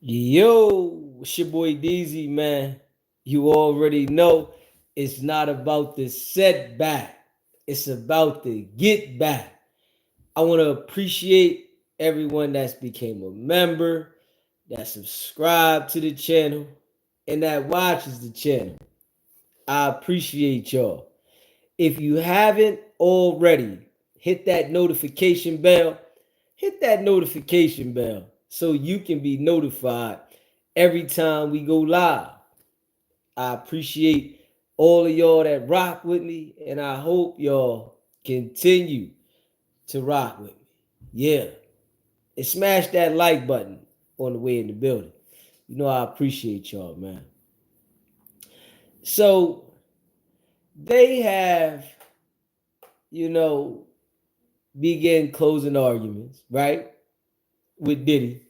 Yo, it's your boy DZ, man. You already know it's not about the setback, it's about the get back. I want to appreciate everyone that's became a member, that subscribed to the channel, and that watches the channel. I appreciate y'all. If you haven't already, hit that notification bell. Hit that notification bell so you can be notified every time we go live. I appreciate all of y'all that rock with me, and I hope y'all continue to rock with me. Yeah. And smash that like button on the way in the building. You know I appreciate y'all, man. So they have, you know, began closing arguments, right? With Diddy.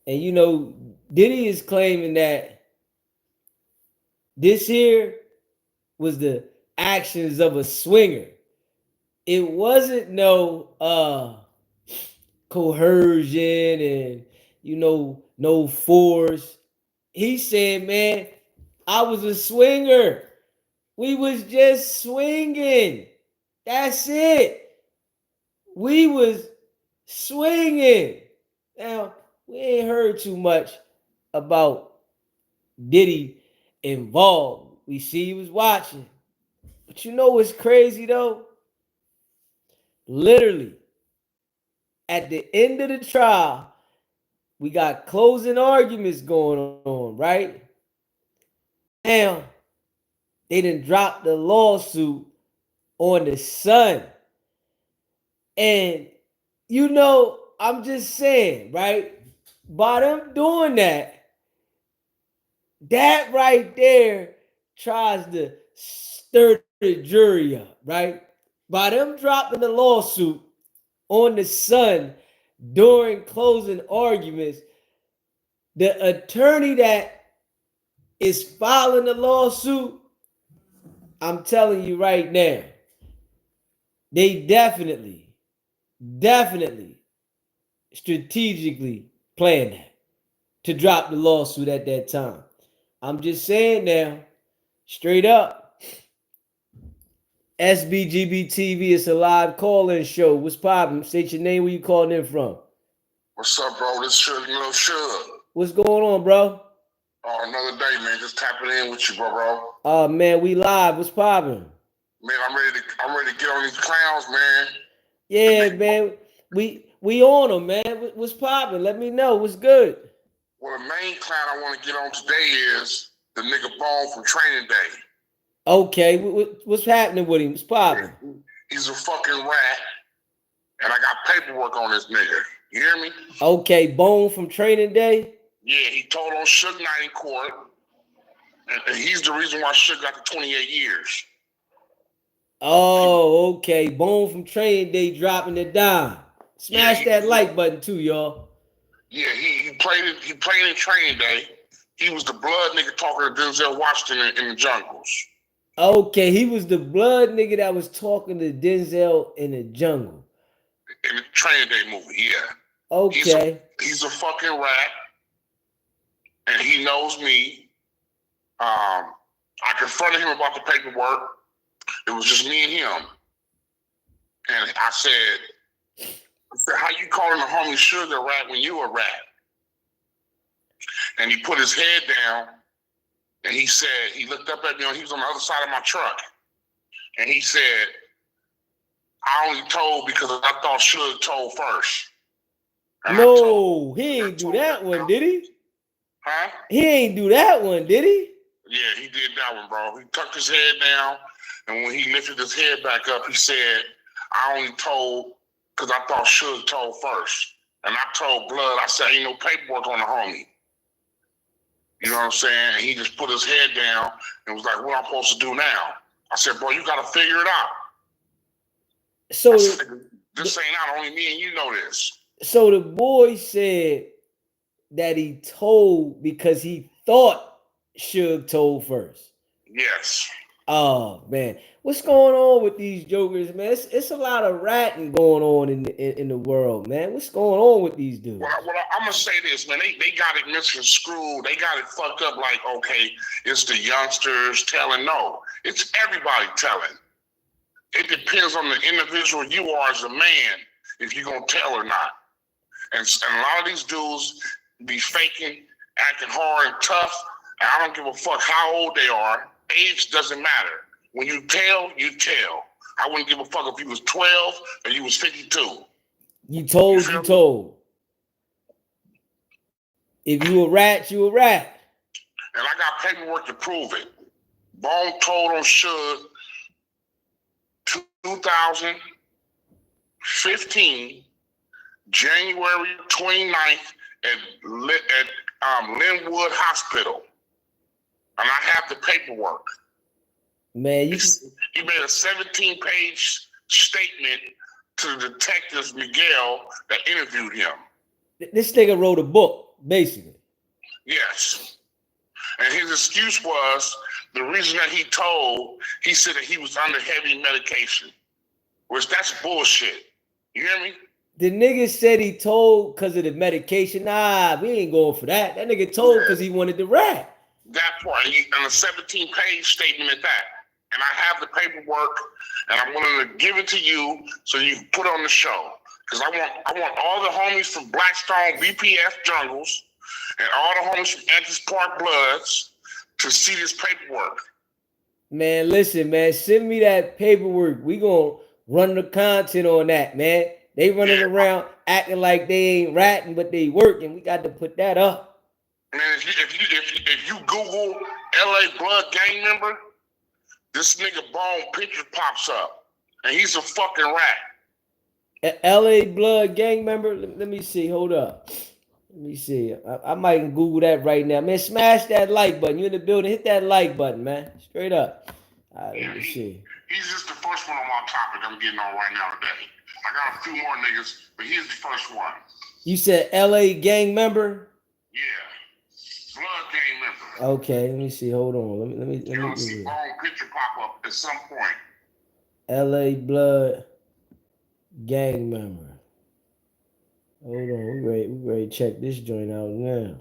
And Diddy is claiming that this here was the actions of a swinger. It wasn't no coercion and no force. He said, man, I was a swinger. We was just swinging. That's it. We was swinging. Now, we ain't heard too much about Diddy involved. We see he was watching. But you know what's crazy though? Literally, at the end of the trial, we got closing arguments going on, right? Now, they done dropped the lawsuit on the son. And I'm just saying, right? By them doing that, that right there tries to stir the jury up, right? By them dropping the lawsuit on the son during closing arguments, the attorney that is filing the lawsuit, I'm telling you right now, they definitely strategically planned that to drop the lawsuit at that time. I'm just saying now, straight up, SBGB TV is a live call-in show. What's poppin'? State your name, where you calling in from. What's up, bro? This Suge, Suge. What's going on, bro? Oh, another day, man. Just tapping in with you, bro. Man, we live. What's poppin'? Man, I'm ready to get on these clowns, man. Yeah, man. We on them, man. What's poppin'? Let me know. What's good? Well, the main clown I want to get on today is the nigga Bone from Training Day. Okay, what's happening with him? What's poppin'? He's a fucking rat, and I got paperwork on this nigga. You hear me? Okay, Bone from Training Day? Yeah, he told on Suge Knight in court, and he's the reason why Suge got the 28 years. Oh, okay. Bone from Training Day dropping it down. Smash that like button too, y'all. Yeah, he played in Training Day. He was the blood nigga talking to Denzel Washington in the jungles. Okay, he was the blood nigga that was talking to Denzel in the jungle. In the Training Day movie, yeah. Okay. He's a fucking rat, and he knows me. I confronted him about the paperwork. It was just me and him. And I said, how you calling the homie Suge a rat when you a rat? And he put his head down, and he said, he looked up at me, he was on the other side of my truck. And he said, I only told because I thought Suge told first. And no, he ain't do that one, did he? Huh? He ain't do that one, did he? Yeah, he did that one, bro. He tucked his head down, and when he lifted his head back up, he said, I only told because I thought Suge told first. And I told Blood, I said, ain't no paperwork on the homie. You know what I'm saying? And he just put his head down and was like, what am I supposed to do now? I said, bro, you got to figure it out. So said, this ain't out. Only me and you know this. So the boy said that he told because he thought Suge told first. Yes. Oh man, what's going on with these jokers, man? It's a lot of ratting going on in the world, man. What's going on with these dudes? I'm gonna say this, man. They got it misconstrued. They got it fucked up. Like, okay, it's the youngsters telling. No, it's everybody telling. It depends on the individual you are as a man if you're gonna tell or not. And a lot of these dudes be faking, acting hard and tough. And I don't give a fuck how old they are. Age doesn't matter. When you tell, you tell. I wouldn't give a fuck if you was 12 or you was 52. You told. If you a rat, you a rat. And I got paperwork to prove it. Bone told on Suge 2015, January 29th at Linwood Hospital. And I have the paperwork. Man, he made a 17-page statement to the detectives, Miguel, that interviewed him. This nigga wrote a book, basically. Yes. And his excuse was the reason that he said that he was under heavy medication, which that's bullshit. You hear me? The nigga said he told because of the medication. Nah, we ain't going for that. That nigga told because he wanted the rat. That part, on a 17-page statement at that. And I have the paperwork, and I'm willing to give it to you so you can put it on the show. Because I want all the homies from Blackstone BPF Jungles and all the homies from Antis Park Bloods to see this paperwork. Man, listen, man, send me that paperwork. We gonna run the content on that, man. They running around acting like they ain't ratting, but they working. We got to put that up. Man, if you Google LA Blood gang member, this nigga Bone picture pops up, and he's a fucking rat. LA Blood gang member? Let me see. Hold up. Let me see. I might Google that right now. Man, smash that like button. You in the building, hit that like button, man. Straight up. All right, let me see. He's just the first one on my topic I'm getting on right now today. I got a few more niggas, but he's the first one. You said LA gang member? Yeah. Blood gang member. Okay, let me see. Hold on. Let me You're gonna see Bone picture pop up at some point. LA Blood gang member. Hold on, we ready to check this joint out now.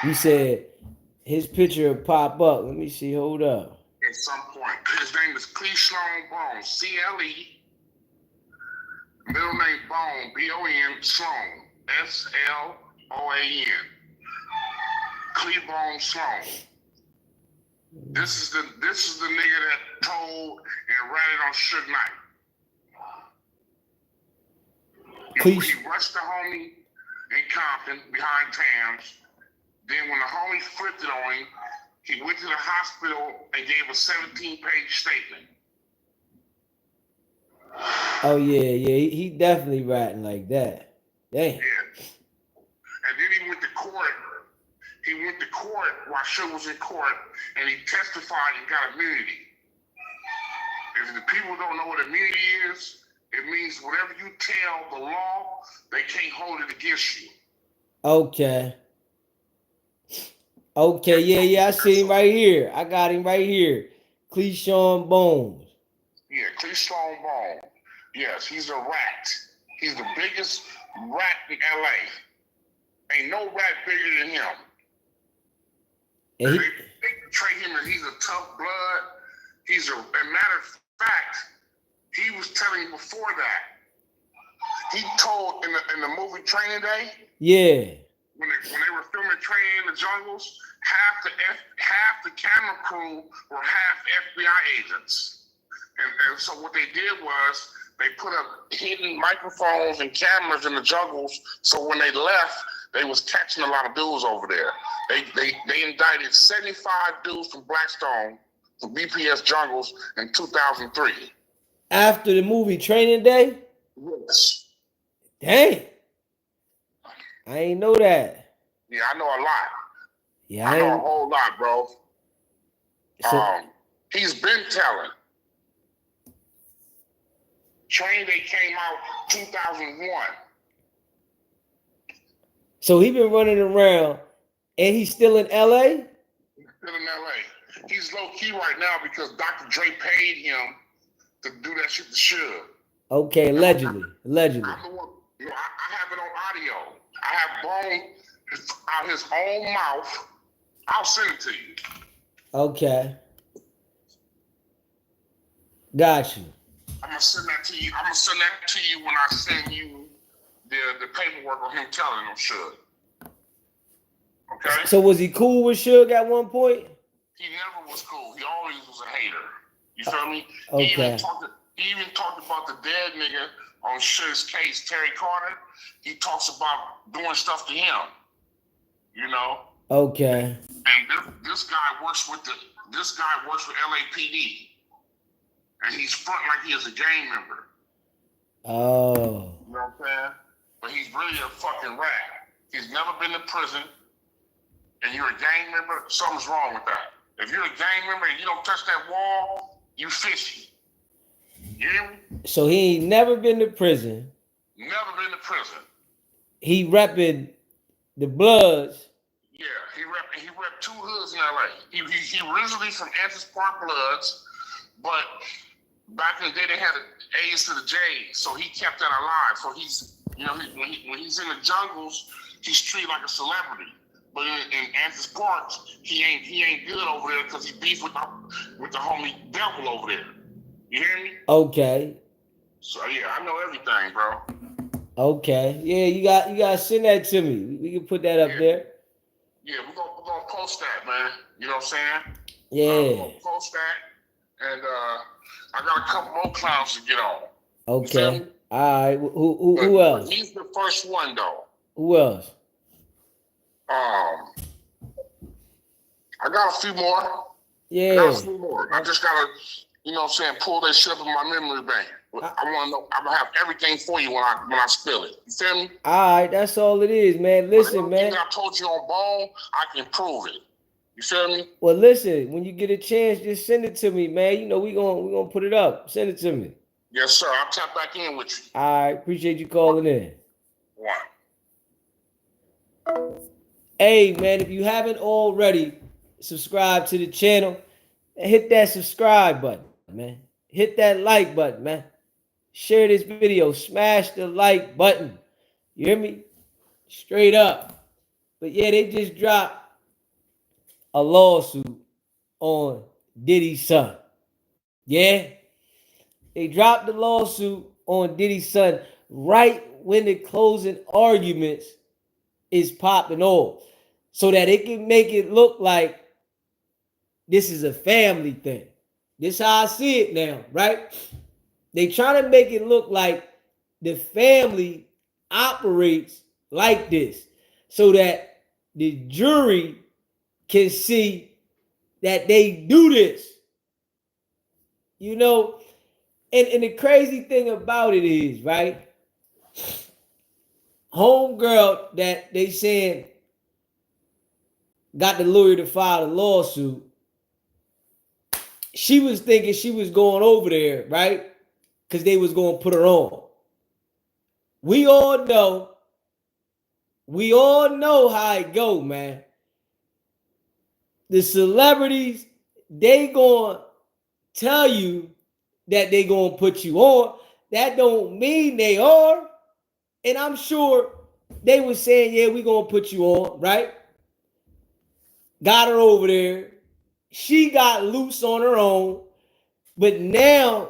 You said his picture will pop up. Let me see. Hold up. At some point. His name is Sloan Bone. C-L-E. Middle name Bone. B-O-N. Sloan. S-L-O-A-N. Bone Sloan. This is the nigga that told and ratted on Suge Knight. He rushed the homie in Compton behind Tams. Then when the homie flipped it on him, he went to the hospital and gave a 17-page statement. Oh yeah, he definitely ratting like that. Damn. Yeah. And then he went to court. He went to court while Suge was in court, and he testified and got immunity. If the people don't know what immunity is, it means whatever you tell the law, they can't hold it against you. Okay. Okay, yeah, I see him right here. I got him right here. Cleashon Bones. Yeah, Cleashon Bone. Yes, he's a rat. He's the biggest rat in LA. Ain't no rat bigger than him. And they portray him as he's a tough blood. As a matter of fact, he was telling before that. He told in the movie Training Day. Yeah. When they were filming Training in the Jungles, half the camera crew were half FBI agents. And so what they did was they put up hidden microphones and cameras in the jungles. So when they left, they was catching a lot of dudes over there. They indicted 75 dudes from Blackstone from BPS Jungles in 2003. After the movie Training Day? Yes. Dang. I ain't know that. Yeah, I know a lot. Yeah, I know a whole lot, bro. He's been telling. Training Day came out 2001. So he been running around, and he's still in LA? He's still still in LA. He's low key right now because Dr. Dre paid him to do that shit to Suge. Okay, allegedly. Allegedly. I'm the one, you know, I have it on audio. I have Bone out his own mouth. I'll send it to you. Okay. Got you. I'm gonna send that to you. I'm gonna send that to you when I send you the paperwork on him telling him Suge. Okay. So was he cool with Suge at one point? He never was cool. He always was a hater. You feel me? Okay. He even talked about the dead nigga on Suge's case, Terry Carter. He talks about doing stuff to him. You know. Okay. And this guy works with LAPD, and he's front like he is a gang member. Oh. You know what I'm saying? But he's really a fucking rat. He's never been to prison, and you're a gang member. Something's wrong with that. If you're a gang member and you don't touch that wall, you fishy. You hear me? So he ain't never been to prison. Never been to prison. He repping the Bloods. Yeah, he rep two hoods in LA. He originally from Antis Park Bloods, but back in the day they had A's to the J's, so he kept that alive. So he's, you know, when he's in the jungles, he's treated like a celebrity. But in Antis Park, he ain't good over there because he beef with the homie Devil over there. You hear me? Okay. So yeah, I know everything, bro. Okay. Yeah, you got to send that to me. We can put that up there. Yeah, we're gonna post that, man. You know what I'm saying? Yeah. We're gonna post that, and I got a couple more clowns to get on. Okay. All right. Who else? He's the first one, though. Who else? I got a few more. Yeah. I got a few more. I just gotta, you know what I'm saying, pull that shit up in my memory bank. I want to know. I'm gonna have everything for you when I spill it. You feel me? All right, that's all it is, man. Listen, man. I told you on Bone, I can prove it. You feel me? Well, listen. When you get a chance, just send it to me, man. You know we gonna put it up. Send it to me. Yes, sir. I'll tap back in with you. All right, appreciate you calling in. One. Hey, man, if you haven't already subscribed to the channel, hit that subscribe button, man. Hit that like button, man. Share this video. Smash the like button. You hear me? Straight up. But yeah, they just dropped a lawsuit on Diddy's son. Yeah? They dropped the lawsuit on Diddy's son right when the closing arguments is popping off, so that it can make it look like this is a family thing. This is how I see it now, right? They trying to make it look like the family operates like this, so that the jury can see that they do this. You know, and the crazy thing about it is, right? Homegirl that they saying got the lawyer to file a lawsuit, she was thinking she was going over there, right? Because they was going to put her on. We all know how it go, man. The celebrities, they going to tell you that they going to put you on. That don't mean they are. And I'm sure they were saying, yeah, we going to put you on, right? Got her over there. She got loose on her own. But now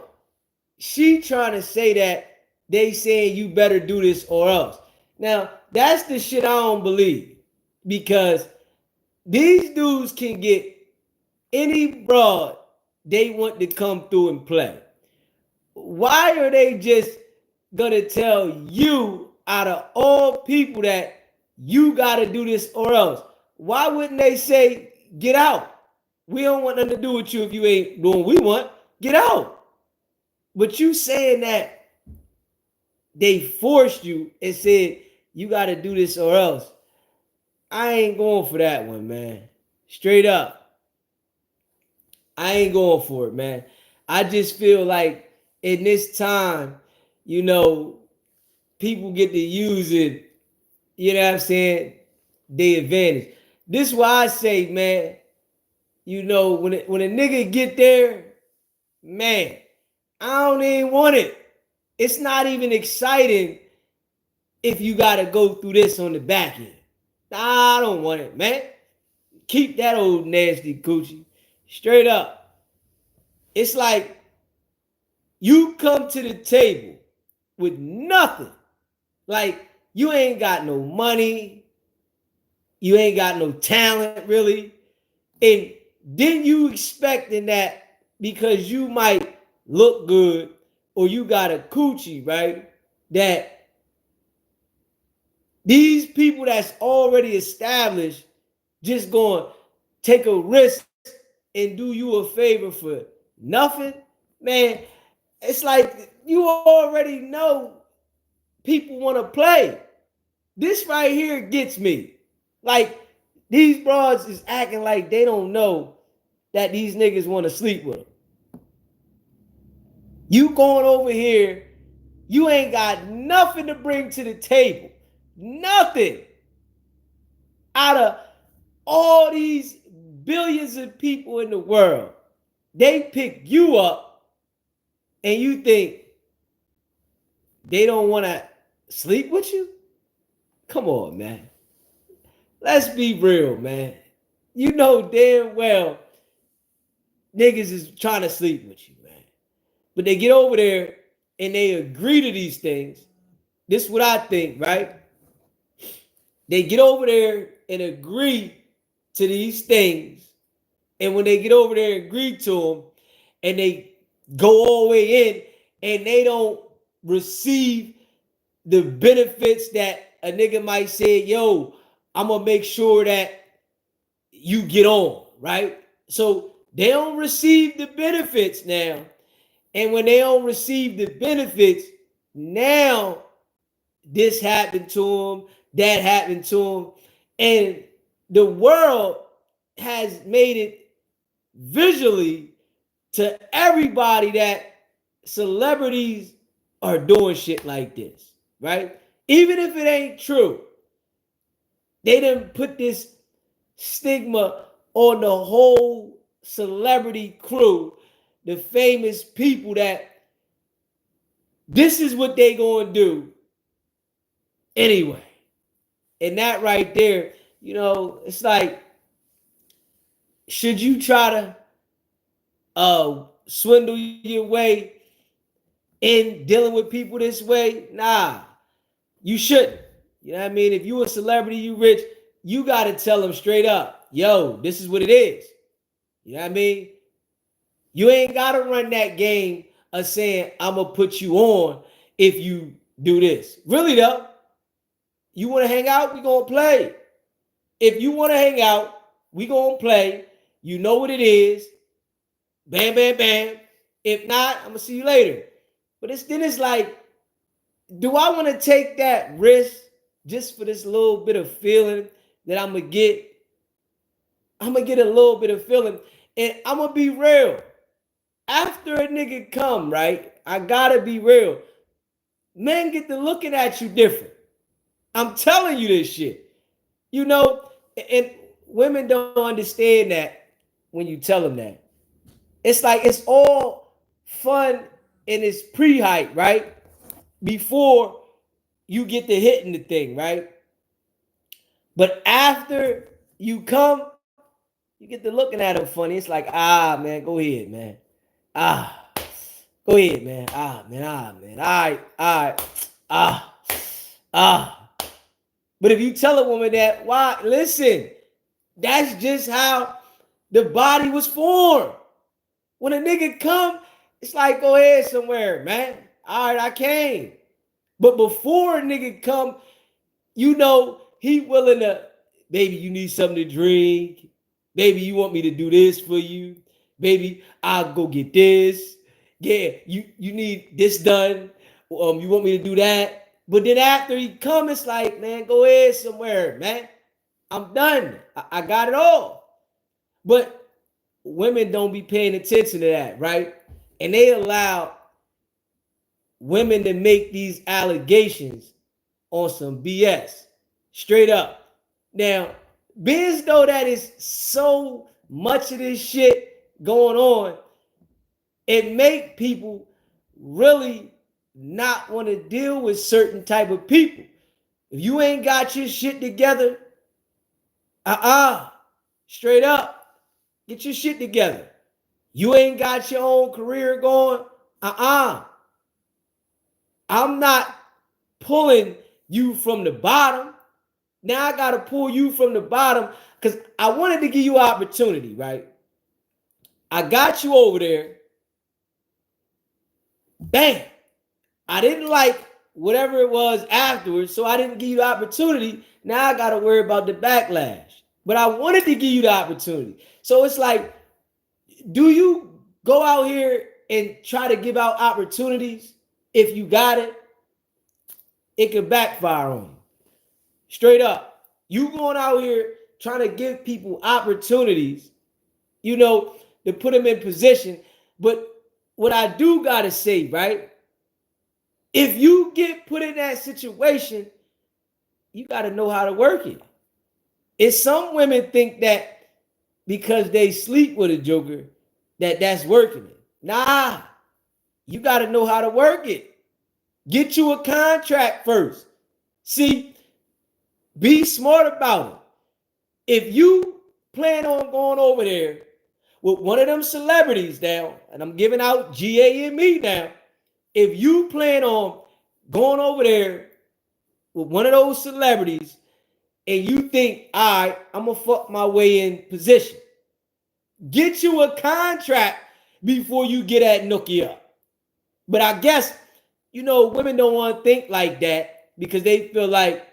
she trying to say that they saying you better do this or else. Now, that's the shit I don't believe. Because these dudes can get any broad they want to come through and play. Why are they just gonna tell you out of all people that you gotta do this or else? Why wouldn't they say, get out? We don't want nothing to do with you if you ain't doing what we want. Get out. But you saying that they forced you and said, you gotta do this or else. I ain't going for that one, man. Straight up. I ain't going for it, man. I just feel like in this time, you know, people get to use it, you know what I'm saying, their advantage. This is why I say, man, you know, when a nigga get there, man, I don't even want it. It's not even exciting if you gotta go through this on the back end. Nah, I don't want it, man. Keep that old nasty coochie. Straight up. It's like you come to the table with nothing. Like you ain't got no money. You ain't got no talent really. And then you expecting that because you might look good or you got a coochie, right? That these people that's already established just going to take a risk and do you a favor for nothing. Man, it's like you already know people want to play. This right here gets me. Like, these broads is acting like they don't know that these niggas want to sleep with them. You going over here, you ain't got nothing to bring to the table. Nothing. Out of all these billions of people in the world, they pick you up and you think they don't want to sleep with you? Come on, man. Let's be real, man. You know damn well niggas is trying to sleep with you, man. But they get over there and they agree to these things. This is what I think, right? They get over there and agree to these things. And when they get over there and agree to them, and they go all the way in, and they don't receive the benefits that a nigga might say, yo, I'm going to make sure that you get on, right? So they don't receive the benefits now. And when they don't receive the benefits, now this happened to them, that happened to them. And the world has made it visually to everybody that celebrities are doing shit like this, right? Even if it ain't true, they didn't put this stigma on the whole celebrity crew, the famous people that this is what they gonna do anyway. And that right there, you know, it's like, should you try to swindle your way in dealing with people this way? Nah, you shouldn't. You know what I mean? If you a celebrity, you rich, you got to tell them straight up, yo, this is what it is. You know what I mean? You ain't got to run that game of saying, I'm going to put you on if you do this. Really, though, you want to hang out, we going to play. If you want to hang out, we going to play. You know what it is. Bam, bam, bam. If not, I'm going to see you later. But then it's like, do I want to take that risk just for this little bit of feeling that I'm going to get? I'm going to get a little bit of feeling. And I'm going to be real. After a nigga come, right, I got to be real. Men get to looking at you different. I'm telling you this shit. You know, and women don't understand that when you tell them that. It's like it's all fun and it's pre-hype, right? Before you get to hitting the thing, right? But after you come, you get to looking at them funny. It's like, man, go ahead, man. Go ahead, man. Man. All right. But if you tell a woman that, why? Listen, that's just how the body was formed. When a nigga come, it's like, go ahead somewhere, man. All right, I came. But before a nigga come, you know, he willing to, baby, you need something to drink. Baby, you want me to do this for you. Baby, I'll go get this. Yeah, you need this done. You want me to do that. But then after he come, it's like, man, go ahead somewhere, man. I'm done. I got it all. But women don't be paying attention to that, right? And they allow women to make these allegations on some BS. Straight up. Now, being as though that is so much of this shit going on, it make people really not want to deal with certain type of people. If you ain't got your shit together, straight up, get your shit together. You ain't got your own career going, I'm not pulling you from the bottom. Now I got to pull you from the bottom because I wanted to give you opportunity, right? I got you over there. Bang. I didn't like whatever it was afterwards, so I didn't give you the opportunity. Now I got to worry about the backlash. But I wanted to give you the opportunity. So it's like, do you go out here and try to give out opportunities? If you got it, it could backfire on you. Straight up. You going out here trying to give people opportunities, to put them in position. But what I do got to say, right? If you get put in that situation, you got to know how to work it. And some women think that because they sleep with a joker, that's working it. Nah, you got to know how to work it. Get you a contract first. See, be smart about it. If you plan on going over there with one of them celebrities now, and I'm giving out GAME now, if you plan on going over there with one of those celebrities and you think, all right, I'm going to fuck my way in position, get you a contract before you get at nookie up. But I guess, women don't want to think like that because they feel like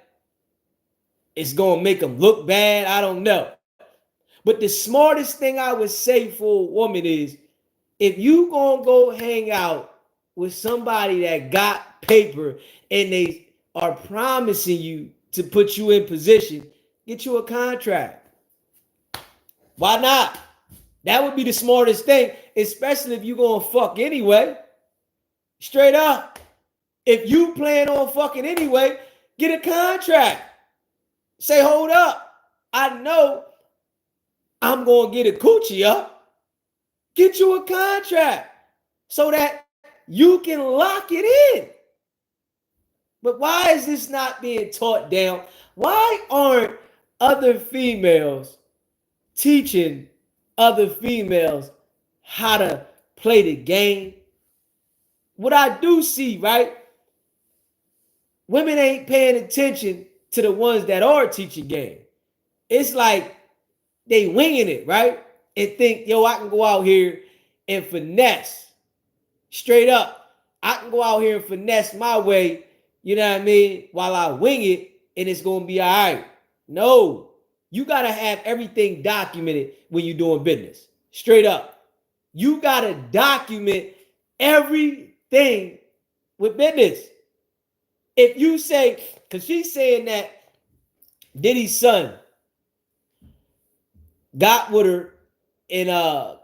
it's going to make them look bad. I don't know. But the smartest thing I would say for a woman is if you going to go hang out with somebody that got paper and they are promising you to put you in position, get you a contract. Why not? That would be the smartest thing, especially if you're going to fuck anyway. Straight up. If you plan on fucking anyway, get a contract. Say, hold up. I know I'm going to get a coochie up. Get you a contract so that you can lock it in. But why is this not being taught down? Why aren't other females teaching other females how to play the game? What I do see, right? Women ain't paying attention to the ones that are teaching game. It's like they winging it, right? And think, yo, I can go out here and finesse. Straight up. I can go out here and finesse my way, while I wing it, and it's going to be all right. No. You got to have everything documented when you're doing business. Straight up. You got to document everything with business. If you say, because she's saying that Diddy's son got with her and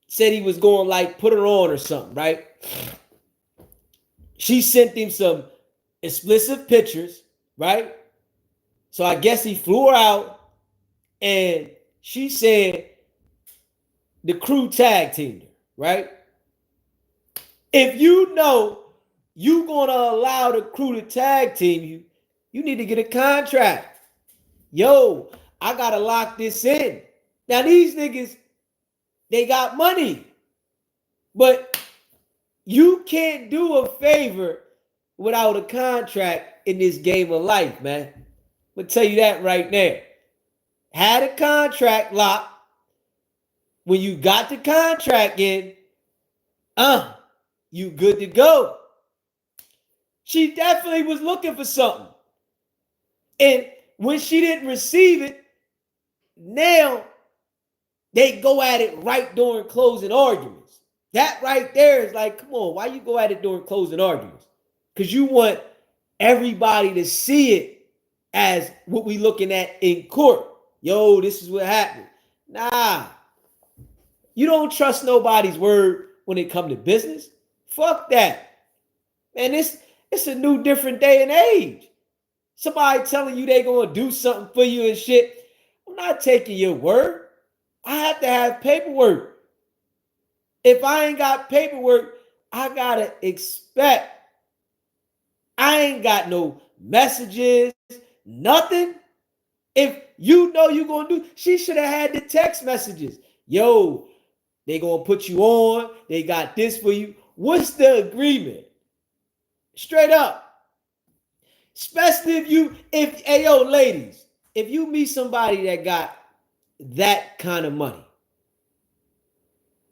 said he was going like put her on or something, right? She sent him some explicit pictures, right? So I guess he flew her out and she said the crew tag teamed her, right? If you know you're going to allow the crew to tag team you, you need to get a contract. Yo, I got to lock this in. Now, these niggas, they got money. But you can't do a favor without a contract in this game of life, man. I'm going to tell you that right now. Had a contract locked. When you got the contract in, you good to go. She definitely was looking for something. And when she didn't receive it, now they go at it right during closing arguments. That right there is like, come on, why you go at it during closing arguments? Because you want everybody to see it as what we looking at in court. Yo, this is what happened. Nah. You don't trust nobody's word when it comes to business. Fuck that. Man, it's a new, different day and age. Somebody telling you they going to do something for you and shit. I'm not taking your word. I have to have paperwork. If I ain't got paperwork, I gotta expect. I ain't got no messages, nothing. If you know you're gonna do, she should have had the text messages. Yo, they gonna put you on. They got this for you. What's the agreement? Straight up. Especially hey yo, ladies, if you meet somebody that got that kind of money,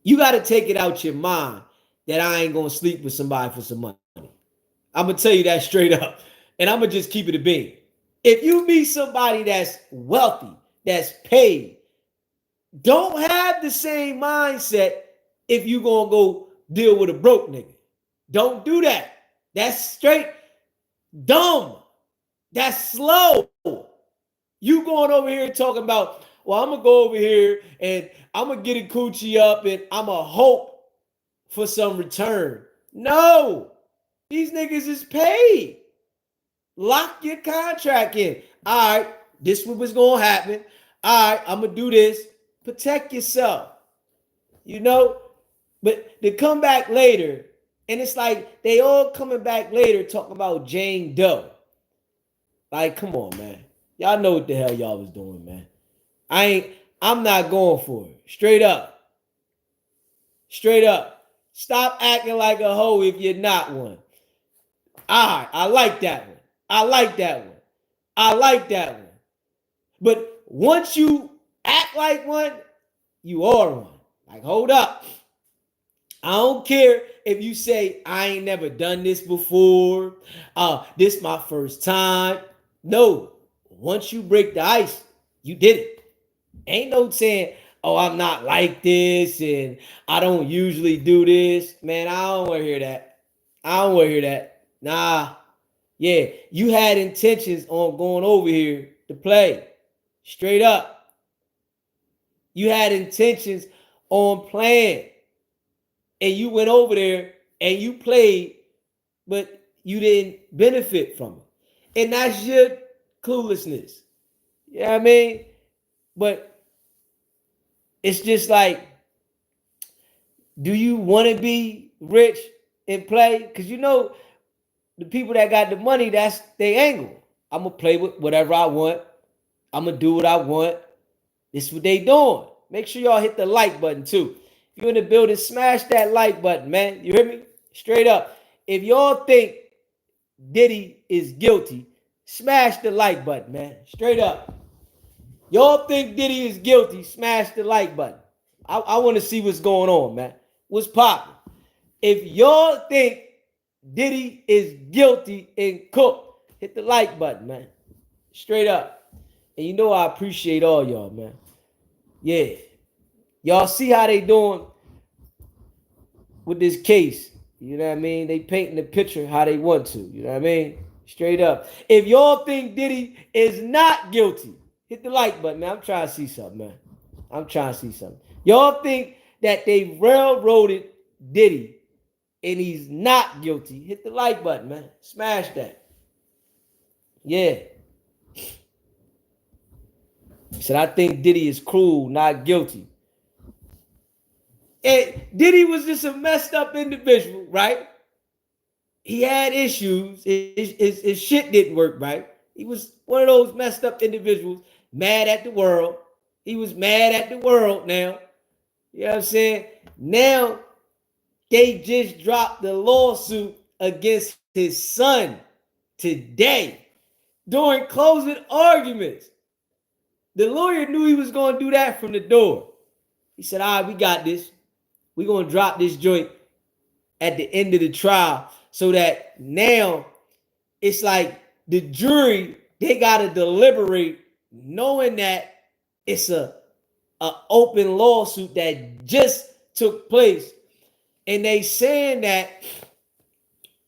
you got to take it out your mind that I ain't gonna sleep with somebody for some money. I'm gonna tell you that straight up, and I'm gonna just keep it a bean. If you meet somebody that's wealthy, that's paid, don't have the same mindset if you gonna go deal with a broke nigga. Don't do that. That's straight dumb. That's slow. You going over here talking about, well, I'm gonna go over here and I'm gonna get a coochie up and I'm gonna hope for some return. No, these niggas is paid. Lock your contract in. All right, this was gonna happen. All right, I'm gonna do this. Protect yourself. You know, but they come back later, and it's like they all coming back later talking about Jane Doe. Like, come on, man. Y'all know what the hell y'all was doing, man. I'm not going for it. Straight up. Straight up. Stop acting like a hoe if you're not one. All right, I like that one. I like that one. I like that one. But once you act like one, you are one. Like, hold up. I don't care if you say, I ain't never done this before. This my first time. No. Once you break the ice, you did it. Ain't no saying, oh, I'm not like this and I don't usually do this. Man, I don't want to hear that. I don't want to hear that. Nah. Yeah, you had intentions on going over here to play. Straight up. You had intentions on playing. And you went over there and you played, but you didn't benefit from it. And that's your cluelessness. You know what I mean? But it's just like, do you want to be rich and play? Because you know, the people that got the money, that's their angle. I'm going to play with whatever I want. I'm going to do what I want. This is what they doing. Make sure y'all hit the like button too. If you're in the building, smash that like button, man. You hear me? Straight up. If y'all think Diddy is guilty, smash the like button, man. Straight up. Y'all think Diddy is guilty, smash the like button. I want to see what's going on, man. What's popping? If y'all think Diddy is guilty and cooked, hit the like button, man. Straight up. And you know I appreciate all y'all, man. Yeah. Y'all see how they doing with this case. You know what I mean? They painting the picture how they want to. You know what I mean? Straight up. If y'all think Diddy is not guilty, hit the like button, man. I'm trying to see something, man. I'm trying to see something. Y'all think that they railroaded Diddy and he's not guilty, hit the like button, man. Smash that. Yeah. Said, I think Diddy is cruel, not guilty. And Diddy was just a messed up individual, right? He had issues. His shit didn't work right. He was one of those messed up individuals, mad at the world. He was mad at the world now. You know what I'm saying? Now, they just dropped the lawsuit against his son today during closing arguments. The lawyer knew he was going to do that from the door. He said, all right, we got this. We're going to drop this joint at the end of the trial so that now it's like the jury, they got to deliberate knowing that it's a open lawsuit that just took place. And they saying that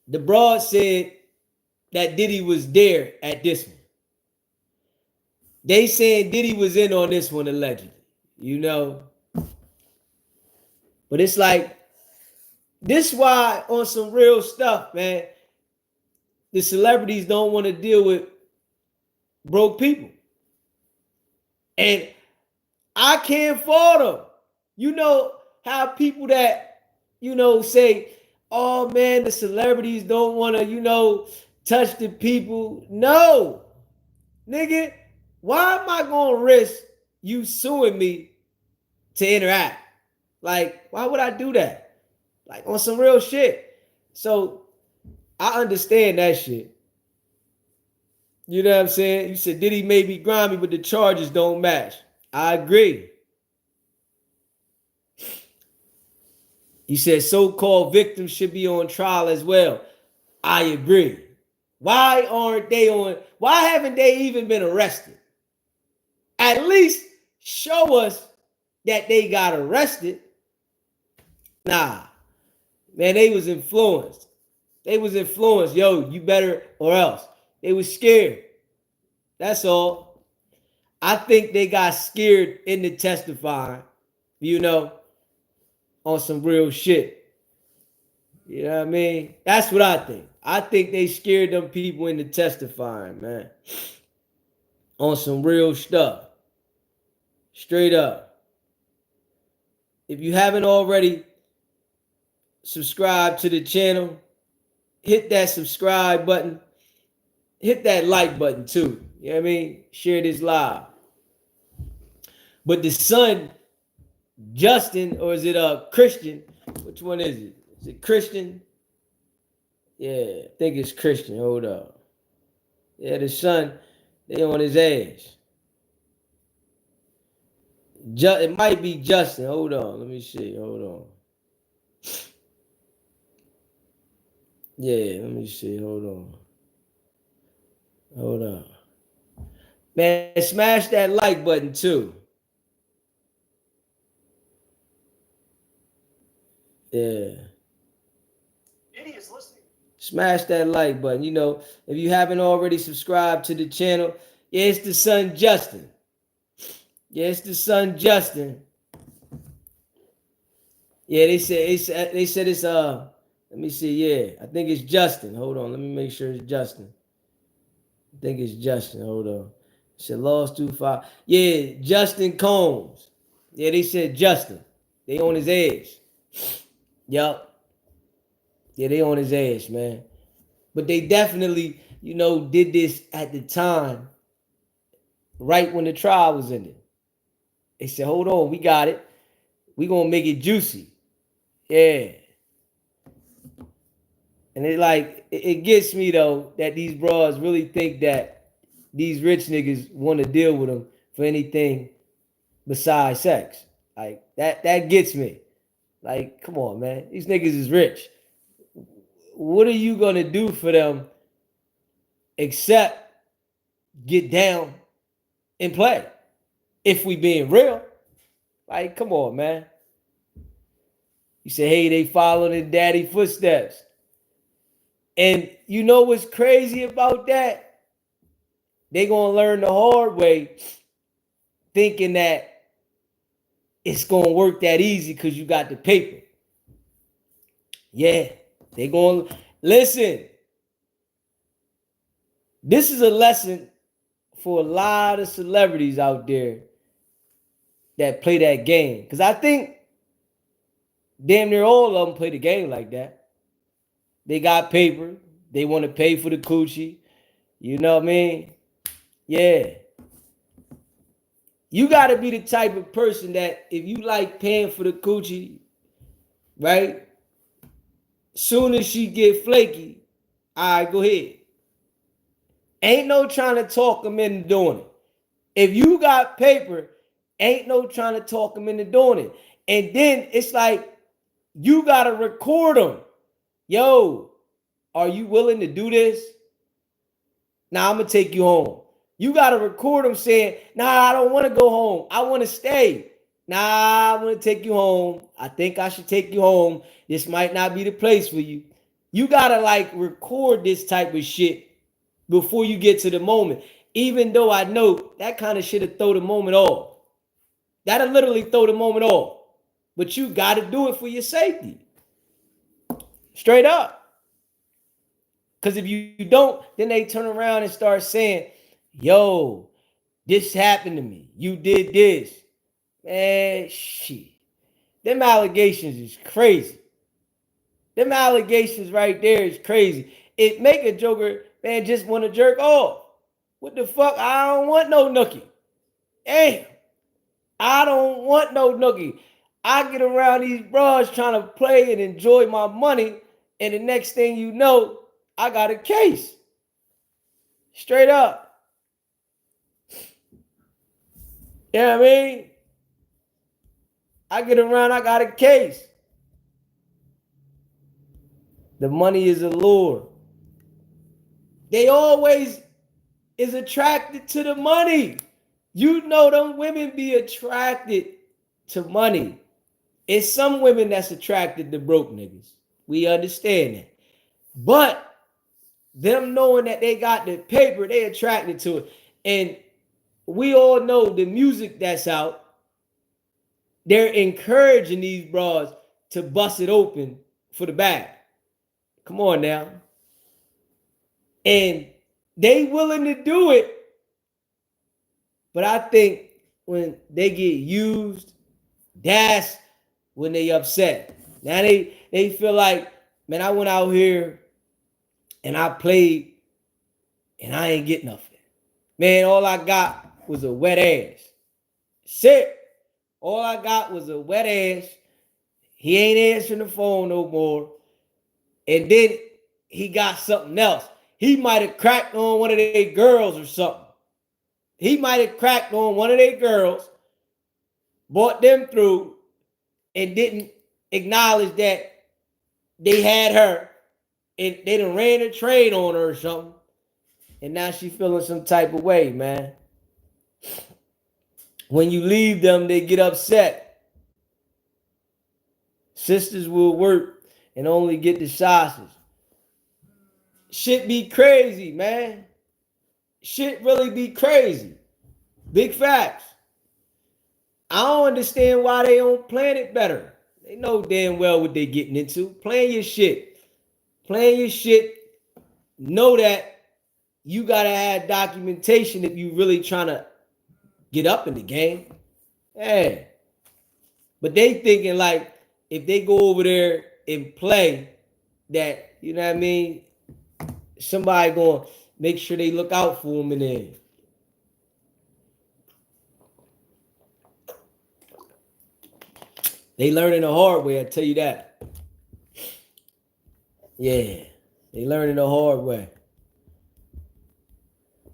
the broad said that Diddy was there at this one. They saying Diddy was in on this one allegedly, you know. But it's like, this why on some real stuff, man, the celebrities don't want to deal with broke people. And I can't fault them. You know how people that, say, oh man, the celebrities don't want to, touch the people. No, nigga, why am I going to risk you suing me to interact? Like, why would I do that? Like, on some real shit. So, I understand that shit. You know what I'm saying? You said Diddy may be grimy, but the charges don't match. I agree. You said so-called victims should be on trial as well. I agree. Why haven't they even been arrested? At least show us that they got arrested. Nah, man, they was influenced. Yo, you better or else. They was scared. That's all. I think they got scared into testifying, on some real shit. You know what I mean? That's what I think. I think they scared them people into testifying, man. On some real stuff. Straight up. If you haven't already subscribed to the channel, hit that subscribe button. Hit that like button too. You know what I mean? Share this live. But the son, Justin, or is it Christian? Which one is it? Is it Christian? Yeah, I think it's Christian. Hold up. Yeah, the son, they on his ass. It might be Justin. Hold on. Let me see. Hold on. Yeah, let me see. Hold on. Hold on. Man, smash that like button too. Yeah. Diddy is listening. Smash that like button. If you haven't already subscribed to the channel, yeah, it's the son Justin. Yeah, it's the son Justin. Yeah, they said it's let me see, yeah. I think it's Justin. Hold on, let me make sure it's Justin. I think it's Justin. Hold on. It said lost 2-5. Yeah, Justin Combs. Yeah, they said Justin. They on his ass. Yup. Yeah, they on his ass, man. But they definitely, did this at the time, right when the trial was ending. They said, hold on, we got it. We gonna make it juicy. Yeah. And it gets me though that these bras really think that these rich niggas want to deal with them for anything besides sex. Like that gets me. Like, come on, man. These niggas is rich. What are you gonna do for them except get down and play? If we being real. Like, come on, man. You say, hey, they following in daddy footsteps. And you know what's crazy about that? They gonna learn the hard way, thinking that it's gonna work that easy because you got the paper. Yeah, they gonna listen. This is a lesson for a lot of celebrities out there that play that game. Because I think damn near all of them play the game like that. They got paper. They want to pay for the coochie. You know what I mean? Yeah. You got to be the type of person that if you like paying for the coochie, right? Soon as she get flaky, all right, go ahead. Ain't no trying to talk them into doing it. If you got paper, ain't no trying to talk them into doing it. And then it's like, you got to record them. Yo, are you willing to do this? Now I'm going to take you home. You got to record them saying, nah, I don't want to go home. I want to stay. Nah, I want to take you home. I think I should take you home. This might not be the place for you. You got to record this type of shit before you get to the moment. Even though I know that kind of shit will throw the moment off. That'll literally throw the moment off. But you got to do it for your safety. Straight up. Because if you don't, then they turn around and start saying, yo, this happened to me. You did this. Man, shit. Them allegations is crazy. Them allegations right there is crazy. It make a joker, man, just want to jerk off. What the fuck? I don't want no nookie. Damn. I don't want no nookie. I get around these bras trying to play and enjoy my money, and the next thing you know, I got a case. Straight up. You know what I mean? I get around, I got a case. The money is a lure. They always is attracted to the money. You know them women be attracted to money. It's some women that's attracted to broke niggas. We understand that. But them knowing that they got the paper, they attracted to it. And we all know the music that's out. They're encouraging these bras to bust it open for the bag. Come on now. And they willing to do it. But I think when they get used, that's when they upset. Now they feel like, man, I went out here and I played and I ain't get nothing. Man, all I got was a wet ass. Shit. All I got was a wet ass. He ain't answering the phone no more. And then he got something else. He might have cracked on one of their girls or something. He might have cracked on one of their girls, brought them through, and didn't acknowledge that they had her, and they done ran a trade on her or something. And now she feeling some type of way, man. When you leave them, they get upset. Sisters will work and only get the sausage. Shit be crazy, man. Shit really be crazy. Big facts. I don't understand why they don't plan it better. They know damn well what they getting into. Plan your shit. Plan your shit. Know that you gotta have documentation if you really trying to get up in the game. Hey. But they thinking like if they go over there and play that, you know what I mean, somebody gonna make sure they look out for them in there. They learning the hard way, I tell you that. Yeah, they learning the hard way.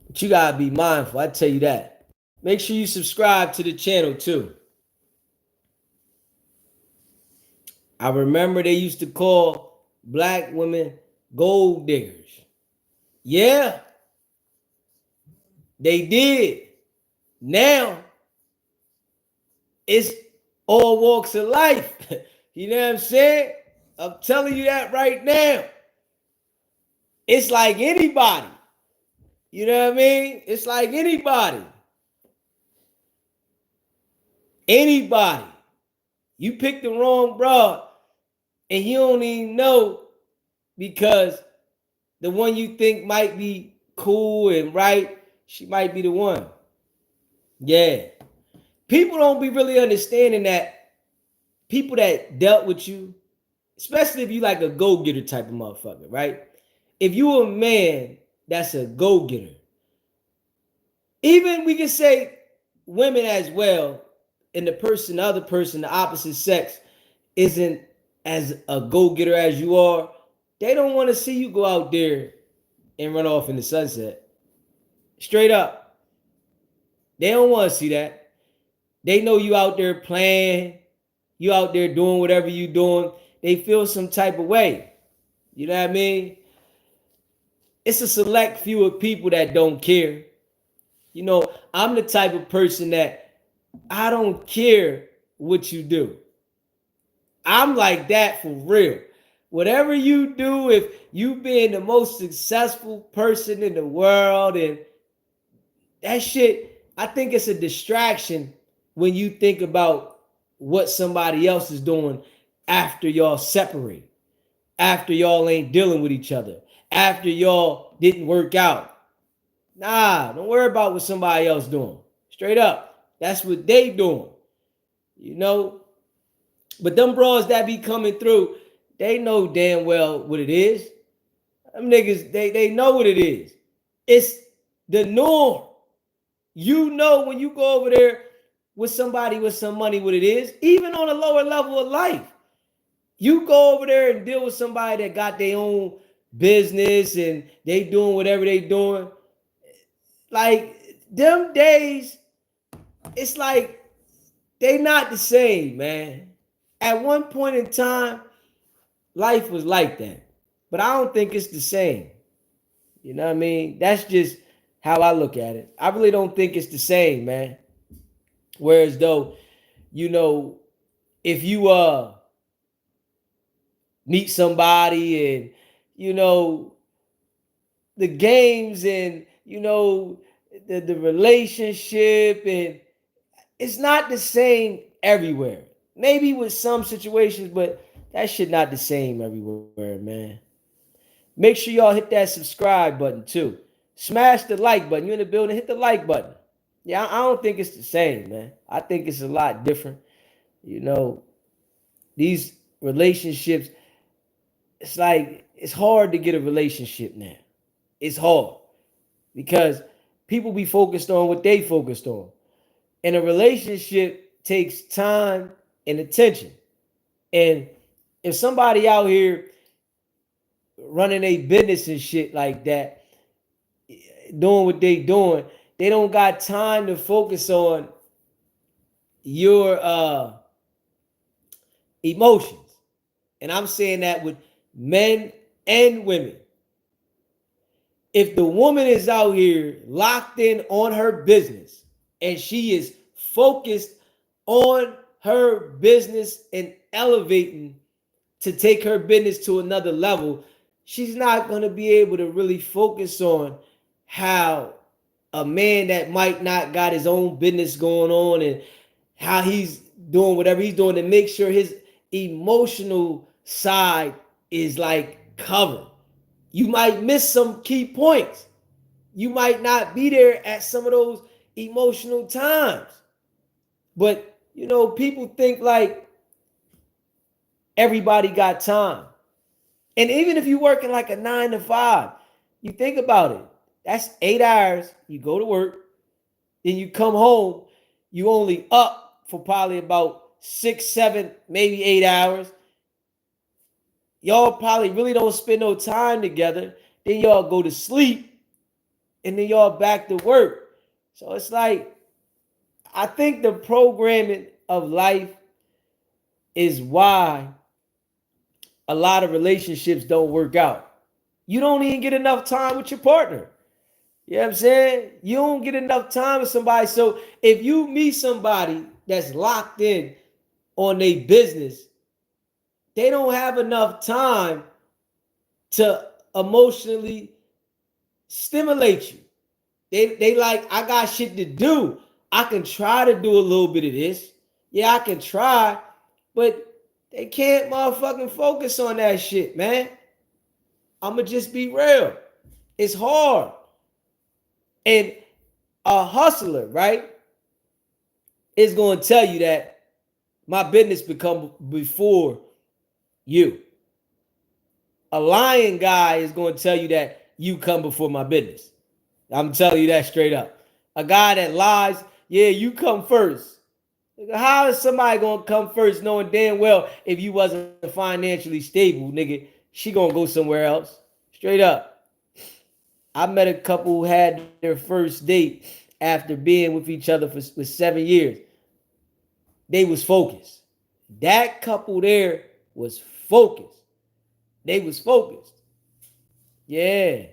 But you gotta be mindful, I tell you that. Make sure you subscribe to the channel too. I remember they used to call black women gold diggers. Yeah, they did. Now, it's all walks of life. You know what I'm saying? I'm telling you that right now. It's like anybody. You know what I mean? It's like anybody. Anybody. You pick the wrong broad and you don't even know because the one you think might be cool and right, she might be the one. Yeah. People don't be really understanding that people that dealt with you, especially if you like a go-getter type of motherfucker, right? If you a man that's a go-getter, even we can say women as well, and the other person, the opposite sex, isn't as a go-getter as you are, they don't want to see you go out there and run off in the sunset. Straight up. They don't want to see that. They know you out there playing, you out there doing whatever you doing. They feel some type of way. You know what I mean? It's a select few of people that don't care. You know, I'm the type of person that I don't care what you do. I'm like that for real. Whatever you do, if you being the most successful person in the world, and that shit, I think it's a distraction when you think about what somebody else is doing after y'all separate, after y'all ain't dealing with each other, after y'all didn't work out. Nah, don't worry about what somebody else doing. Straight up. That's what they doing. you know. But them bros that be coming through, they know damn well what it is. Them niggas, they know what it is. It's the norm. You know when you go over there with somebody with some money what it is, even on a lower level of life. You go over there and deal with somebody that got their own business and they doing whatever they doing. Like them days, it's like they not the same, man. At one point in time, life was like that. But I don't think it's the same. You know what I mean? That's just how I look at it. I really don't think it's the same, man. Whereas though, you know, if you meet somebody and you know the games and you know the relationship and it's not the same everywhere. Maybe with some situations, but that shit not the same everywhere, man. Make sure y'all hit that subscribe button too. Smash the like button. You in the building, hit the like button. Yeah, I don't think it's the same, man. I think it's a lot different. You know, these relationships, it's like it's hard to get a relationship now. It's hard because people be focused on what they focused on. And a relationship takes time and attention. And if somebody out here running a business and shit like that, doing what they doing, they don't got time to focus on your emotions. And I'm saying that with men and women. If the woman is out here locked in on her business and she is focused on her business and elevating to take her business to another level, she's not going to be able to really focus on how a man that might not got his own business going on and how he's doing whatever he's doing to make sure his emotional side is like covered. You might miss some key points. You might not be there at some of those emotional times. But, you know, people think like everybody got time. And even if you're working like a 9 to 5, you think about it. That's 8 hours. You go to work, then you come home. You only up for probably about 6, 7, maybe 8 hours. Y'all probably really don't spend no time together. Then y'all go to sleep and then y'all back to work. So it's like, I think the programming of life is why a lot of relationships don't work out. You don't even get enough time with your partner. You know what I'm saying? You don't get enough time with somebody. So if you meet somebody that's locked in on their business, they don't have enough time to emotionally stimulate you. They like, I got shit to do. I can try to do a little bit of this. Yeah, I can try, but they can't motherfucking focus on that shit, man. I'ma just be real. It's hard. And a hustler, right, is going to tell you that my business become before you. A lying guy is going to tell you that you come before my business. I'm telling you that straight up. A guy that lies, yeah, you come first. How is somebody going to come first knowing damn well if you wasn't financially stable, nigga, she going to go somewhere else? Straight up. I met a couple who had their first date after being with each other for 7 years. They was focused. That couple there was focused. They was focused. Yeah.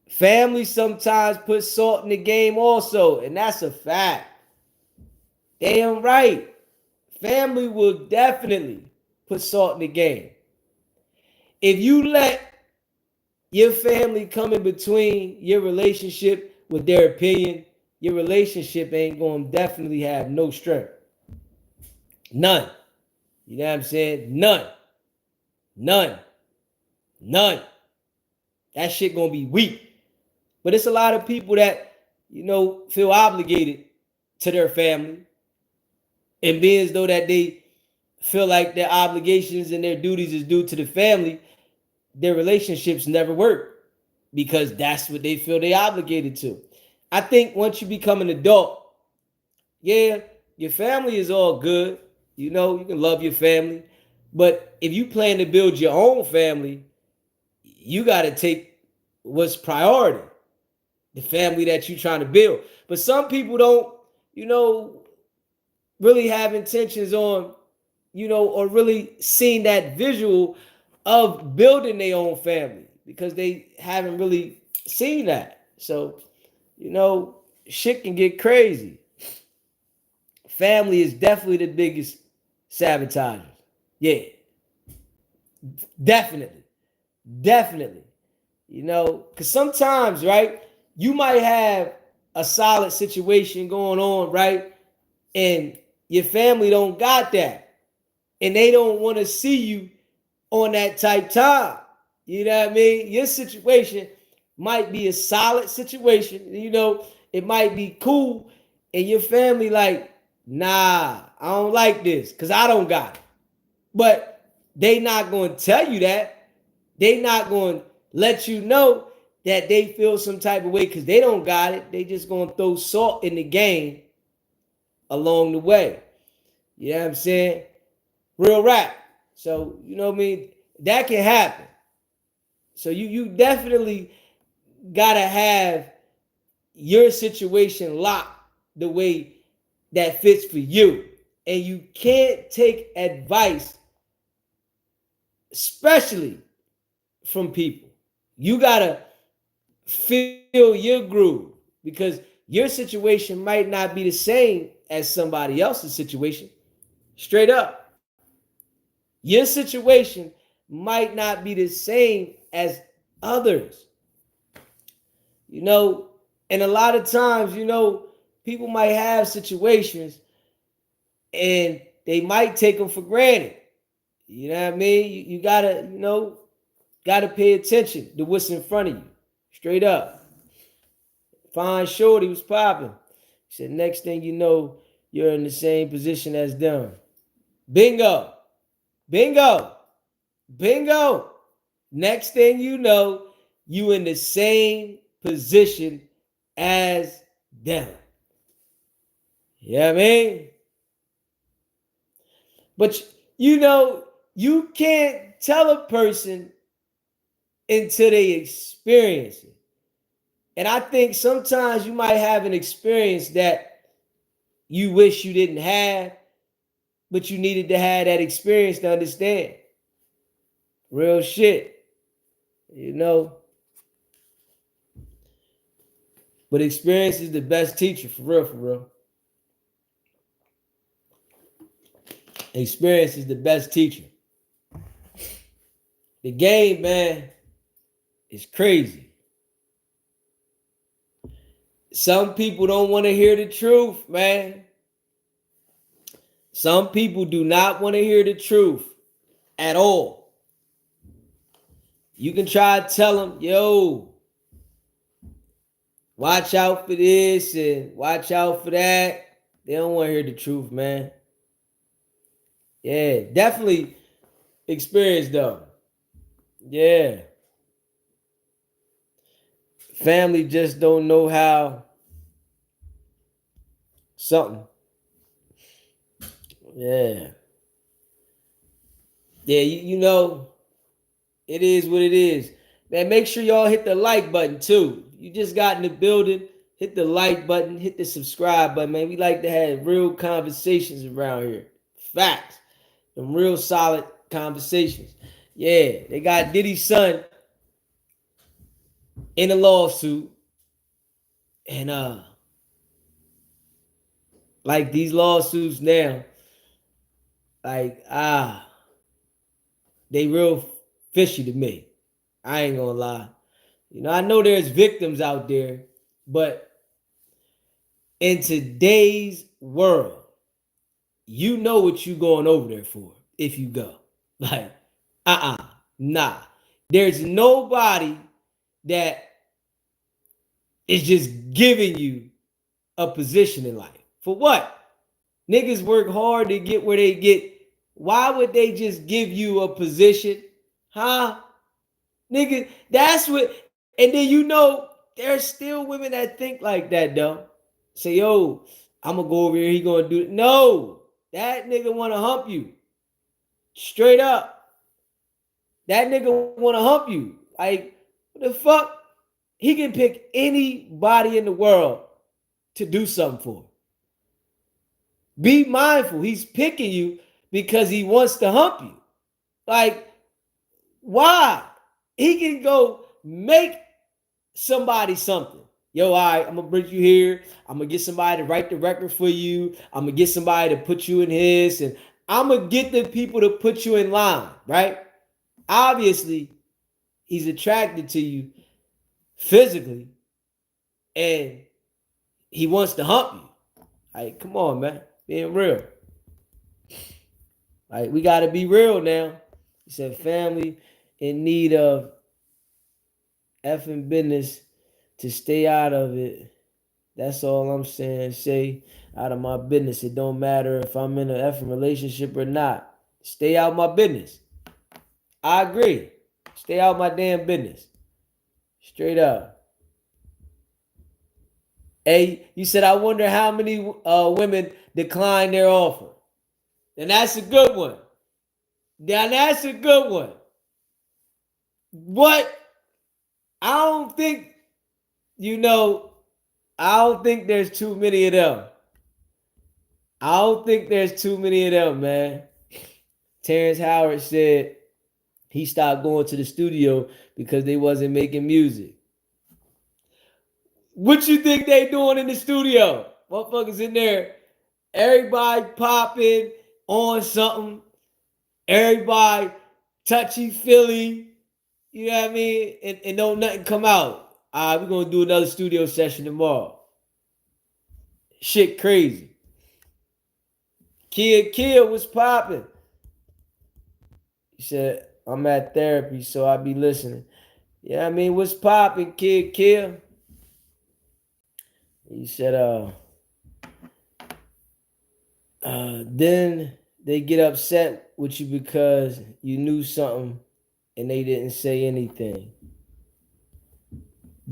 Family sometimes put salt in the game also, and that's a fact. Damn right. Family will definitely put salt in the game. If you let your family come in between your relationship with their opinion, your relationship ain't going to definitely have no strength. None. You know what I'm saying? None. None. None. That shit going to be weak. But it's a lot of people that, you know, feel obligated to their family. and being as though that they feel like their obligations and their duties is due to the family, their relationships never work because that's what they feel they obligated to. I think once you become an adult, yeah, your family is all good. You know, you can love your family. But if you plan to build your own family, you got to take what's priority, the family that you're trying to build. But some people don't, you know, really have intentions on, you know, or really seeing that visual of building their own family because they haven't really seen that. So, you know, shit can get crazy. Family is definitely the biggest sabotager. Yeah, definitely. Definitely. You know, because sometimes, right, you might have a solid situation going on, right? And your family don't got that. And they don't want to see you on that type time. You know what I mean? Your situation might be a solid situation. You know, it might be cool. And your family like, nah, I don't like this because I don't got it. But they not going to tell you that. They not going to let you know that they feel some type of way because they don't got it. They just going to throw salt in the game along the way. You know what I'm saying? Real rap. So, you know what I mean? That can happen. So you definitely got to have your situation locked the way that fits for you. And you can't take advice, especially from people. You got to feel your groove because your situation might not be the same as somebody else's situation. Straight up. Your situation might not be the same as others. You know, and a lot of times, you know, people might have situations and they might take them for granted. You know what I mean? You gotta, you know, gotta pay attention to what's in front of you. Straight up. Fine Shorty was popping. He said, next thing you know, you're in the same position as them. Bingo. Bingo. Bingo. Next thing you know, you in the same position as them. You know what I mean? But you know, you can't tell a person until they experience it. And I think sometimes you might have an experience that you wish you didn't have, but you needed to have that experience to understand. Real shit. You know? But experience is the best teacher, for real, for real. Experience is the best teacher. The game, man, is crazy. Some people don't want to hear the truth, man. Some people do not want to hear the truth at all. You can try to tell them, yo, watch out for this and watch out for that. They don't want to hear the truth, man. Yeah, definitely experience though. Yeah. Family just don't know how something. Yeah. Yeah, you know, it is what it is. Man, make sure y'all hit the like button too. You just got in the building, hit the like button, hit the subscribe button, man. We like to have real conversations around here. Facts. Some real solid conversations. Yeah, they got Diddy's son in a lawsuit. And like these lawsuits now, like they real fishy to me. I ain't gonna lie. You know, I know there's victims out there, but in today's world, you know what you going over there for if you go. Like, nah. There's nobody that is just giving you a position in life. For what? Niggas work hard to get where they get. Why would they just give you a position? Huh? Nigga, that's what, and then there's still women that think like that though. Say, yo, I'm gonna go over here, he gonna do it. No, that nigga wanna hump you. Straight up. That nigga wanna hump you. Like, what the fuck? He can pick anybody in the world to do something for. Be mindful. He's picking you because he wants to hump you. Like, why? He can go make somebody something. Yo, all right, I'm gonna bring you here. I'm gonna get somebody to write the record for you. I'm gonna get somebody to put you in his, and I'm gonna get the people to put you in line, right? Obviously, he's attracted to you physically, and he wants to hump you. Like, come on, man, being real. Like, we gotta be real now. He said, family in need of effing business to stay out of it. That's all I'm saying. Stay out of my business. It don't matter if I'm in an effing relationship or not. Stay out my business. I agree. Stay out my damn business. Straight up. Hey, you said, I wonder how many women decline their offer. And that's a good one. Now that's a good one. What? I don't think, I don't think there's too many of them. I don't think there's too many of them, man. Terrence Howard said he stopped going to the studio because they wasn't making music. What you think they doing in the studio? Motherfuckers in there, everybody popping on something, everybody touchy-feely, you know what I mean? And don't nothing come out. All right, we're going to do another studio session tomorrow. Shit crazy. Kid was popping. He said, I'm at therapy, so I be listening. Yeah, I mean, what's popping, Kid? He said, then they get upset with you because you knew something and they didn't say anything.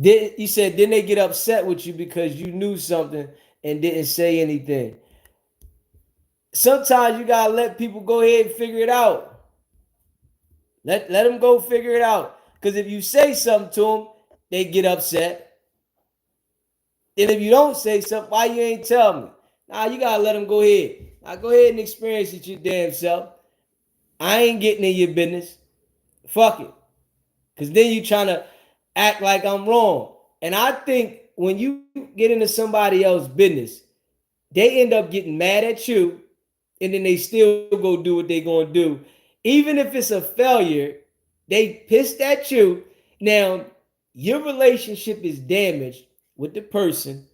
He said, then they get upset with you because you knew something and didn't say anything. Sometimes you gotta let people go ahead and figure it out. Let them go figure it out. Because if you say something to them, they get upset. And if you don't say something, why you ain't tell me? Nah, you gotta let them go ahead. Now go ahead and experience it your damn self. I ain't getting in your business. Fuck it. Because then you trying to act like I'm wrong. And I think when you get into somebody else's business, they end up getting mad at you, and then they still go do what they gonna do. Even if it's a failure, they pissed at you. Now, your relationship is damaged with the person,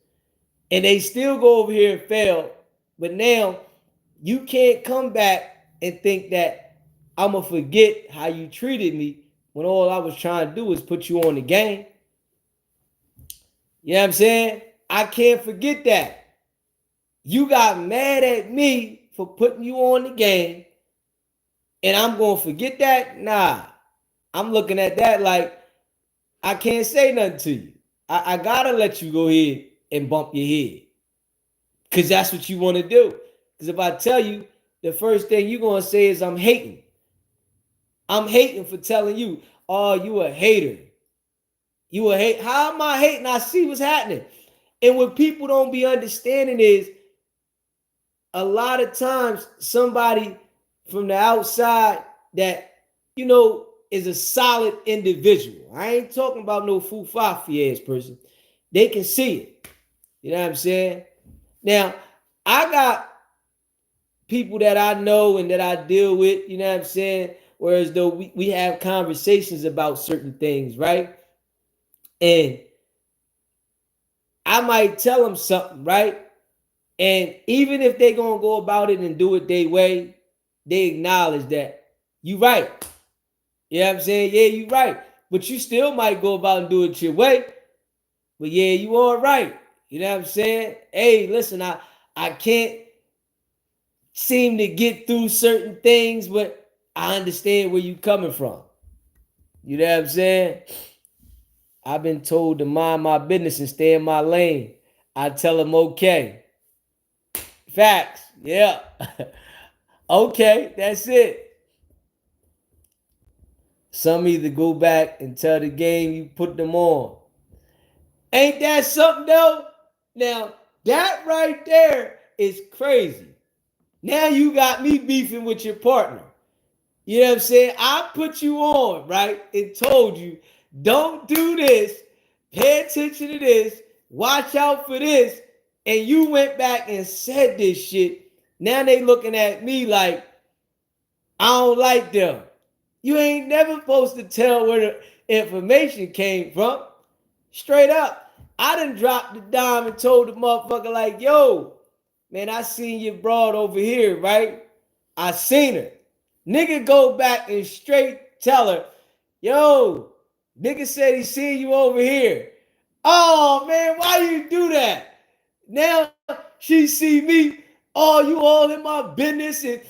and they still go over here and fail. But now, you can't come back and think that I'm gonna forget how you treated me when all I was trying to do was put you on the game. You know what I'm saying? I can't forget that. You got mad at me for putting you on the game, and I'm going to forget that? Nah. I'm looking at that like I can't say nothing to you. I got to let you go ahead and bump your head because that's what you want to do. Because if I tell you, the first thing you're going to say is I'm hating. I'm hating for telling you, oh, you a hater. You a hate. How am I hating? I see what's happening. And what people don't be understanding is a lot of times somebody from the outside that, is a solid individual. I ain't talking about no foo-fa-fi ass person. They can see it. You know what I'm saying? Now, I got people that I know and that I deal with, you know what I'm saying? Whereas though we have conversations about certain things, right? And I might tell them something, right? And even if they gonna go about it and do it their way, they acknowledge that you right. You know what I'm saying? Yeah, you right. But you still might go about and do it your way. But yeah, you all right. You know what I'm saying? Hey, listen, I can't seem to get through certain things, but I understand where you coming from. You know what I'm saying? I've been told to mind my business and stay in my lane. I tell them, okay. Facts. Yeah. Okay, that's it. Some either go back and tell the game you put them on. Ain't that something though? Now, that right there is crazy. Now you got me beefing with your partner. You know what I'm saying? I put you on, right? And told you, don't do this. Pay attention to this. Watch out for this. And you went back and said this shit. Now they looking at me like, I don't like them. You ain't never supposed to tell where the information came from. Straight up. I done dropped the dime and told the motherfucker like, yo, man, I seen your broad over here, right? I seen her. Nigga go back and straight tell her, yo, nigga said he seen you over here. Oh, man, why you do that? Now she see me, oh, you all in my business. And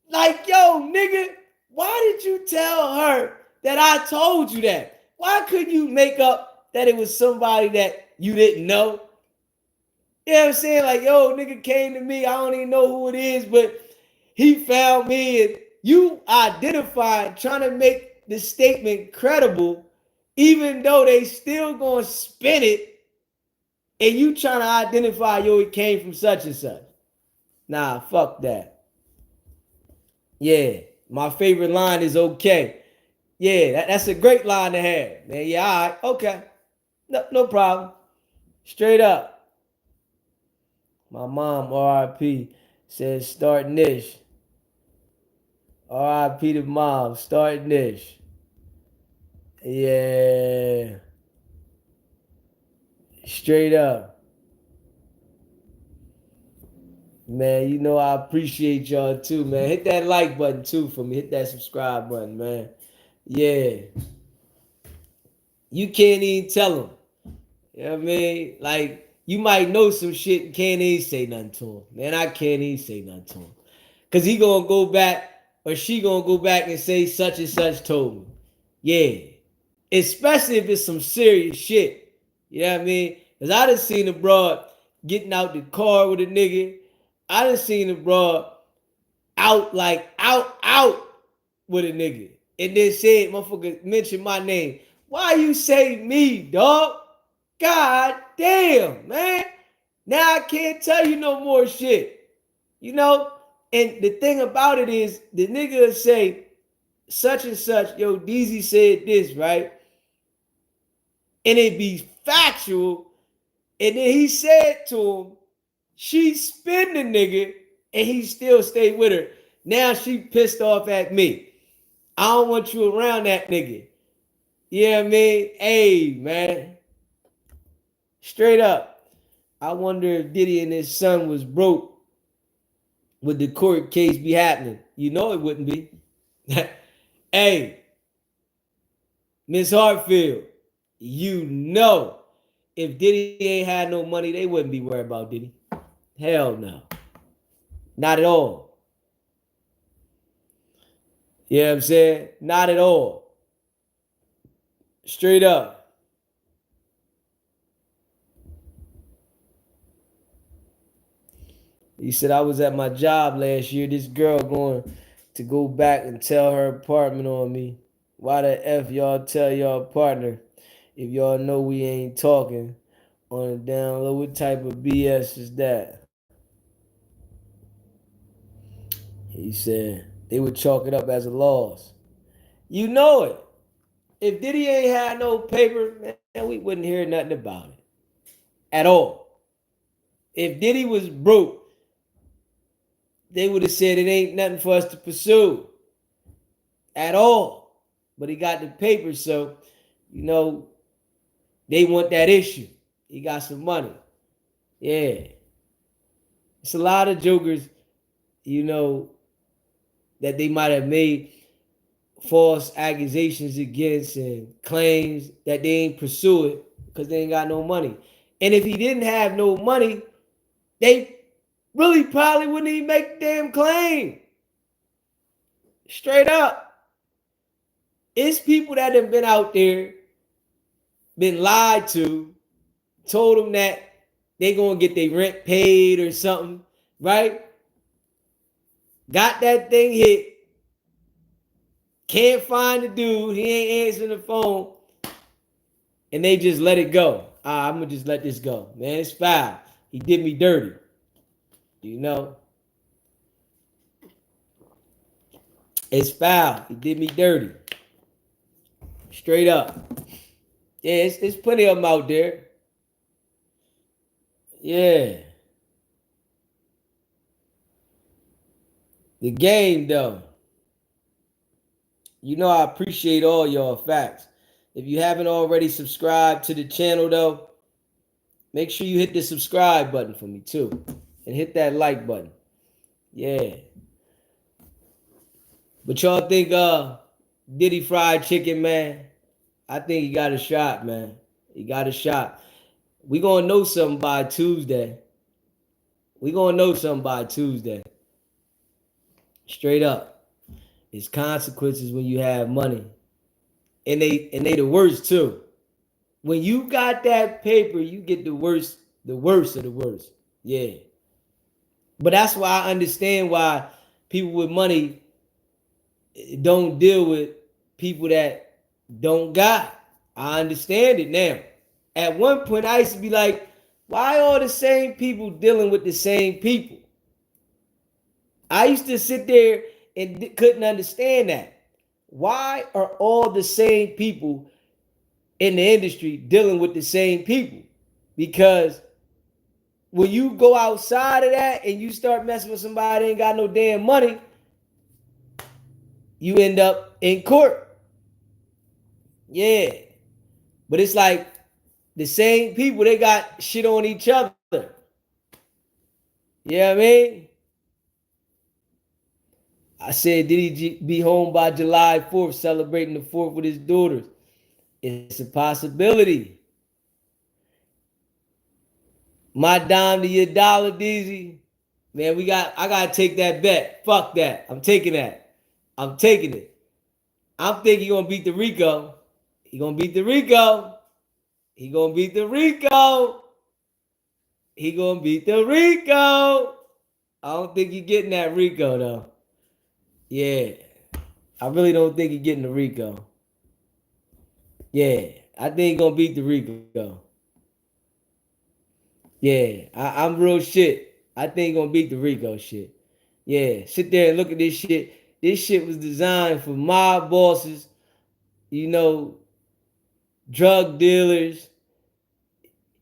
like, yo, nigga, why did you tell her that I told you that? Why couldn't you make up that it was somebody that you didn't know? You know what I'm saying? Like, yo, nigga came to me. I don't even know who it is, but he found me, and you identified trying to make the statement credible, even though they still gonna spin it, and you trying to identify, yo, it came from such and such. Nah, fuck that. Yeah, my favorite line is okay. Yeah, that's a great line to have. Man, yeah, all right, okay. No problem. Straight up. My mom, RIP, says start Nish. RIP to mom, start Nish. Yeah. Straight up. Man, you know I appreciate y'all too, man. Hit that like button too for me. Hit that subscribe button, man. Yeah. You can't even tell them. You know what I mean? Like, you might know some shit and can't even say nothing to him. Man, I can't even say nothing to him. Because he going to go back, or she going to go back and say such and such told me. Yeah. Especially if it's some serious shit. You know what I mean? Because I done seen a broad getting out the car with a nigga. I done seen a broad out with a nigga. And then said, motherfucker, mention my name. Why you say me, dog? God damn, man. Now I can't tell you no more shit. You know? And the thing about it is, the nigga will say, such and such, yo, Deezy said this, right? And it be factual. And then he said to him, she spin the nigga, and he still stayed with her. Now she pissed off at me. I don't want you around that nigga. You know what I mean? Hey, man. Straight up. I wonder if Diddy and his son was broke, would the court case be happening? You know it wouldn't be. Hey, Miss Hartfield, you know if Diddy ain't had no money, they wouldn't be worried about Diddy. Hell no. Not at all. You know what I'm saying? Not at all. Straight up. He said, I was at my job last year. This girl going to go back and tell her apartment on me. Why the F y'all tell y'all partner if y'all know we ain't talking on the down low? What type of BS is that? He said, they would chalk it up as a loss. You know it. If Diddy ain't had no paper, man, we wouldn't hear nothing about it. At all. If Diddy was broke, they would have said it ain't nothing for us to pursue at all. But he got the paper, so, you know, they want that issue. He got some money. Yeah. It's a lot of jokers, you know, that they might have made false accusations against and claims that they ain't pursue it because they ain't got no money. And if he didn't have no money, they really probably wouldn't even make the damn claim. Straight up. It's people that have been out there, been lied to, told them that they gonna get their rent paid or something, right? Got that thing hit. Can't find the dude. He ain't answering the phone. And they just let it go. I'm gonna just let this go. Man, it's foul. He did me dirty. You know? It's foul. He did me dirty. Straight up. Yeah, it's plenty of them out there. Yeah. The game, though. You know I appreciate all y'all facts. If you haven't already subscribed to the channel, though, make sure you hit the subscribe button for me, too. And hit that like button. Yeah. But y'all think Diddy fried chicken, man? I think he got a shot, man. He got a shot. We gonna know something by Tuesday. We gonna know something by Tuesday. Straight up. It's consequences when you have money. And they the worst too. When you got that paper, you get the worst of the worst. Yeah. But that's why I understand why people with money don't deal with people that don't got. I understand it now. At one point, I used to be like, why are the same people dealing with the same people? I used to sit there and couldn't understand that. Why are all the same people in the industry dealing with the same people? Because when you go outside of that and you start messing with somebody that ain't got no damn money, you end up in court. Yeah. But it's like the same people, they got shit on each other. You know what I mean? I said, did he be home by July 4th, celebrating the 4th with his daughters? It's a possibility. My dime to your dollar, DZ. Man, I gotta take that bet. Fuck that. I'm taking that. I'm taking it. I'm thinking he's gonna beat the Rico. He gonna beat the Rico. He gonna beat the Rico. He gonna beat the Rico. I don't think he's getting that Rico though. Yeah. I really don't think he's getting the Rico. Yeah. I think he's gonna beat the Rico. Yeah. I'm real shit. I think he's gonna beat the Rico shit. Yeah. Sit there and look at this shit. This shit was designed for mob bosses, you know, drug dealers,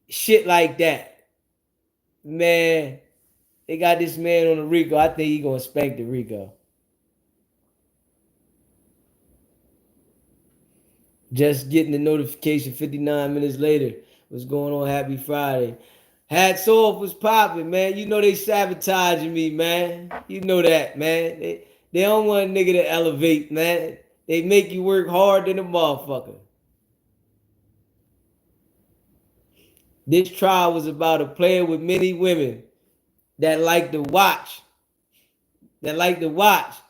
shit like that. Man, they got this man on the Rico. I think he's gonna spank the Rico. Just getting the notification 59 minutes later. What's going on? Happy Friday. Hats off was popping, man. You know they sabotaging me, man. You know that, man. They don't want a nigga to elevate, man. They make you work hard than a motherfucker. This trial was about a player with many women that like to watch. Because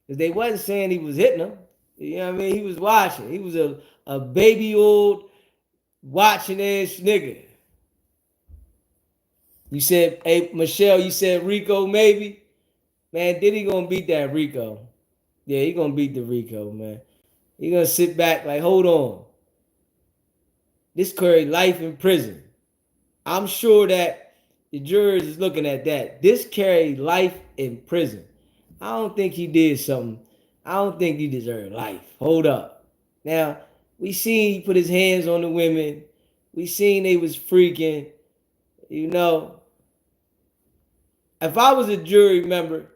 they wasn't saying he was hitting them. You know what I mean? He was watching. He was a baby old watching ass nigga. You said, hey, Michelle, you said Rico maybe? Man, Diddy gonna beat that Rico. Yeah, he gonna beat the Rico, man. He gonna sit back like, hold on. This carry life in prison. I'm sure that the jurors is looking at that. This carried life in prison. I don't think he did something. I don't think he deserved life. Hold up. Now, we seen he put his hands on the women. We seen they was freaking. You know, if I was a jury member,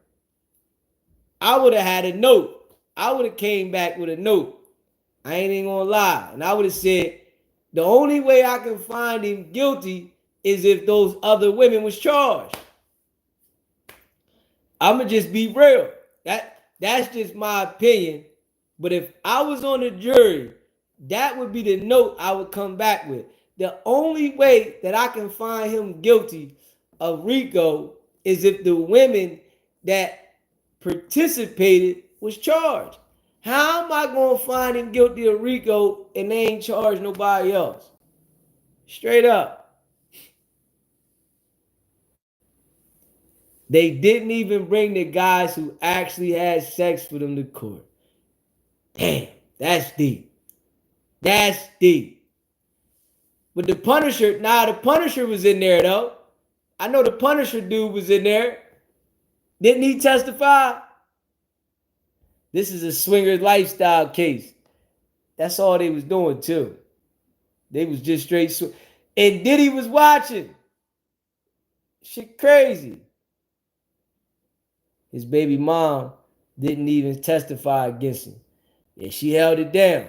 I would have had a note. I would have came back with a note. I ain't even gonna lie. And I would have said, the only way I can find him guilty is if those other women was charged. I'ma just be real. That's just my opinion. But if I was on the jury, that would be the note I would come back with. The only way that I can find him guilty of Rico is if the women that participated was charged. How am I going to find him guilty of RICO and they ain't charged nobody else? Straight up. They didn't even bring the guys who actually had sex with them to court. Damn, that's deep. That's deep. But the Punisher, the Punisher was in there though. I know the Punisher dude was in there. Didn't he testify? This is a swinger lifestyle case. That's all they was doing too. They was just straight and Diddy was watching. Shit crazy. His baby mom didn't even testify against him. Yeah, she held it down.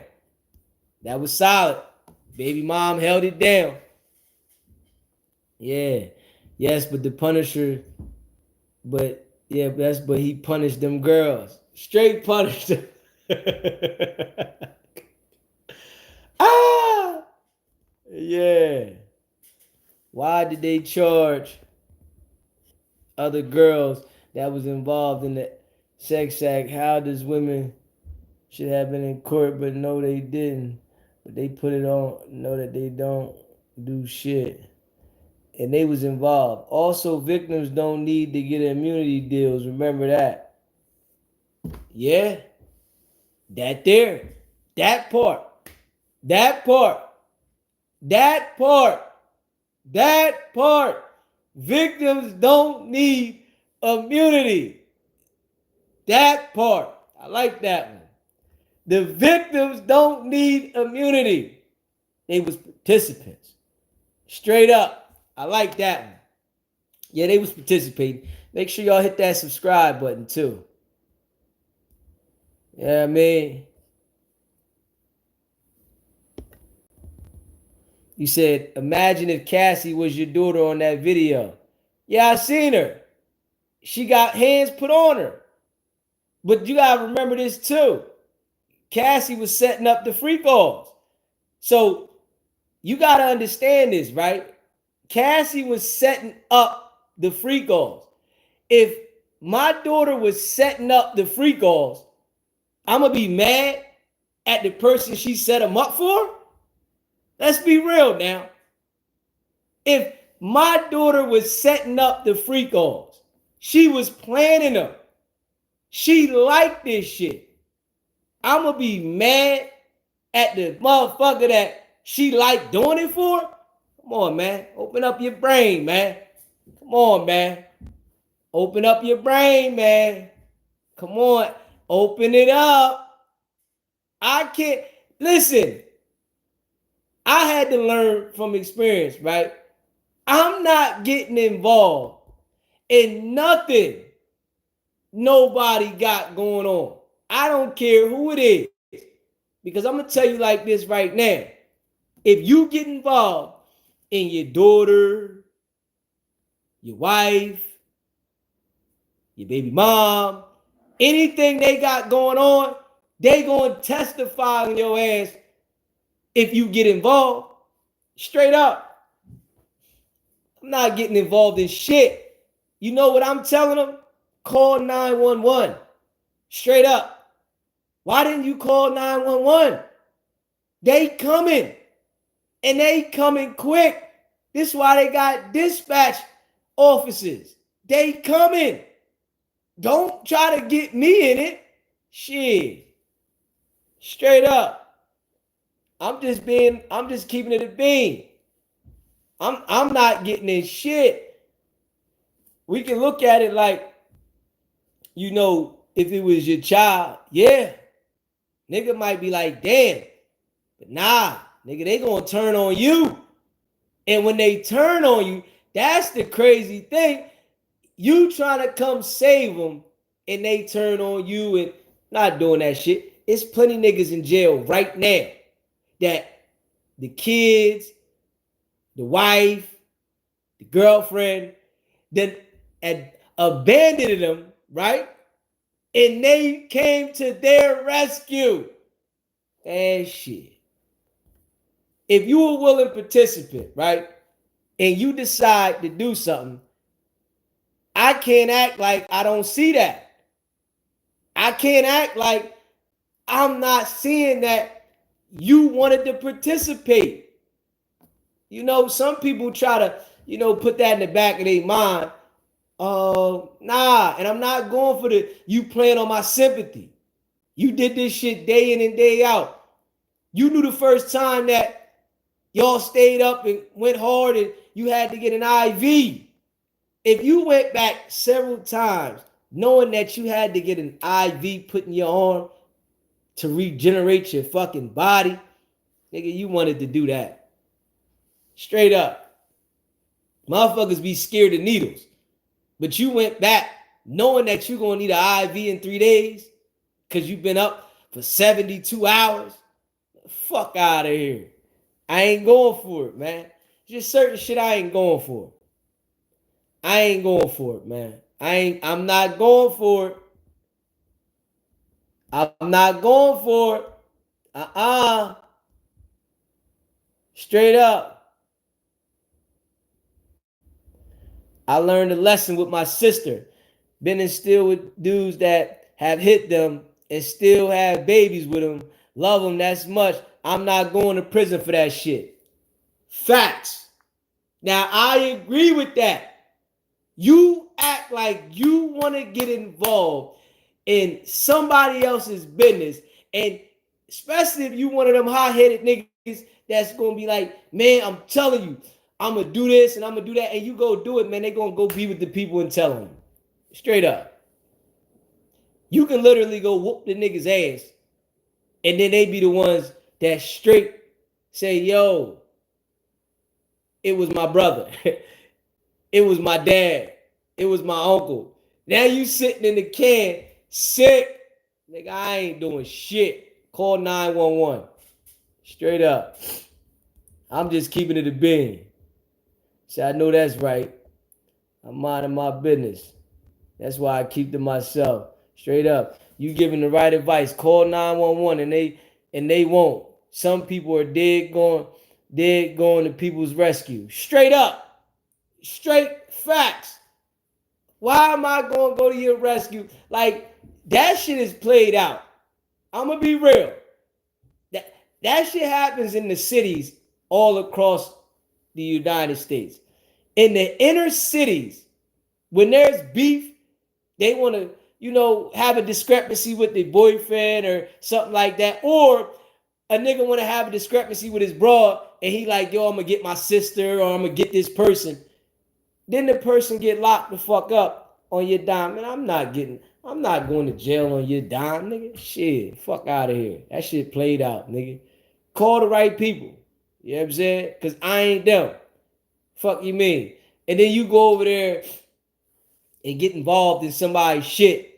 That was solid. Baby mom held it down. Yeah. Yes, but the Punisher, but he punished them girls. Straight punished them. Ah! Yeah. Why did they charge other girls that was involved in the sex act? How does women should have been in court, but no, they didn't. But they put it on, know that they don't do shit. And they was involved. Also, victims don't need to get immunity deals. Remember that. Yeah. That there. That part. That part. That part. That part. Victims don't need immunity. That part. I like that one. The victims don't need immunity. They was participants. Straight up. I like that one. Yeah, they was participating. Make sure y'all hit that subscribe button too. Yeah, I mean. You said, imagine if Cassie was your daughter on that video. Yeah, I seen her. She got hands put on her. But you gotta remember this too. Cassie was setting up the free calls. So you gotta understand this, right? Cassie was setting up the free calls. If my daughter was setting up the free calls, I'm gonna be mad at the person she set them up for? Let's be real now. If my daughter was setting up the free calls, she was planning them, she liked this shit, I'm gonna be mad at the motherfucker that she liked doing it for? Come on, man. Open up your brain, man. Come on, man. Open up your brain, man. Come on. Open it up. I can't. Listen, I had to learn from experience, right? I'm not getting involved in nothing nobody got going on. I don't care who it is. Because I'm going to tell you like this right now. If you get involved in your daughter, your wife, your baby mom, anything they got going on, they going to testify on your ass if you get involved. Straight up. I'm not getting involved in shit. You know what I'm telling them? Call 911. Straight up. Why didn't you call 911? They coming. And they coming quick. This is why they got dispatch officers. They coming. Don't try to get me in it. Shit. Straight up. I'm just keeping it a bean. I'm not getting in shit. We can look at it like, you know, if it was your child, yeah. Nigga might be like, damn. But nah, nigga, they gonna turn on you. And when they turn on you, that's the crazy thing. You trying to come save them and they turn on you and not doing that shit. It's plenty niggas in jail right now that the kids, the wife, the girlfriend, then abandoned them, right? And they came to their rescue. And shit. If you a willing participant, right, and you decide to do something, I can't act like I don't see that. I can't act like I'm not seeing that you wanted to participate. You know, some people try to, put that in the back of their mind. Nah, and I'm not going for you playing on my sympathy. You did this shit day in and day out. You knew the first time that y'all stayed up and went hard and you had to get an IV. If you went back several times knowing that you had to get an IV put in your arm to regenerate your fucking body, nigga, you wanted to do that. Straight up. Motherfuckers be scared of needles. But you went back knowing that you're going to need an IV in 3 days because you've been up for 72 hours. Fuck out of here. I ain't going for it, man. Just certain shit I ain't going for. I ain't going for it, man. I'm not going for it. I'm not going for it. Straight up. I learned a lesson with my sister. Been instilled with dudes that have hit them and still have babies with them. Love them that much. I'm not going to prison for that shit. Facts. Now, I agree with that. You act like you want to get involved in somebody else's business, and especially if you one of them hot-headed niggas that's going to be like, man, I'm telling you, I'm going to do this and I'm going to do that, and you go do it, man, they going to go be with the people and tell them. Straight up. You can literally go whoop the nigga's ass, and then they be the ones that straight say, yo, it was my brother. It was my dad. It was my uncle. Now you sitting in the can, sick. Nigga, I ain't doing shit. Call 911. Straight up. I'm just keeping it a bean. See, I know that's right. I'm minding my business. That's why I keep to myself. Straight up. You giving the right advice. Call 911 and they won't. Some people are dead going to people's rescue. Straight up. Straight facts. Why am I going to go to your rescue? Like, that shit is played out. I'm going to be real. That shit happens in the cities all across the United States. In the inner cities, when there's beef, they want to, have a discrepancy with their boyfriend or something like that. Or a nigga want to have a discrepancy with his broad and he like, yo, I'm going to get my sister or I'm going to get this person. Then the person get locked the fuck up on your dime. And I'm not going to jail on your dime, nigga. Shit, fuck out of here. That shit played out, nigga. Call the right people. You know what I'm saying? Because I ain't them. Fuck you mean? And then you go over there and get involved in somebody's shit.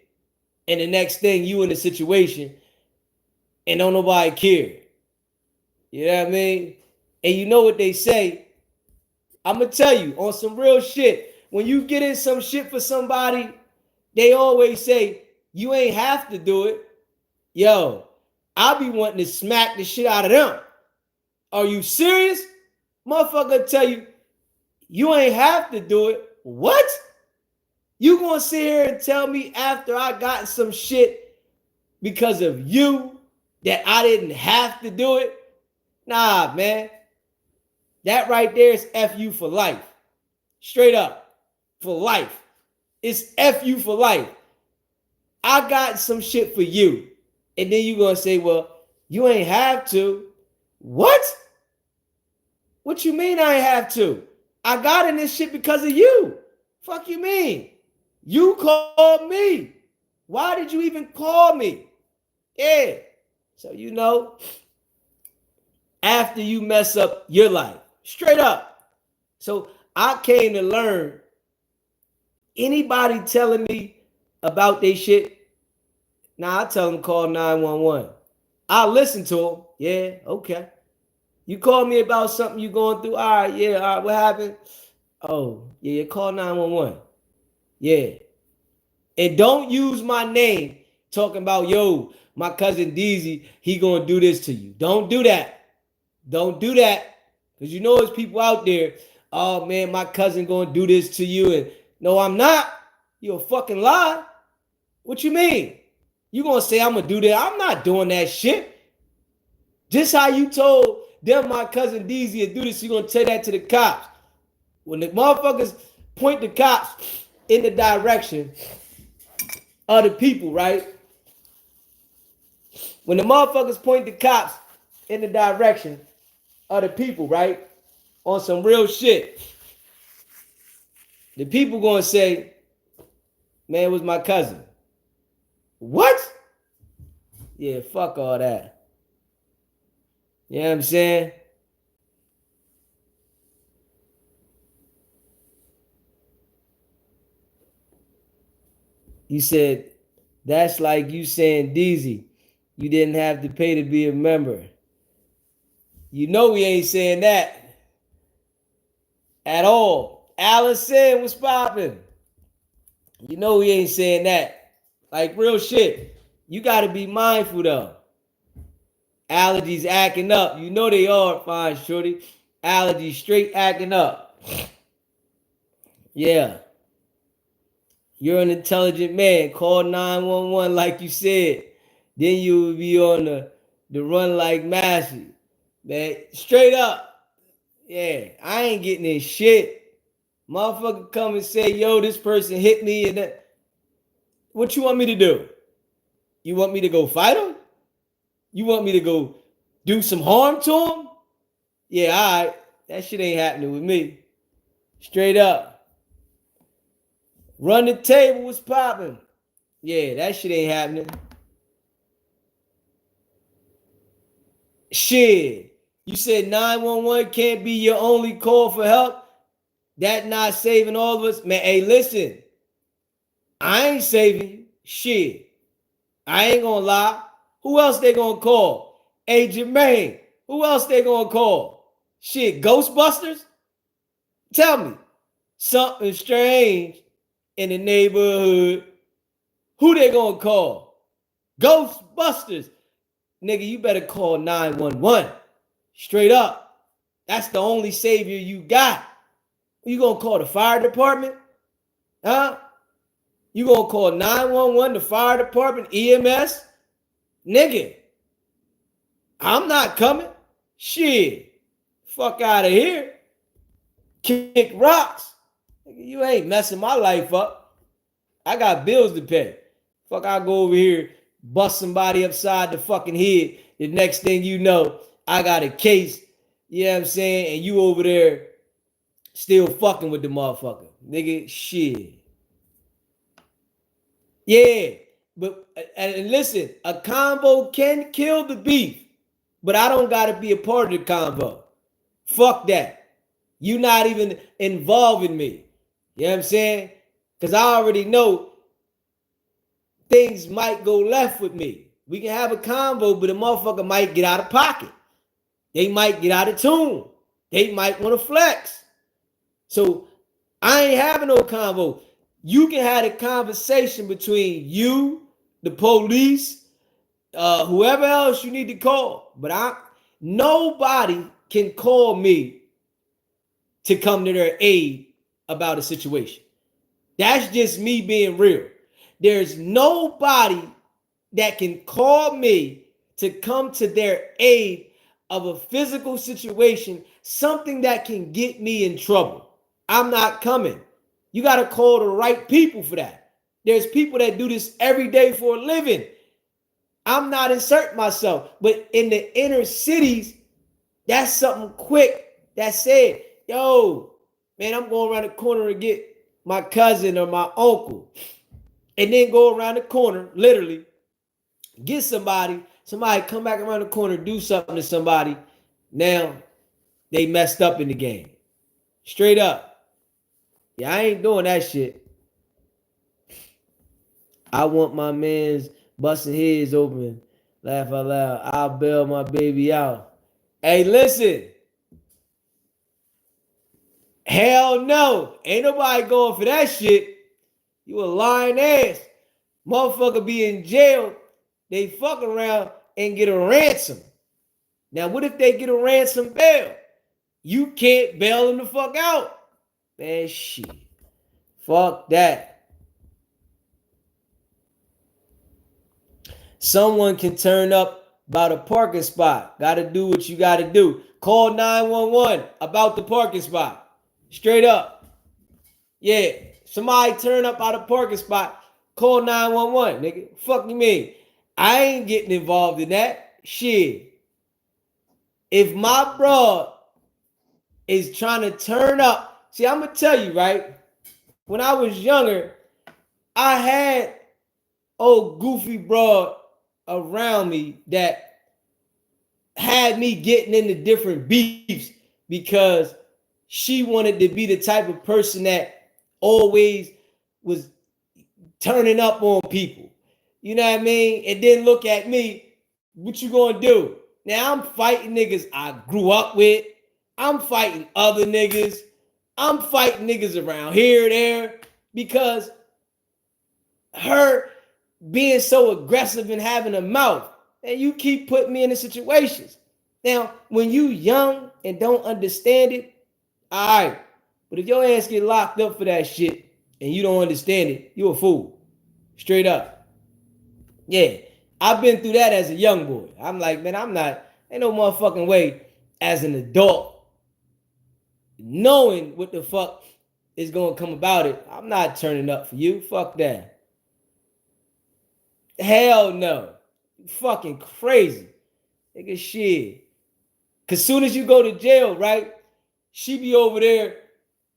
And the next thing you in a situation and don't nobody care. You know what I mean? And you know what they say. I'm going to tell you on some real shit. When you get in some shit for somebody, they always say, you ain't have to do it. Yo, I be wanting to smack the shit out of them. Are you serious? Motherfucker tell you, you ain't have to do it. What? You gonna sit here and tell me after I got some shit because of you that I didn't have to do it? Nah, man. That right there is F you for life. Straight up. For life. It's F you for life. I got some shit for you. And then you gonna say, well, you ain't have to. What? What you mean I ain't have to? I got in this shit because of you. Fuck you mean? You called me. Why did you even call me? Yeah. So after you mess up your life. Straight up. So I came to learn, anybody telling me about their shit, I tell them call 911. I listen to them. Yeah, okay. You call me about something you going through. All right, yeah, all right, what happened? Oh, yeah, call 911. Yeah. And don't use my name talking about, yo, my cousin Dizzy, he going to do this to you. Don't do that. Don't do that. Because you know there's people out there, oh, man, my cousin going to do this to you. And no, I'm not. You a fucking lie. What you mean? You gonna say I'm gonna do that? I'm not doing that shit. Just how you told them my cousin Deezy to do this, you gonna tell that to the cops. When the motherfuckers point the cops in the direction of the people, right? When the motherfuckers point the cops in the direction of the people, right? On some real shit. The people gonna say, man, it was my cousin. What? Yeah, fuck all that. You know what I'm saying? You said, that's like you saying, Deezy, you didn't have to pay to be a member. You know we ain't saying that at all. Allison was popping. You know we ain't saying that. Like real shit. You got to be mindful though. Allergies acting up. You know they are, fine, shorty. Allergies straight acting up. Yeah. You're an intelligent man. Call 911 like you said. Then you will be on the run like Massey. Man, straight up. Yeah, I ain't getting in shit. Motherfucker come and say, yo, this person hit me and that. What you want me to do? You want me to go fight him? You want me to go do some harm to him? Yeah, all right. That shit ain't happening with me. Straight up. Run the table was popping. Yeah, that shit ain't happening. Shit. You said 911 can't be your only call for help? That not saving all of us? Man, hey, listen. I ain't saving you. Shit. I ain't gonna lie. Who else they gonna call? Hey, Jermaine. Who else they gonna call? Shit, Ghostbusters? Tell me. Something strange in the neighborhood. Who they gonna call? Ghostbusters. Nigga, you better call 911. Straight up. That's the only savior you got. You gonna call the fire department? Huh? You gonna call 911, the fire department, EMS? Nigga, I'm not coming. Shit. Fuck out of here. Kick rocks. Nigga, you ain't messing my life up. I got bills to pay. Fuck, I go over here, bust somebody upside the fucking head. The next thing you know, I got a case. You know what I'm saying? And you over there still fucking with the motherfucker. Nigga, shit. Yeah, but and listen, a combo can kill the beef, but I don't got to be a part of the combo. Fuck that. You not even involving me. You know what I'm saying? Because I already know things might go left with me. We can have a combo, but a motherfucker might get out of pocket. They might get out of tune. They might want to flex. So I ain't having no combo. You can have a conversation between you, the police, whoever else you need to call. But nobody can call me to come to their aid about a situation. That's just me being real. There's nobody that can call me to come to their aid of a physical situation, something that can get me in trouble. I'm not coming. You got to call the right people for that. There's people that do this every day for a living. I'm not inserting myself. But in the inner cities, that's something quick that said, yo, man, I'm going around the corner and get my cousin or my uncle. And then go around the corner, literally, get somebody come back around the corner, do something to somebody. Now, they messed up in the game. Straight up. Yeah, I ain't doing that shit. I want my mans busting heads open. Laugh out loud. I'll bail my baby out. Hey, listen. Hell no. Ain't nobody going for that shit. You a lying ass. Motherfucker be in jail. They fuck around and get a ransom. Now, what if they get a ransom bail? You can't bail them the fuck out. Man, shit. Fuck that. Someone can turn up about a parking spot. Got to do what you got to do. Call 911 about the parking spot. Straight up. Yeah. Somebody turn up out of parking spot. Call 911, nigga. Fuck you mean? I ain't getting involved in that. Shit. If my broad is trying to turn up, see, I'm going to tell you, right? When I was younger, I had old goofy broad around me that had me getting into different beefs because she wanted to be the type of person that always was turning up on people. You know what I mean? And then look at me. What you gonna do? Now I'm fighting niggas I grew up with. I'm fighting other niggas. I'm fighting niggas around here, there, because her being so aggressive and having a mouth, and you keep putting me in the situations. Now, when you young and don't understand it, all right. But if your ass get locked up for that shit and you don't understand it, you a fool. Straight up. Yeah. I've been through that as a young boy. I'm like, man, ain't no motherfucking way as an adult, knowing what the fuck is going to come about it, I'm not turning up for you. Fuck that. Hell no. You fucking crazy. Nigga, shit. Cause soon as you go to jail, right? She be over there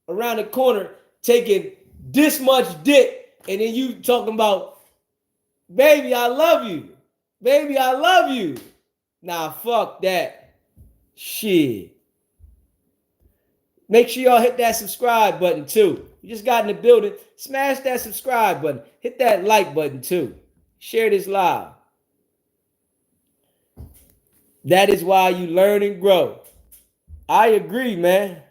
around the corner taking this much dick, and then you talking about, baby, I love you. Baby, I love you. Nah, fuck that. Shit. Make sure y'all hit that subscribe button too. You just got in the building. Smash that subscribe button. Hit that like button too. Share this live. That is why you learn and grow. I agree, man.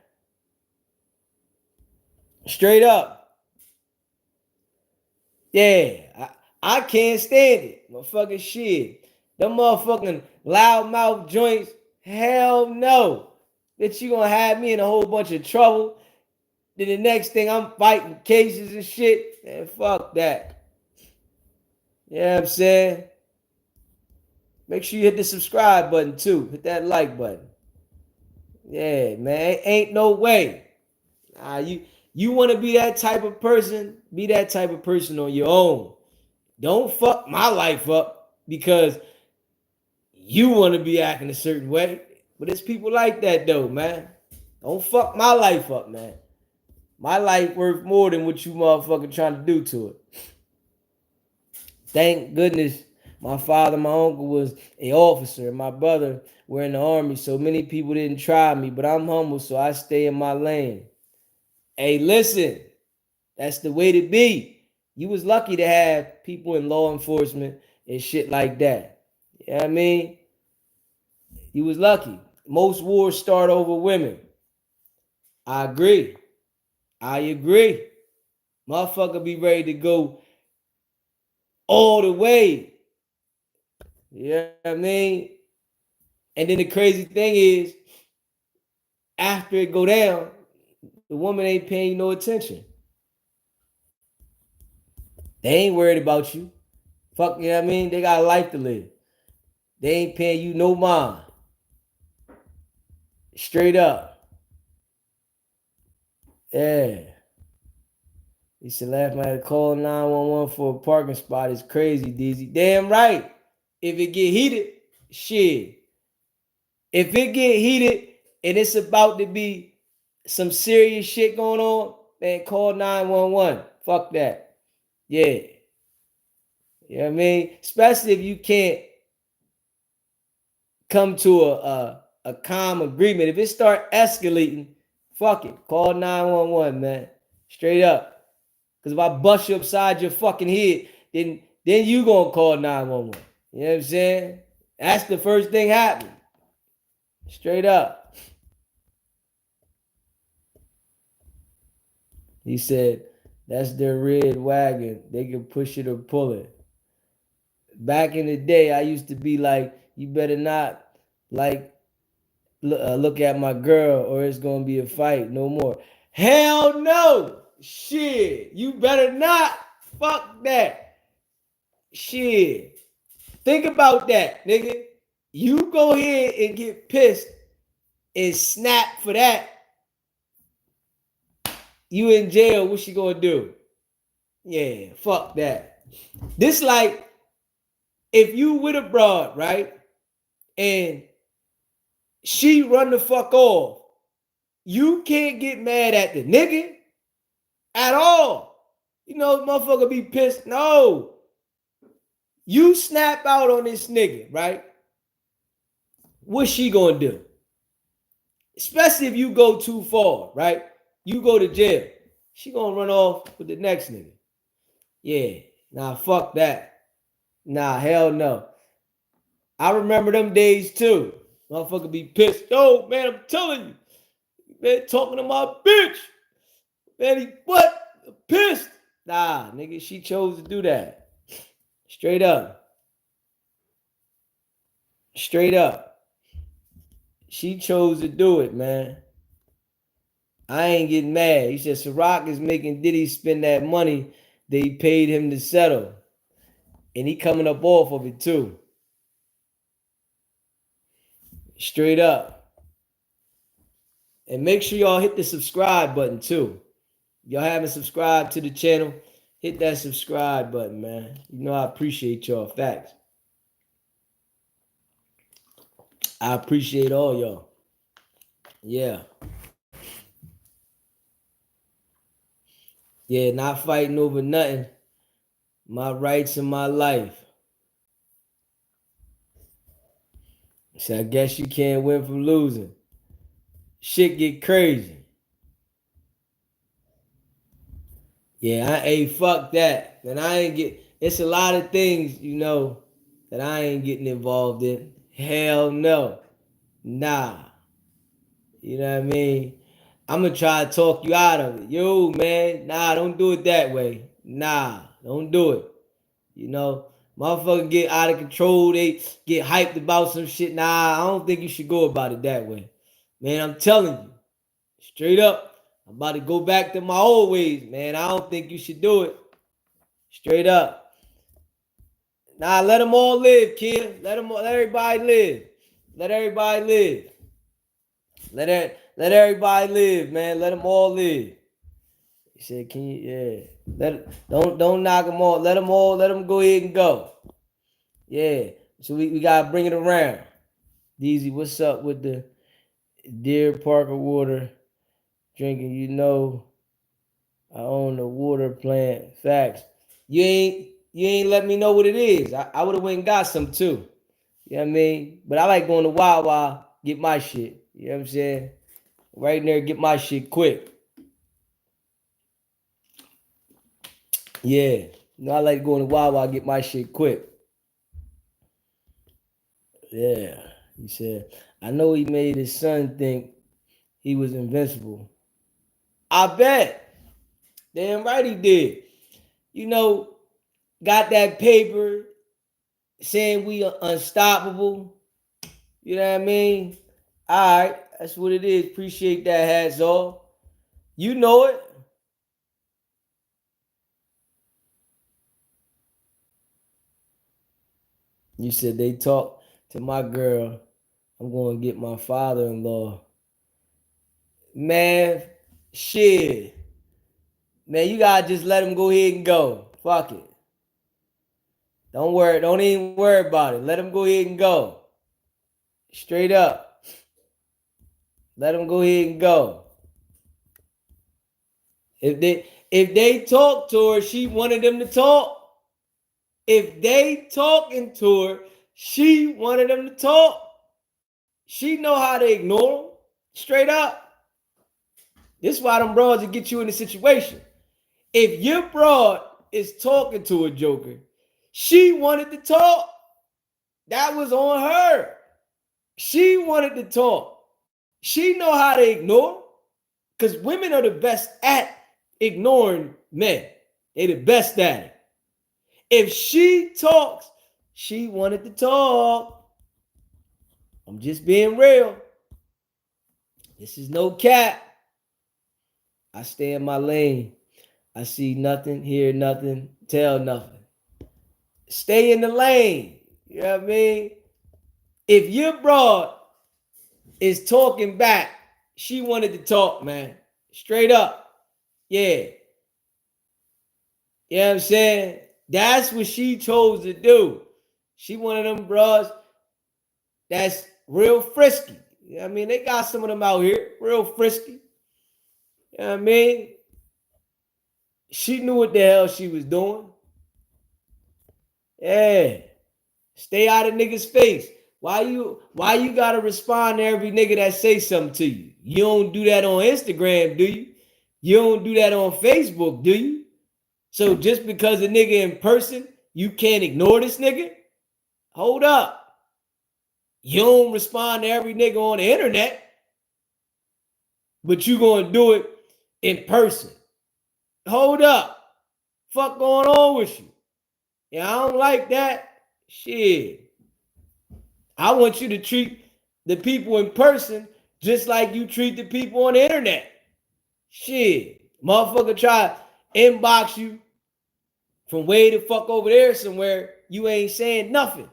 Straight up. Yeah, I can't stand it. Motherfucking shit. Them motherfucking loudmouth joints, hell no. That you gonna have me in a whole bunch of trouble. Then the next thing I'm fighting cases and shit. Man, fuck that. You know what I'm saying? Make sure you hit the subscribe button too. Hit that like button. Yeah, man. Ain't no way. You want to be that type of person? Be that type of person on your own. Don't fuck my life up because you want to be acting a certain way. But it's people like that though, man. Don't fuck my life up, man. My life worth more than what you motherfucking trying to do to it. Thank goodness my father, my uncle was an officer, and my brother were in the army, so many people didn't try me, but I'm humble, so I stay in my lane. Hey, listen, that's the way to be. You was lucky to have people in law enforcement and shit like that. You know what I mean? You was lucky. Most wars start over women. I agree. Motherfucker be ready to go all the way. You know what I mean? And then the crazy thing is, after it go down, the woman ain't paying you no attention. They ain't worried about you. Fuck, you know what I mean? They got a life to live. They ain't paying you no mind. Straight up. Yeah. He said last night to call 911 for a parking spot is crazy, Dizzy. Damn right. If it get heated, shit. If it get heated and it's about to be some serious shit going on, man, call 911. Fuck that. Yeah. You know what I mean? Especially if you can't come to a calm agreement. If it start escalating, fuck it. Call 911, man. Straight up. Because if I bust you upside your fucking head, then you gonna call 911. You know what I'm saying? That's the first thing happening. Straight up. He said, that's their red wagon. They can push it or pull it. Back in the day, I used to be like, you better not like look at my girl or it's going to be a fight no more. Hell no. Shit. You better not. Fuck that. Shit. Think about that, nigga. You go ahead and get pissed and snap for that. You in jail, what she gonna do? Yeah, fuck that. This like if you with a broad, right? And she run the fuck off. You can't get mad at the nigga at all. You know, motherfucker be pissed. No. You snap out on this nigga, right? What's she gonna do? Especially if you go too far, right? You go to jail. She gonna run off with the next nigga. Yeah. Nah, fuck that. Nah, hell no. I remember them days too. Motherfucker be pissed. Yo, man, I'm telling you. Man, talking to my bitch. Man, he what? Pissed. Nah, nigga, she chose to do that. Straight up. Straight up. She chose to do it, man. I ain't getting mad. He said Ciroc is making Diddy spend that money that he paid him to settle. And he coming up off of it too. Straight up. And make sure y'all hit the subscribe button too. Y'all haven't subscribed to the channel, hit that subscribe button, man. You know I appreciate y'all. Facts. I appreciate all y'all. Yeah. Yeah, not fighting over nothing. My rights and my life. So I guess you can't win from losing. Shit get crazy. Yeah, fuck that. And I ain't get, it's a lot of things, you know, that I ain't getting involved in. Hell no. Nah. You know what I mean? I'm gonna try to talk you out of it. Yo, man, nah, don't do it that way. Nah, don't do it. You know, motherfuckers get out of control. They get hyped about some shit. Nah, I don't think you should go about it that way. Man, I'm telling you, straight up, I'm about to go back to my old ways, man. I don't think you should do it. Straight up. Nah, let them all live, kid. Let everybody live. Let everybody live. Let everybody live, man. Let them all live. He said, "Can you? Yeah. Don't knock them all. Let them go ahead and go. Yeah. So we gotta bring it around. Deezy, what's up with the Deer Parker water drinking? You know, I own the water plant. Facts. You ain't let me know what it is. I would have went and got some too. You know what I mean? But I like going to Wawa, get my shit. You know what I'm saying? Right in there, get my shit quick. Yeah. You know, I like going to Wawa, get my shit quick. Yeah. He said, I know he made his son think he was invincible. I bet. Damn right he did. You know, got that paper saying we are unstoppable. You know what I mean? All right. That's what it is. Appreciate that, hats off. You know it. You said they talk to my girl. I'm going to get my father-in-law. Man, shit. Man, you got to just let him go ahead and go. Fuck it. Don't worry. Don't even worry about it. Let him go ahead and go. Straight up. Let him go ahead and go. If they talk to her, she wanted them to talk. If they talking to her, she wanted them to talk. She know how to ignore them. Straight up. This is why them broads will get you in a situation. If your broad is talking to a joker, she wanted to talk. That was on her. She wanted to talk. She know how to ignore. Because women are the best at ignoring men. They the best at it. If she talks, she wanted to talk. I'm just being real. This is no cap. I stay in my lane. I see nothing, hear nothing, tell nothing. Stay in the lane. You know what I mean? If your broad is talking back, she wanted to talk, man. Straight up. Yeah. You know what I'm saying? That's what she chose to do. She one of them bros that's real frisky. You know what I mean? They got some of them out here, real frisky. You know what I mean? She knew what the hell she was doing. Yeah. Stay out of niggas' face. Why you gotta respond to every nigga that say something to you? You don't do that on Instagram, do you? You don't do that on Facebook, do you? So just because a nigga in person, you can't ignore this nigga? Hold up. You don't respond to every nigga on the internet, but you gonna do it in person. Hold up. Fuck going on with you? Yeah, I don't like that. Shit. I want you to treat the people in person just like you treat the people on the internet. Shit. Motherfucker try to inbox you from way the fuck over there somewhere. You ain't saying nothing.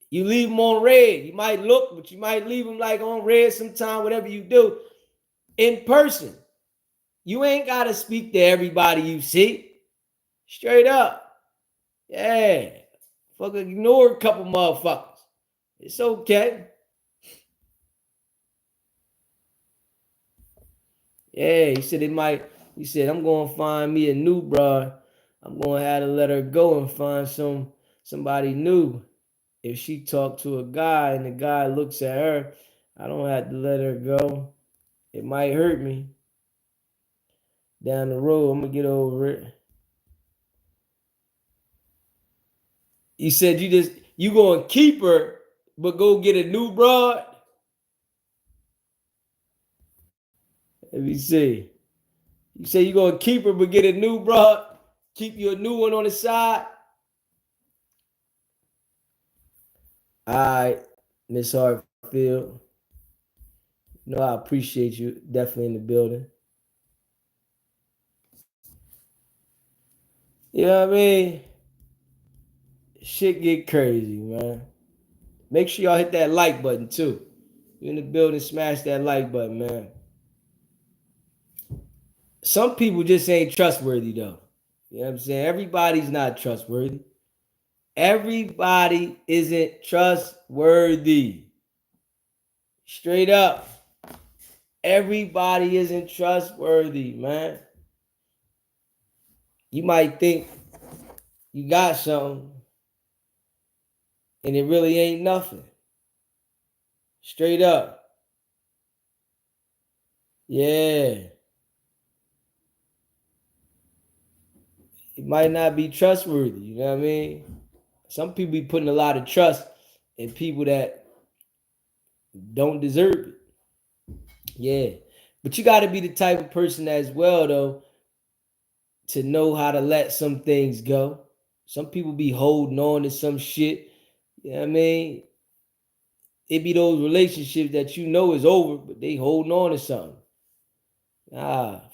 You leave them on red. You might look, but you might leave them like on red sometime, whatever you do. In person, you ain't got to speak to everybody you see. Straight up. Yeah. Fuck, ignore a couple motherfuckers. It's okay. Yeah, he said I'm going to find me a new broad. I'm going to have to let her go and find somebody new. If she talk to a guy and the guy looks at her, I don't have to let her go. It might hurt me. Down the road, I'm going to get over it. You said you going to keep her, but go get a new broad? Let me see. You say you going to keep her, but get a new broad? Keep you a new one on the side? All right, Miss Hartfield. You know, I appreciate you. Definitely in the building. You know what I mean? Shit get crazy, man. Make sure y'all hit that like button, too. You in the building, smash that like button, man. Some people just ain't trustworthy, though. You know what I'm saying? Everybody's not trustworthy. Everybody isn't trustworthy. Straight up. Everybody isn't trustworthy, man. You might think you got something, and it really ain't nothing. Straight up. Yeah. It might not be trustworthy, you know what I mean? Some people be putting a lot of trust in people that don't deserve it. Yeah. But you got to be the type of person as well, though, to know how to let some things go. Some people be holding on to some shit. You know what I mean? It be those relationships that you know is over, but they holding on to something.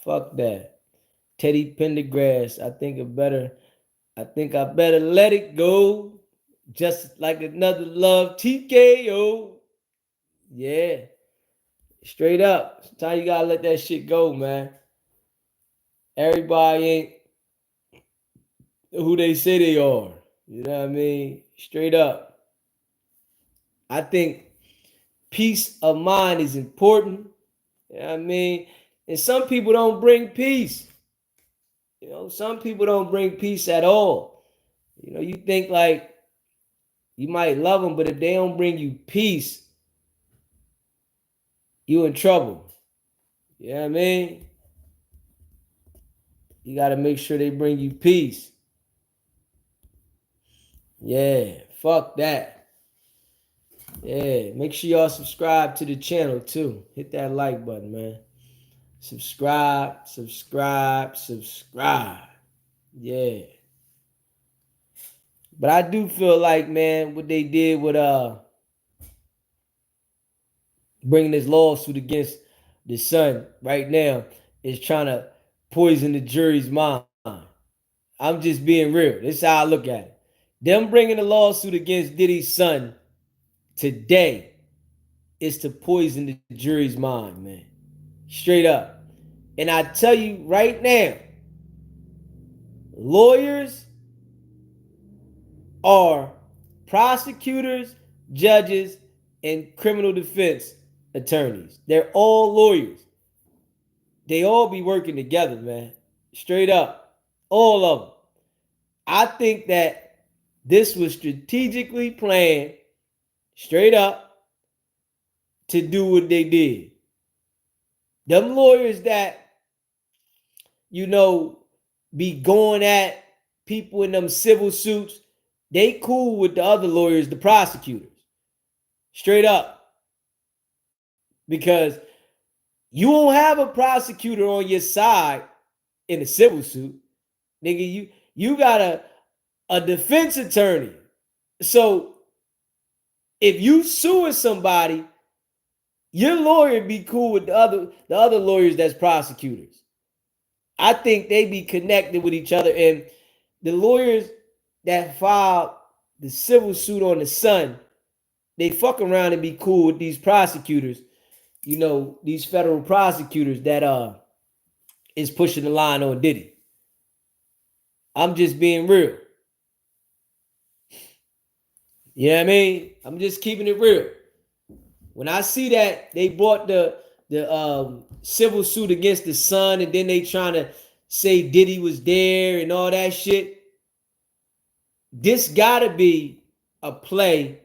Fuck that. Teddy Pendergrass, I think I better let it go. Just like another love TKO. Yeah. Straight up. Sometimes you gotta let that shit go, man. Everybody ain't who they say they are. You know what I mean? Straight up. I think peace of mind is important. You know what I mean? And some people don't bring peace. You know, some people don't bring peace at all. You know, you think like you might love them, but if they don't bring you peace, you in trouble. You know what I mean? You got to make sure they bring you peace. Yeah, fuck that. Yeah, make sure y'all subscribe to the channel too. Hit that like button, man. Subscribe. Yeah. But I do feel like, man, what they did with bringing this lawsuit against the son right now is trying to poison the jury's mind. I'm just being real. This is how I look at it. Them bringing a lawsuit against Diddy's son today is to poison the jury's mind, man. Straight up. And I tell you right now, lawyers are prosecutors, judges, and criminal defense attorneys. They're all lawyers. They all be working together, man. Straight up. All of them. I think that this was strategically planned, straight up, to do what they did. Them lawyers that, be going at people in them civil suits, they cool with the other lawyers, the prosecutors. Straight up. Because you won't have a prosecutor on your side in a civil suit. Nigga, you got a defense attorney. So if you suing somebody, your lawyer be cool with the other lawyers that's prosecutors. I think they be connected with each other. And the lawyers that filed the civil suit on the son, they fuck around and be cool with these prosecutors, these federal prosecutors that is pushing the line on Diddy. I'm just being real. You know what I mean? I'm just keeping it real. When I see that they brought the civil suit against the son, and then they trying to say Diddy was there and all that shit, this gotta be a play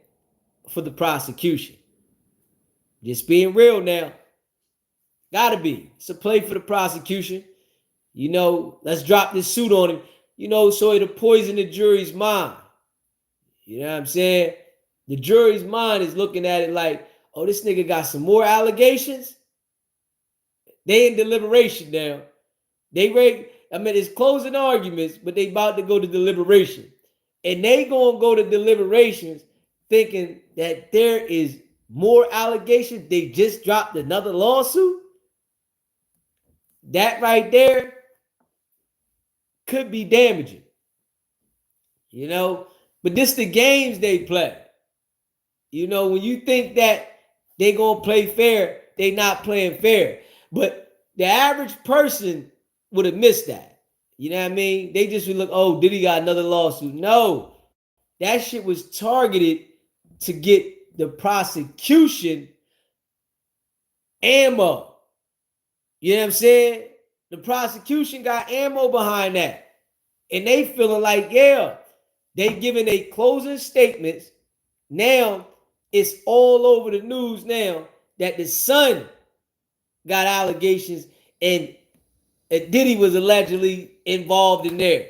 for the prosecution. Just being real now. Gotta be. It's a play for the prosecution. Let's drop this suit on him, so it'll poison the jury's mind. You know what I'm saying? The jury's mind is looking at it like, oh, this nigga got some more allegations. They in deliberation now. It's closing arguments, but they about to go to deliberation. And they gonna go to deliberations thinking that there is more allegations. They just dropped another lawsuit. That right there could be damaging. But this the games they play. When you think that they gonna play fair, they not playing fair. But the average person would have missed that. You know what I mean? They just would look, oh, Diddy got another lawsuit. No, that shit was targeted to get the prosecution ammo. You know what I'm saying? The prosecution got ammo behind that. And they feeling like, yeah, they giving their closing statements. Now it's all over the news now that the son got allegations and Diddy was allegedly involved in there.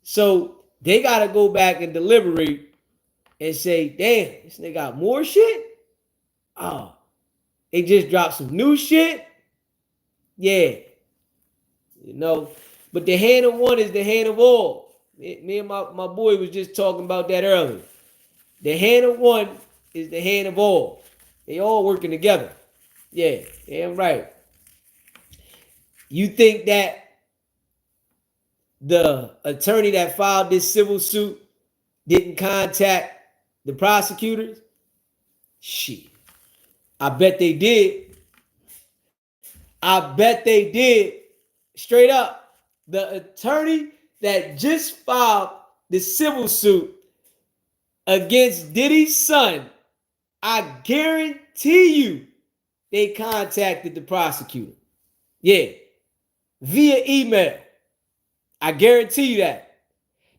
So they got to go back and deliberate and say, damn, this nigga got more shit? Oh, they just dropped some new shit? Yeah. But the hand of one is the hand of all. Me and my boy was just talking about that earlier. The hand of one is the hand of all. They all working together. Yeah, damn right. You think that the attorney that filed this civil suit didn't contact the prosecutors? Shit. I bet they did. I bet they did. Straight up. The attorney that just filed the civil suit against Diddy's son, I guarantee you they contacted the prosecutor. Yeah. Via email. I guarantee you that.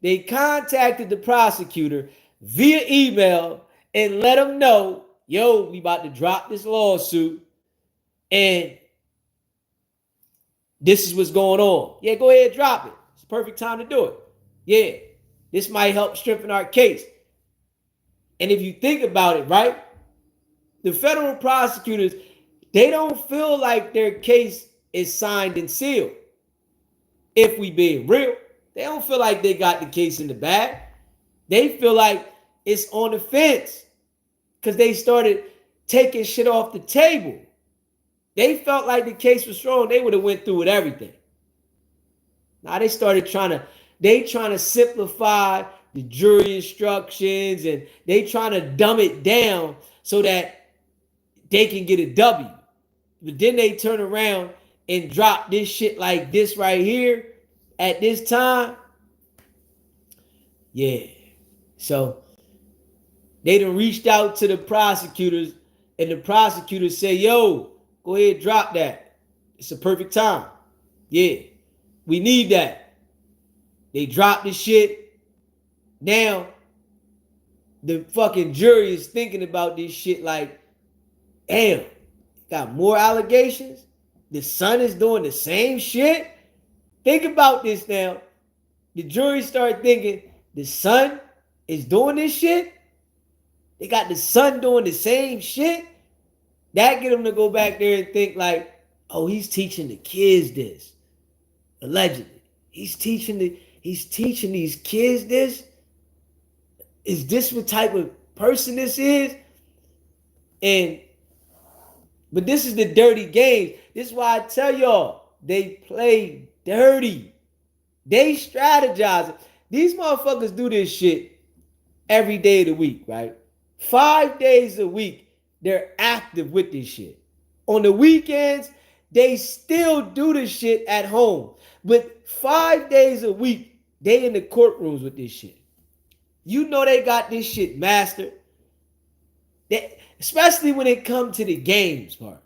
They contacted the prosecutor via email and let them know, yo, we about to drop this lawsuit and this is what's going on. Yeah, go ahead, drop it. It's the perfect time to do it. Yeah, this might help strengthen our case. And if you think about it, right, the federal prosecutors, they don't feel like their case is signed and sealed. If we being real, they don't feel like they got the case in the bag. They feel like it's on the fence because they started taking shit off the table. They felt like the case was strong. They would have went through with everything. Now they started trying to simplify, the jury instructions, and they trying to dumb it down so that they can get a W. But then they turn around and drop this shit like this right here at this time. Yeah. So they done reached out to the prosecutors, and the prosecutors say, yo, go ahead, drop that. It's a perfect time. Yeah, we need that. They dropped the shit. Now, the fucking jury is thinking about this shit like, damn, got more allegations? The son is doing the same shit? Think about this now. The jury start thinking, the son is doing this shit? They got the son doing the same shit? That get them to go back there and think like, oh, he's teaching the kids this. Allegedly. He's teaching these kids this? Is this what type of person this is? But this is the dirty game. This is why I tell y'all, they play dirty. They strategize. These motherfuckers do this shit every day of the week, right? 5 days a week, they're active with this shit. On the weekends, they still do this shit at home. But 5 days a week, they in the courtrooms with this shit. You know they got this shit mastered. Especially when it comes to the games part.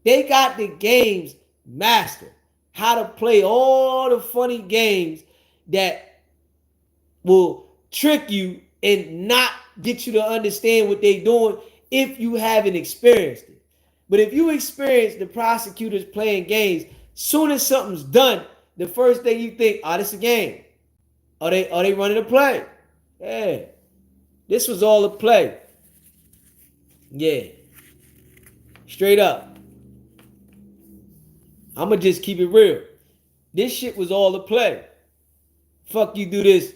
They got the games mastered. How to play all the funny games that will trick you and not get you to understand what they're doing if you haven't experienced it. But if you experience the prosecutors playing games, soon as something's done, the first thing you think, oh, this is a game. Are they running a play? Yeah. This was all a play. Yeah. Straight up. I'ma just keep it real. This shit was all a play. Fuck you do this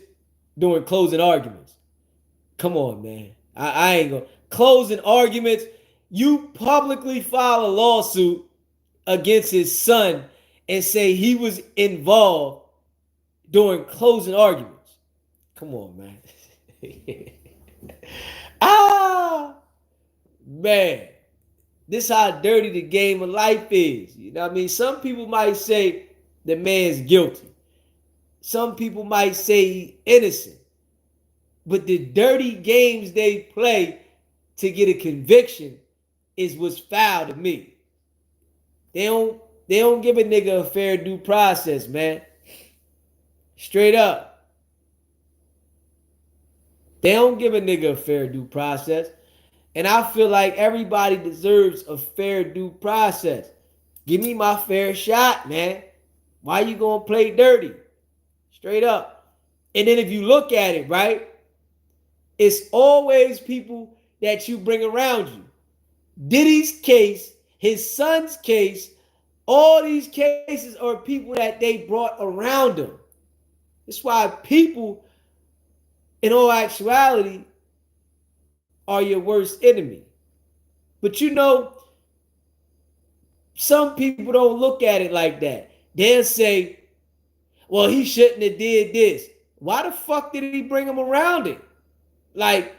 during closing arguments. Come on, man. I ain't gonna. Closing arguments, you publicly file a lawsuit against his son and say he was involved during closing arguments. Come on, man. Man. This how dirty the game of life is. You know what I mean? Some people might say the man's guilty. Some people might say he's innocent. But the dirty games they play to get a conviction is what's foul to me. They don't give a nigga a fair due process, man. Straight up. They don't give a nigga a fair due process. And I feel like everybody deserves a fair due process. Give me my fair shot, man. Why you gonna play dirty? Straight up. And then if you look at it, right? It's always people that you bring around you. Diddy's case, his son's case, all these cases are people that they brought around him. That's why people, in all actuality, are your worst enemy. But you know, some people don't look at it like that. They'll say, well, he shouldn't have did this. Why the fuck did he bring him around it? Like,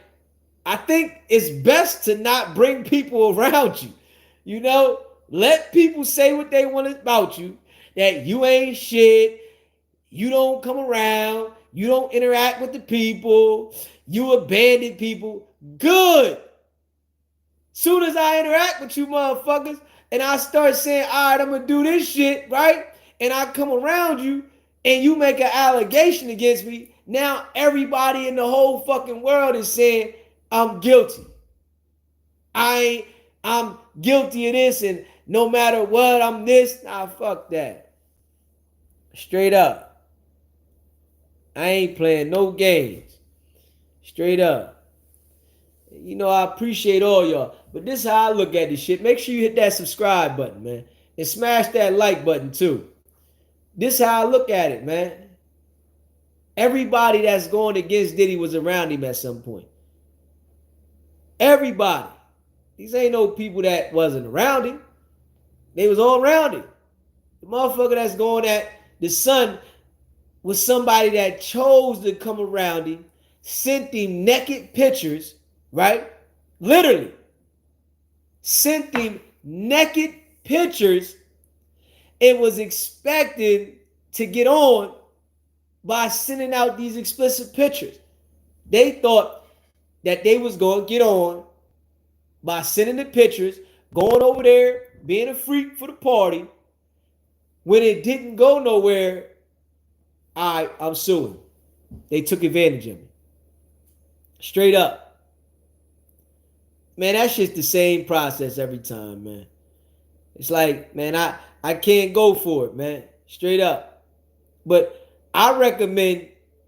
I think it's best to not bring people around you. You know, let people say what they want about you, that you ain't shit, you don't come around, you don't interact with the people, you abandon people. Good. Soon as I interact with you motherfuckers and I start saying, all right, I'm going to do this shit, right? And I come around you and you make an allegation against me, now everybody in the whole fucking world is saying I'm guilty. I'm guilty of this, and no matter what, I'm this. Nah, fuck that. Straight up. I ain't playing no games. Straight up. You know, I appreciate all y'all. But this is how I look at this shit. Make sure you hit that subscribe button, man. And smash that like button, too. This is how I look at it, man. Everybody that's going against Diddy was around him at some point. Everybody. These ain't no people that wasn't around him. They was all around him. The motherfucker that's going at the son was somebody that chose to come around him, sent him naked pictures, right? Literally, sent him naked pictures and was expected to get on by sending out these explicit pictures. They thought that they was going to get on by sending the pictures, going over there, being a freak for the party. When it didn't go nowhere, I'm suing. They took advantage of me. Straight up. Man, that's just the same process every time, man. It's like, man, I can't go for it, man. Straight up. But I recommend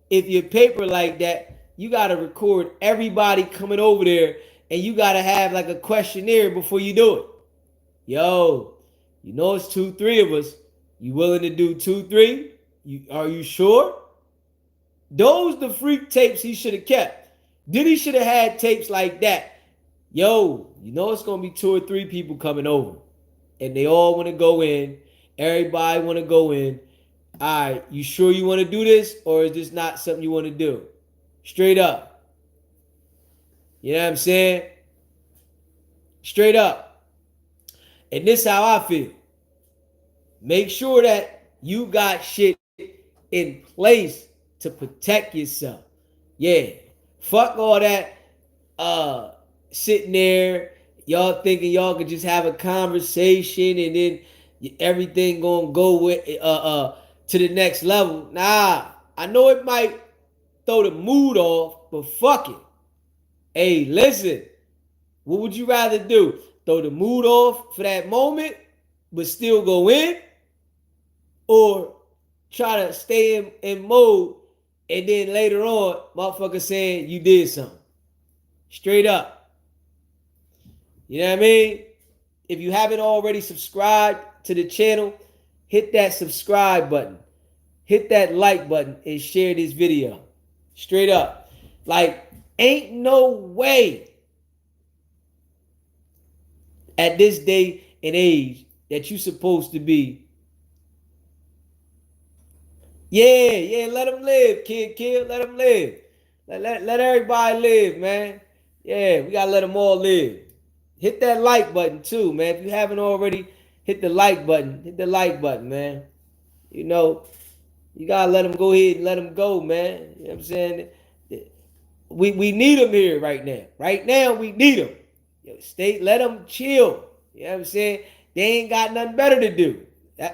if you're paper like that, you got to record everybody coming over there and you got to have like a questionnaire before you do it. Yo, you know it's 2, 3 of us. You willing to do 2, 3? Are you sure? Those the freak tapes he should have kept. Diddy should have had tapes like that. Yo, you know it's going to be 2 or 3 people coming over. And they all want to go in. Everybody want to go in. All right, you sure you want to do this? Or is this not something you want to do? Straight up. You know what I'm saying? Straight up. And this is how I feel. Make sure that you got shit in place to protect yourself. Yeah. Fuck all that sitting there, y'all thinking y'all could just have a conversation and then everything gonna go with to the next level. Nah, I know it might throw the mood off, but fuck it. Hey, listen, what would you rather do? Throw the mood off for that moment, but still go in? Or try to stay in mode and then later on, motherfucker saying you did something? Straight up. You know what I mean? If you haven't already subscribed to the channel, hit that subscribe button. Hit that like button and share this video. Straight up. Like, ain't no way at this day and age that you supposed to be. Yeah, let them live, kid. Let them live. Let everybody live, man. Yeah, we gotta let them all live. Hit that like button too, man. If you haven't already, hit the like button. Hit the like button, man. You know, you gotta let them go ahead and let them go, man. You know what I'm saying? We need them here right now. Right now, we need them. Let them chill. You know what I'm saying? They ain't got nothing better to do.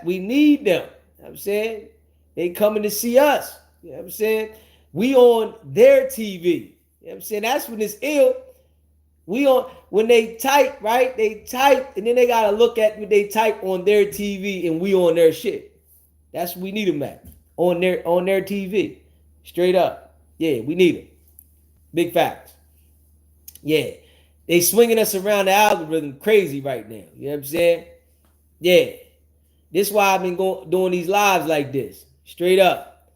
We need them. You know what I'm saying? They coming to see us. You know what I'm saying? We on their TV. You know what I'm saying? That's when it's ill. We on, when they type, right? They type and then they gotta look at what they type on their TV and we on their shit. That's what we need them at. On their TV. Straight up. Yeah, we need them. Big facts. Yeah. They swinging us around the algorithm crazy right now. You know what I'm saying? Yeah. This is why I've been doing these lives like this. Straight up.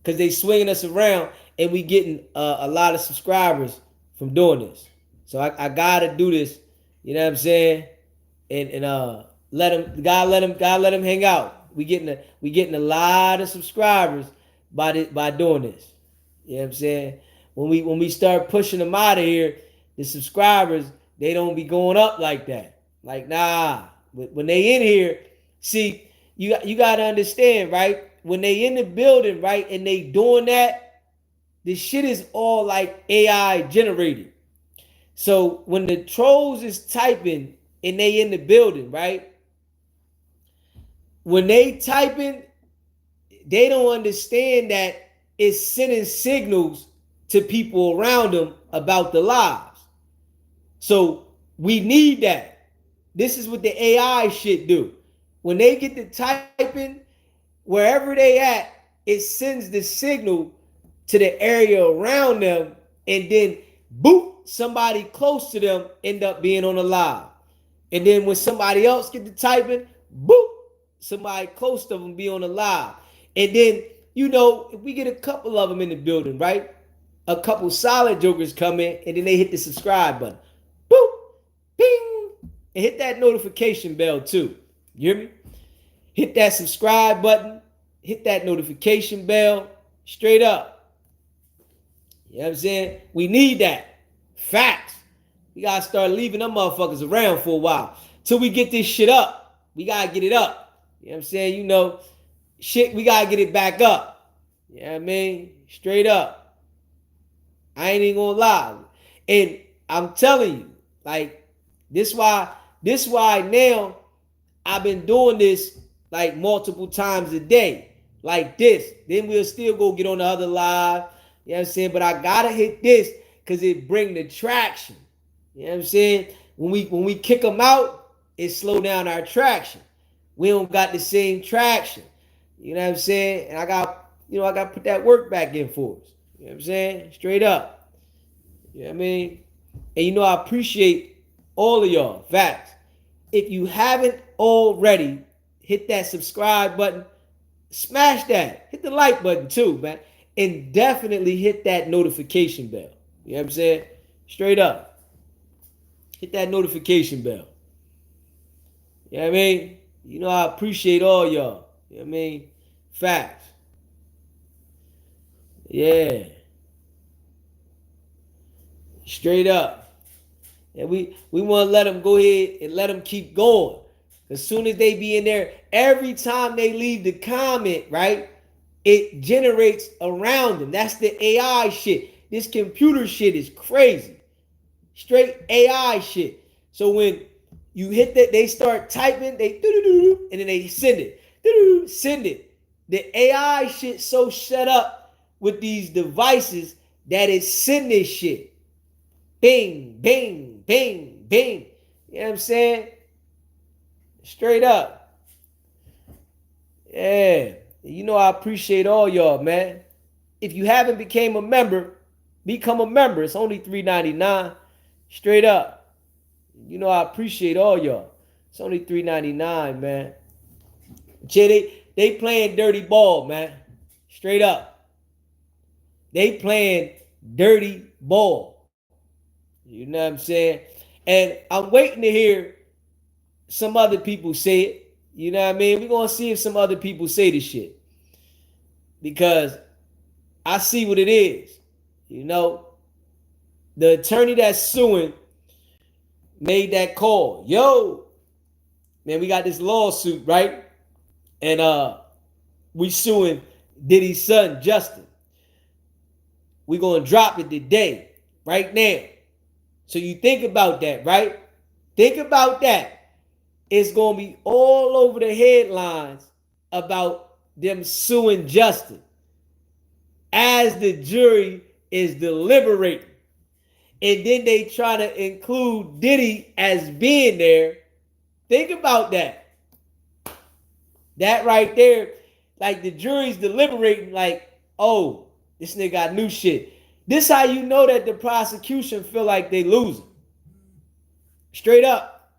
Because they swinging us around and we getting a lot of subscribers from doing this. So I gotta do this. You know what I'm saying? And let them hang out. We getting a lot of subscribers by doing this. You know what I'm saying? When we start pushing them out of here, the subscribers, they don't be going up like that. Like, nah. When they in here, see, you got to understand, right? When they in the building, right, and they doing that, the shit is all like AI generated. So when the trolls is typing and they in the building, right? When they typing, they don't understand that it's sending signals to people around them about the lives. So we need that. This is what the AI shit do. When they get to typing, wherever they at, it sends the signal to the area around them, and then boop, somebody close to them end up being on the live. And then when somebody else get to typing, boop, somebody close to them be on the live. And then, you know, if we get a couple of them in the building, right? A couple solid jokers come in, and then they hit the subscribe button. Boop, ping, and hit that notification bell too. You hear me? Hit that subscribe button, hit that notification bell straight up. You know what I'm saying? We need that. Facts. We gotta start leaving them motherfuckers around for a while till we get this shit up. We gotta get it up. You know what I'm saying? You know, shit, we gotta get it back up. You know what I mean? Straight up. I ain't even gonna lie. And I'm telling you, like, this why now I've been doing this like multiple times a day. Like this. Then we'll still go get on the other live. You know what I'm saying? But I gotta hit this because it bring the traction. You know what I'm saying? When we kick them out, it slow down our traction. We don't got the same traction. You know what I'm saying? And I got to put that work back in for us. You know what I'm saying? Straight up. You know what I mean? And I appreciate all of y'all. Facts. If you haven't already, hit that subscribe button. Smash that. Hit the like button too, man. And definitely hit that notification bell. You know what I'm saying? Straight up. Hit that notification bell. You know what I mean? I appreciate all y'all. You know what I mean? Facts. Yeah. Straight up. And we want to let them go ahead and let them keep going. As soon as they be in there, every time they leave the comment, right, it generates around them. That's the AI shit. This computer shit is crazy. Straight AI shit. So when you hit that, they start typing, they do, and then they send it. Send it. The AI shit so set up with these devices that it send this shit. Bing, bing, bing, bing. You know what I'm saying? Straight up. Yeah. I appreciate all y'all, man. If you haven't became a member, become a member. It's only $3.99. Straight up. I appreciate all y'all. It's only $3.99, man. They playing dirty ball, man. Straight up. They playing dirty ball. You know what I'm saying? And I'm waiting to hear some other people say it. You know what I mean? We're going to see if some other people say this shit. Because I see what it is. The attorney that's suing made that call. Yo, man, we got this lawsuit, right? And we suing Diddy's son, Justin. We're going to drop it today, right now. So you think about that, right? Think about that. It's going to be all over the headlines about them suing Justin as the jury is deliberating. And then they try to include Diddy as being there. Think about that. That right there, like the jury's deliberating like, oh, this nigga got new shit. This how you know that the prosecution feel like they losing. Straight up.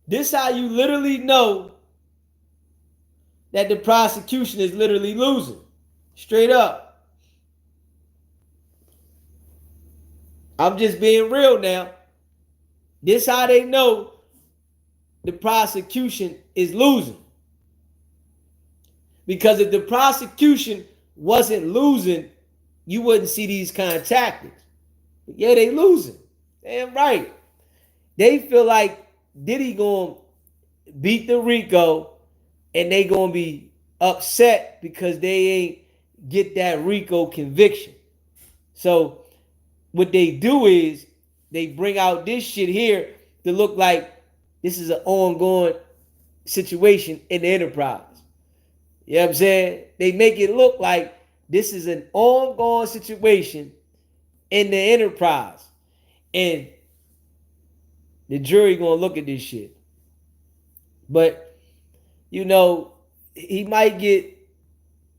This how you literally know that the prosecution is literally losing. Straight up. I'm just being real now. This how they know the prosecution is losing. Because if the prosecution wasn't losing, you wouldn't see these kind of tactics. But yeah, they losing. Damn right. They feel like Diddy gonna beat the Rico and they gonna be upset because they ain't get that Rico conviction. So what they do is they bring out this shit here to look like this is an ongoing situation in the enterprise. You know what I'm saying? They make it look like this is an ongoing situation in the enterprise. And the jury gonna look at this shit. But, he might get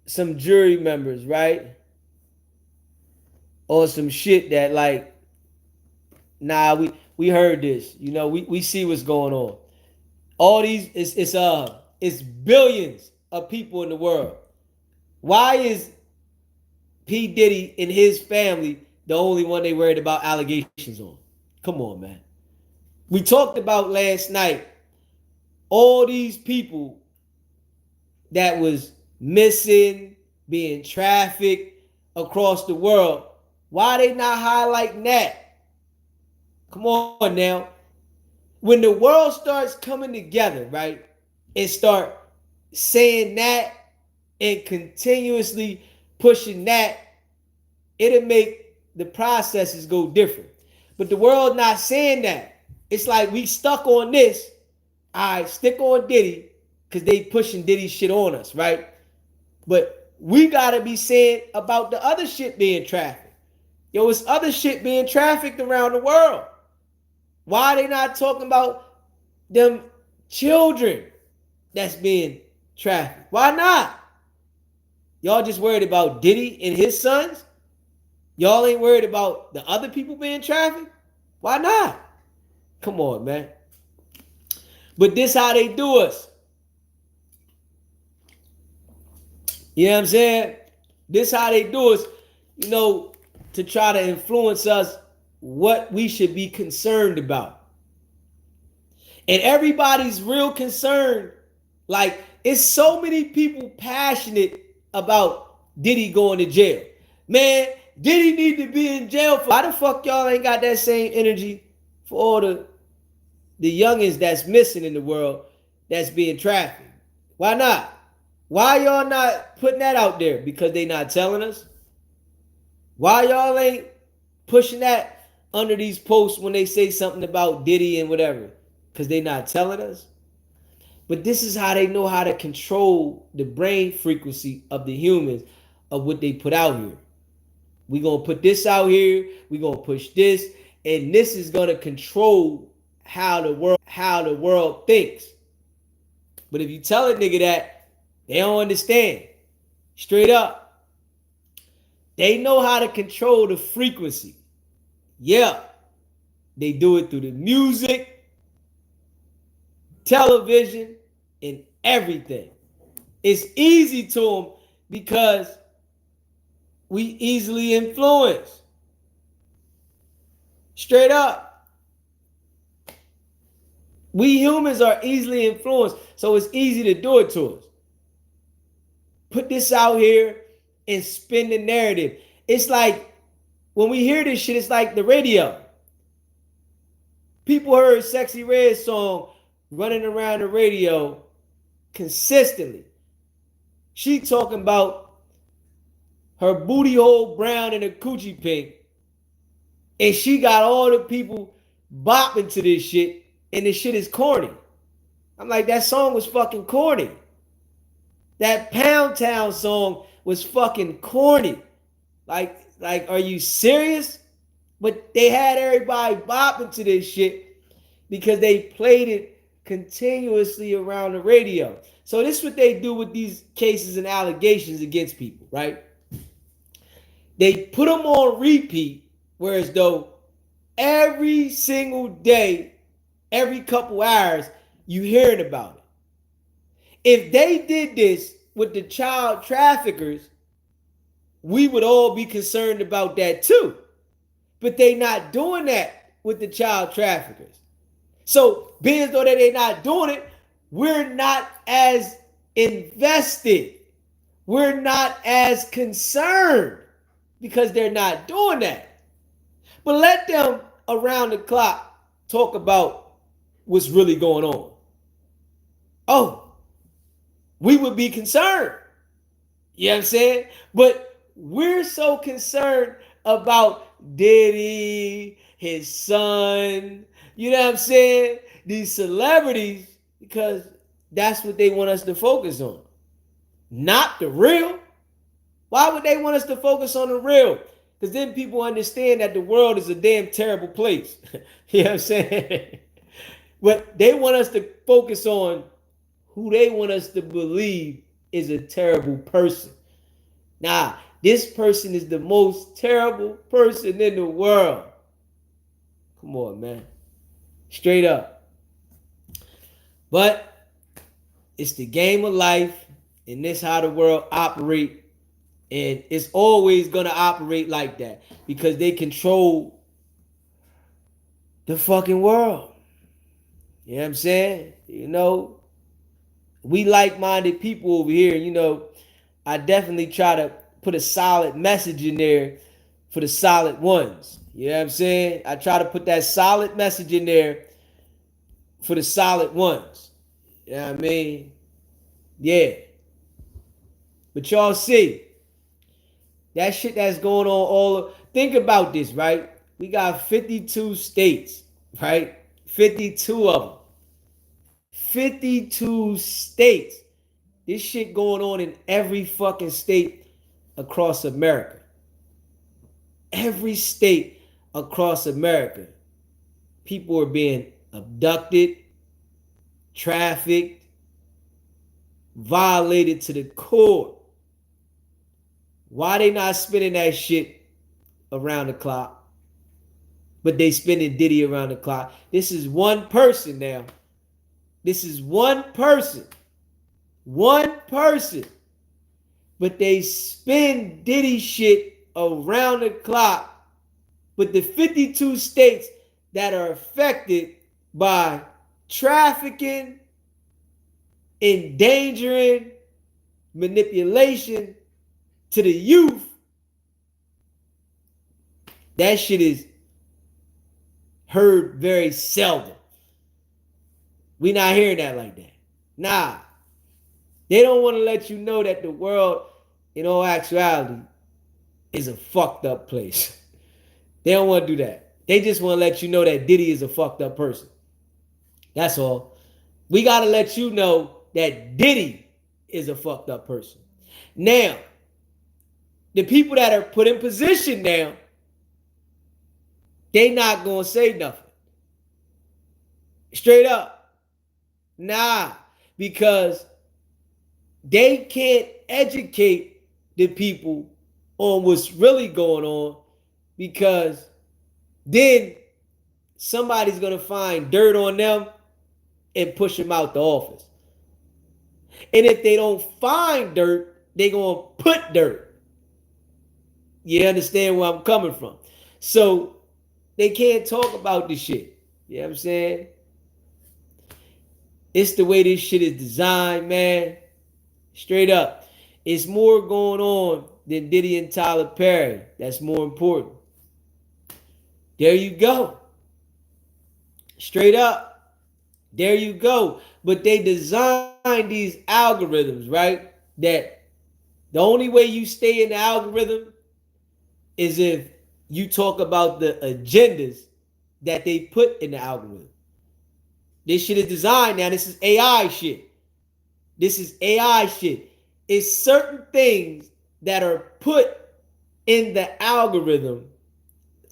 some jury members, right? On some shit that like, nah, we heard this. We see what's going on. All these, it's billions of people in the world. Why is P. Diddy and his family the only one they worried about allegations on? Come on, man. We talked about last night all these people that was missing, being trafficked across the world. Why they not highlighting that? Come on now. When the world starts coming together, right, and start saying that and continuously pushing that, it'll make the processes go different. But the world not saying that. It's like we stuck on this. I stick on Diddy because they pushing Diddy shit on us, right? But we gotta be saying about the other shit being trafficked. Yo, it's other shit being trafficked around the world. Why are they not talking about them children that's being trafficked? Why not? Y'all just worried about Diddy and his sons? Y'all ain't worried about the other people being trafficked? Why not? Come on, man. But this how they do us. You know what I'm saying? This how they do us, you know, to try to influence us what we should be concerned about. And everybody's real concerned. Like, it's so many people passionate about Diddy going to jail. Man, Diddy need to be in jail. Why the fuck y'all ain't got that same energy for all the youngins that's missing in the world that's being trafficked? Why not? Why y'all not putting that out there? Because they not telling us? Why y'all ain't pushing that under these posts when they say something about Diddy and whatever? Because they not telling us? But this is how they know how to control the brain frequency of the humans of what they put out here. We're going to put this out here. We're going to push this. And this is going to control how the world thinks. But if you tell a nigga that, they don't understand. Straight up. They know how to control the frequency. Yeah. They do it through the music, television, and everything. It's easy to them because we easily influence. Straight up. We humans are easily influenced, so it's easy to do it to us. Put this out here and spin the narrative. It's like when we hear this shit, it's like the radio. People heard Sexy Red's song running around the radio consistently. She talking about her booty hole brown and her coochie pink. And she got all the people bopping to this shit. And this shit is corny. I'm like, that song was fucking corny. That Pound Town song was fucking corny. Like, are you serious? But they had everybody bopping to this shit because they played it continuously around the radio. So this is what they do with these cases and allegations against people, right? They put them on repeat, whereas though every single day, every couple hours, you hearing about it. If they did this with the child traffickers, we would all be concerned about that too. But they not doing that with the child traffickers. So being as though that they're not doing it, we're not as invested. We're not as concerned because they're not doing that. But let them around the clock talk about what's really going on. Oh, we would be concerned. You know what I'm saying? But we're so concerned about Diddy, his son, you know what I'm saying? These celebrities, because that's what they want us to focus on. Not the real. Why would they want us to focus on the real? Because then people understand that the world is a damn terrible place. You know what I'm saying? But they want us to focus on who they want us to believe is a terrible person. Nah, this person is the most terrible person in the world. Come on, man. Straight up. But it's the game of life, and this how the world operate. And it's always going to operate like that because they control the fucking world. You know what I'm saying? You know, we like-minded people over here, you know, I definitely try to put a solid message in there for the solid ones. You know what I'm saying? I try to put that solid message in there for the solid ones. You know what I mean? Yeah. But y'all see, that shit that's going on all. Think about this, right? We got 52 states, right? 52 of them. 52 states. This shit going on in every fucking state across America. Every state across America. People are being abducted, trafficked, violated to the core. Why they not spending that shit around the clock? But they spending Diddy around the clock. This is one person now. This is one person. One person. But they spend Diddy shit around the clock with the 52 states that are affected by trafficking, endangering, manipulation to the youth. That shit is heard very seldom. We not hearing that like that. Nah. They don't want to let you know that the world, in all actuality, is a fucked up place. They don't want to do that. They just want to let you know that Diddy is a fucked up person. That's all. We got to let you know that Diddy is a fucked up person. Now, the people that are put in position now, they not going to say nothing. Straight up. Nah. Because they can't educate the people on what's really going on, because then somebody's going to find dirt on them and push them out the office. And if they don't find dirt, they're going to put dirt. You understand where I'm coming from? So they can't talk about this shit. You know what I'm saying? It's the way this shit is designed, man. Straight up. It's more going on than Diddy and Tyler Perry. That's more important. There you go. Straight up. There you go. But they designed these algorithms, right? That the only way you stay in the algorithm is if you talk about the agendas that they put in the algorithm. This shit is designed now. This is AI shit. This is AI shit. It's certain things that are put in the algorithm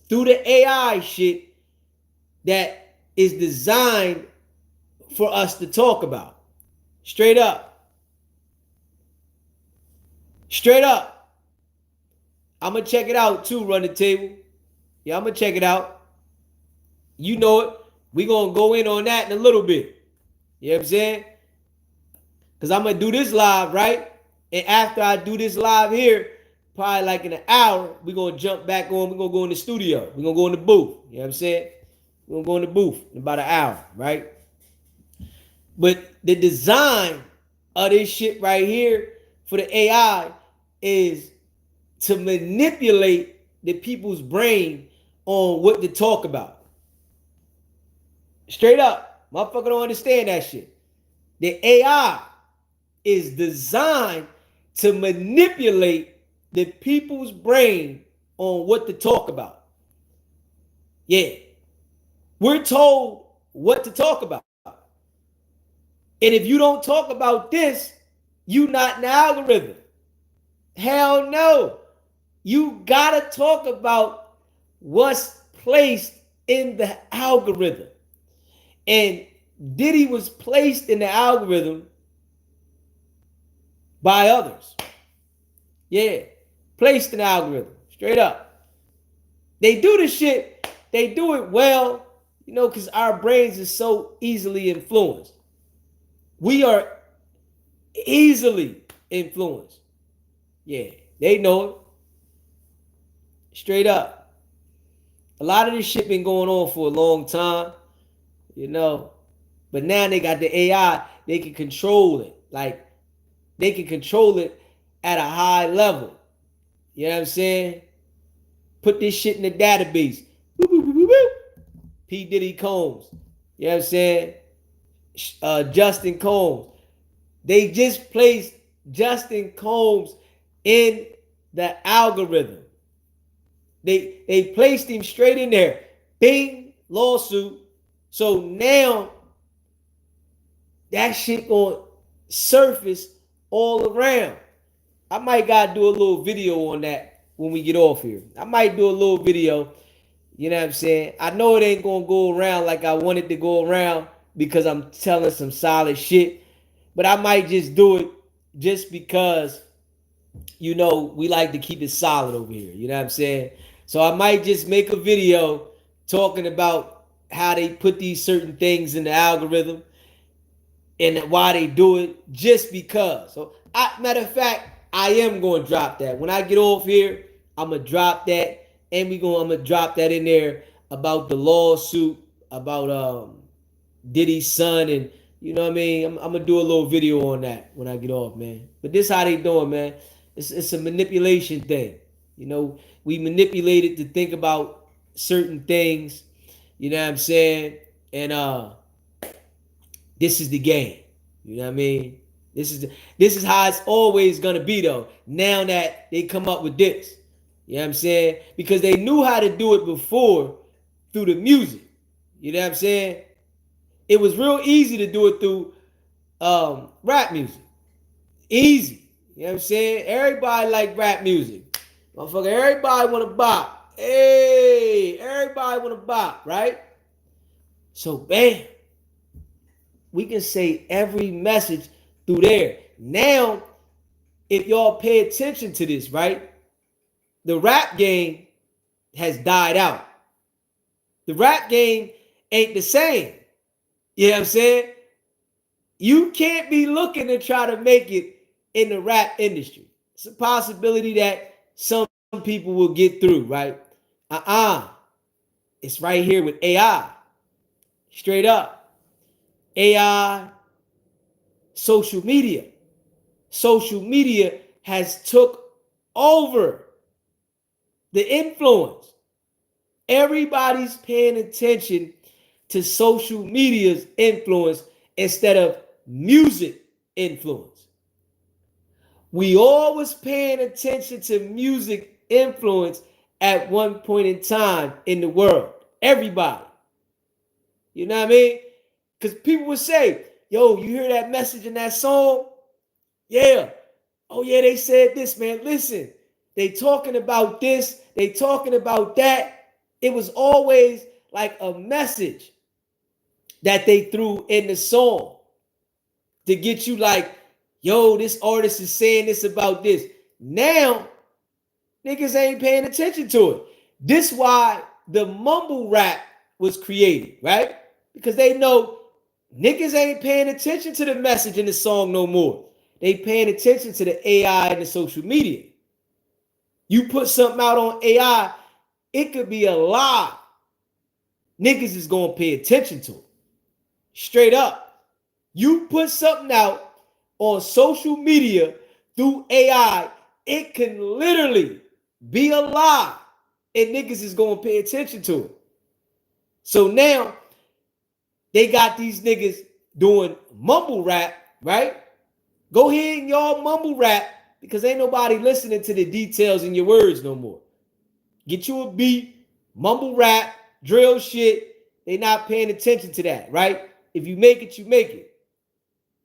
through the AI shit that is designed for us to talk about. Straight up. Straight up. I'm going to check it out too, Run the Table. Yeah, I'm going to check it out. You know it. We're going to go in on that in a little bit. You know what I'm saying? Because I'm going to do this live, right? And after I do this live here, probably like in an hour, we're going to jump back on. We're going to go in the studio. We're going to go in the booth. You know what I'm saying? We're going to go in the booth in about an hour, right? But the design of this shit right here for the AI is to manipulate the people's brain on what to talk about. Straight up. Motherfucker don't understand that shit. The AI is designed to manipulate the people's brain on what to talk about. Yeah. We're told what to talk about. And if you don't talk about this, you not in the algorithm. Hell no. You gotta talk about what's placed in the algorithm. And Diddy was placed in the algorithm by others. Yeah. Placed in the algorithm. Straight up. They do this shit. They do it well, you know, because our brains are so easily influenced. We are easily influenced. Yeah. They know it. Straight up. A lot of this shit been going on for a long time, you know. But now they got the AI. They can control it. Like, they can control it at a high level. You know what I'm saying? Put this shit in the database. Woo, woo, woo, woo, woo. P. Diddy Combs. You know what I'm saying? Justin Combs. They just placed Justin Combs in the algorithm. They placed him straight in there. Bing, lawsuit. So now that shit gonna surface all around. I might gotta do a little video on that when we get off here. I might do a little video. You know what I'm saying? I know it ain't gonna go around like I want it to go around because I'm telling some solid shit. But I might just do it just because, you know, we like to keep it solid over here. You know what I'm saying? So I might just make a video talking about how they put these certain things in the algorithm and why they do it just because. So, matter of fact, I am going to drop that. When I get off here, I'm going to drop that. And I'm going to drop that in there about the lawsuit, about Diddy's son. And, you know what I mean? I'm going to do a little video on that when I get off, man. But this how they doing, man. It's a manipulation thing. You know, we manipulated to think about certain things. You know what I'm saying? And this is the game. You know what I mean? This is how it's always gonna be though. Now that they come up with this. You know what I'm saying? Because they knew how to do it before through the music. You know what I'm saying? It was real easy to do it through rap music. Easy. You know what I'm saying? Everybody like rap music. Motherfucker, everybody want to bop. Hey, everybody want to bop, right? So, bam. We can say every message through there. Now, if y'all pay attention to this, right? The rap game has died out. The rap game ain't the same. You know what I'm saying? You can't be looking to try to make it in the rap industry. It's a possibility that some people will get through, right? It's right here with AI. Straight up. AI, social media. Social media has took over the influence. Everybody's paying attention to social media's influence instead of music influence. We all was paying attention to music influence at one point in time in the world. Everybody. You know what I mean? Because people would say, yo, you hear that message in that song? Yeah. Oh, yeah, they said this, man. Listen, they talking about this. They talking about that. It was always like a message that they threw in the song to get you like, yo, this artist is saying this about this. Now, niggas ain't paying attention to it. This why the mumble rap was created, right? Because they know niggas ain't paying attention to the message in the song no more. They paying attention to the AI and the social media. You put something out on AI, it could be a lie. Niggas is going to pay attention to it. Straight up. You put something out on social media through AI, it can literally be a lie. And niggas is going to pay attention to it. So now, they got these niggas doing mumble rap, right? Go ahead and y'all mumble rap because ain't nobody listening to the details in your words no more. Get you a beat, mumble rap, drill shit. They not paying attention to that, right? If you make it, you make it.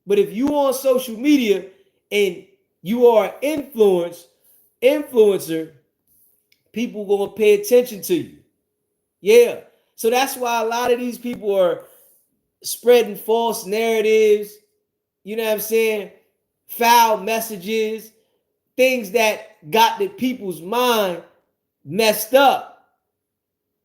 But if you on social media and you are an influencer, people gonna pay attention to you. Yeah. So that's why a lot of these people are spreading false narratives, you know what I'm saying? Foul messages, things that got the people's mind messed up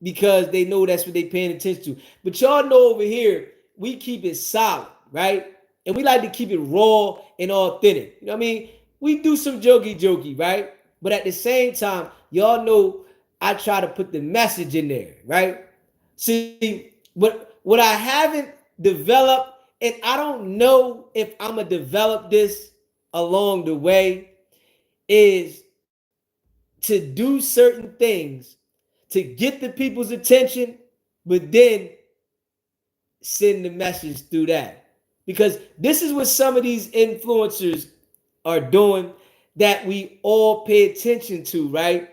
because they know that's what they paying attention to. But y'all know over here, we keep it solid, right? And we like to keep it raw and authentic. You know what I mean? We do some jokey, right? But at the same time, y'all know I try to put the message in there, right? See, what I haven't developed, and I don't know if I'm going to develop this along the way, is to do certain things to get the people's attention, but then send the message through that. Because this is what some of these influencers are doing that we all pay attention to, right?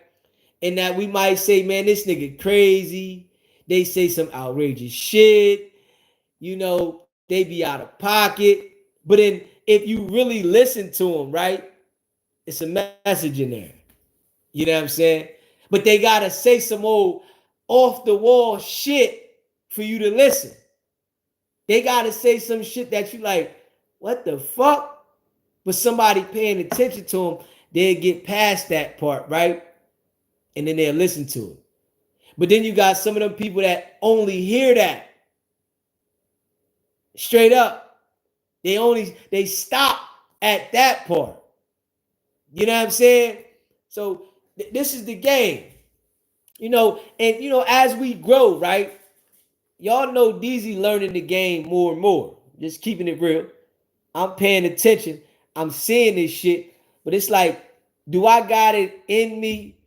And that we might say, man, this nigga crazy. They say some outrageous shit. You know, they be out of pocket. But then if you really listen to them, right, it's a message in there. You know what I'm saying? But they got to say some old off the wall shit for you to listen. They got to say some shit that you like, what the fuck? But somebody paying attention to them, they'll get past that part, right? And then they'll listen to it. But then you got some of them people that only hear that. Straight up. They stop at that part. You know what I'm saying? So this is the game. You know, and you know, as we grow, right? Y'all know Diddy learning the game more and more. Just keeping it real. I'm paying attention. I'm seeing this shit. But it's like, do I got it in me?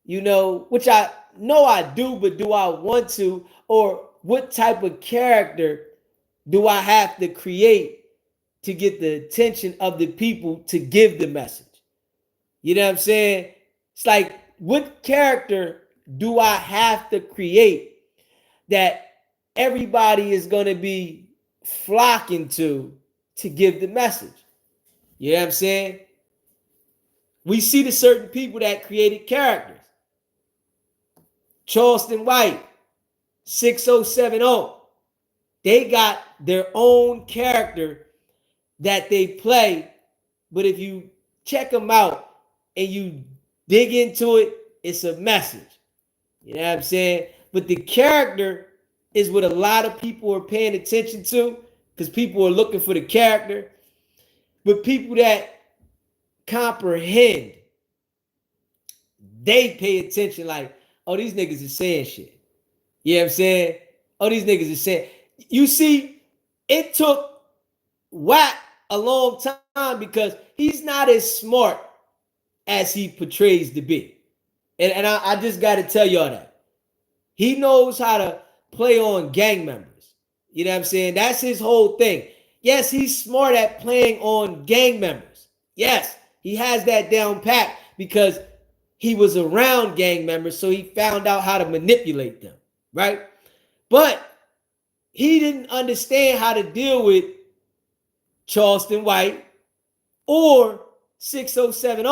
You know, which I know I do, but do I want to? Or what type of character do I have to create to get the attention of the people to give the message? You know what I'm saying? It's like, what character do I have to create that everybody is going to be flocking to give the message? You know what I'm saying? We see the certain people that created characters. Charleston White, 6070. They got their own character that they play, but if you check them out and you dig into it, it's a message. You know what I'm saying? But the character is what a lot of people are paying attention to, because people are looking for the character. But people that comprehend, they pay attention like, oh, these niggas is saying shit. You know what I'm saying? Oh, these niggas is saying. You see, it took Wack a long time because he's not as smart as he portrays to be. And I just got to tell y'all that. He knows how to play on gang members. You know what I'm saying? That's his whole thing. Yes, he's smart at playing on gang members. Yes, he has that down pat because he was around gang members, so he found out how to manipulate them, right? But he didn't understand how to deal with Charleston White or 6070.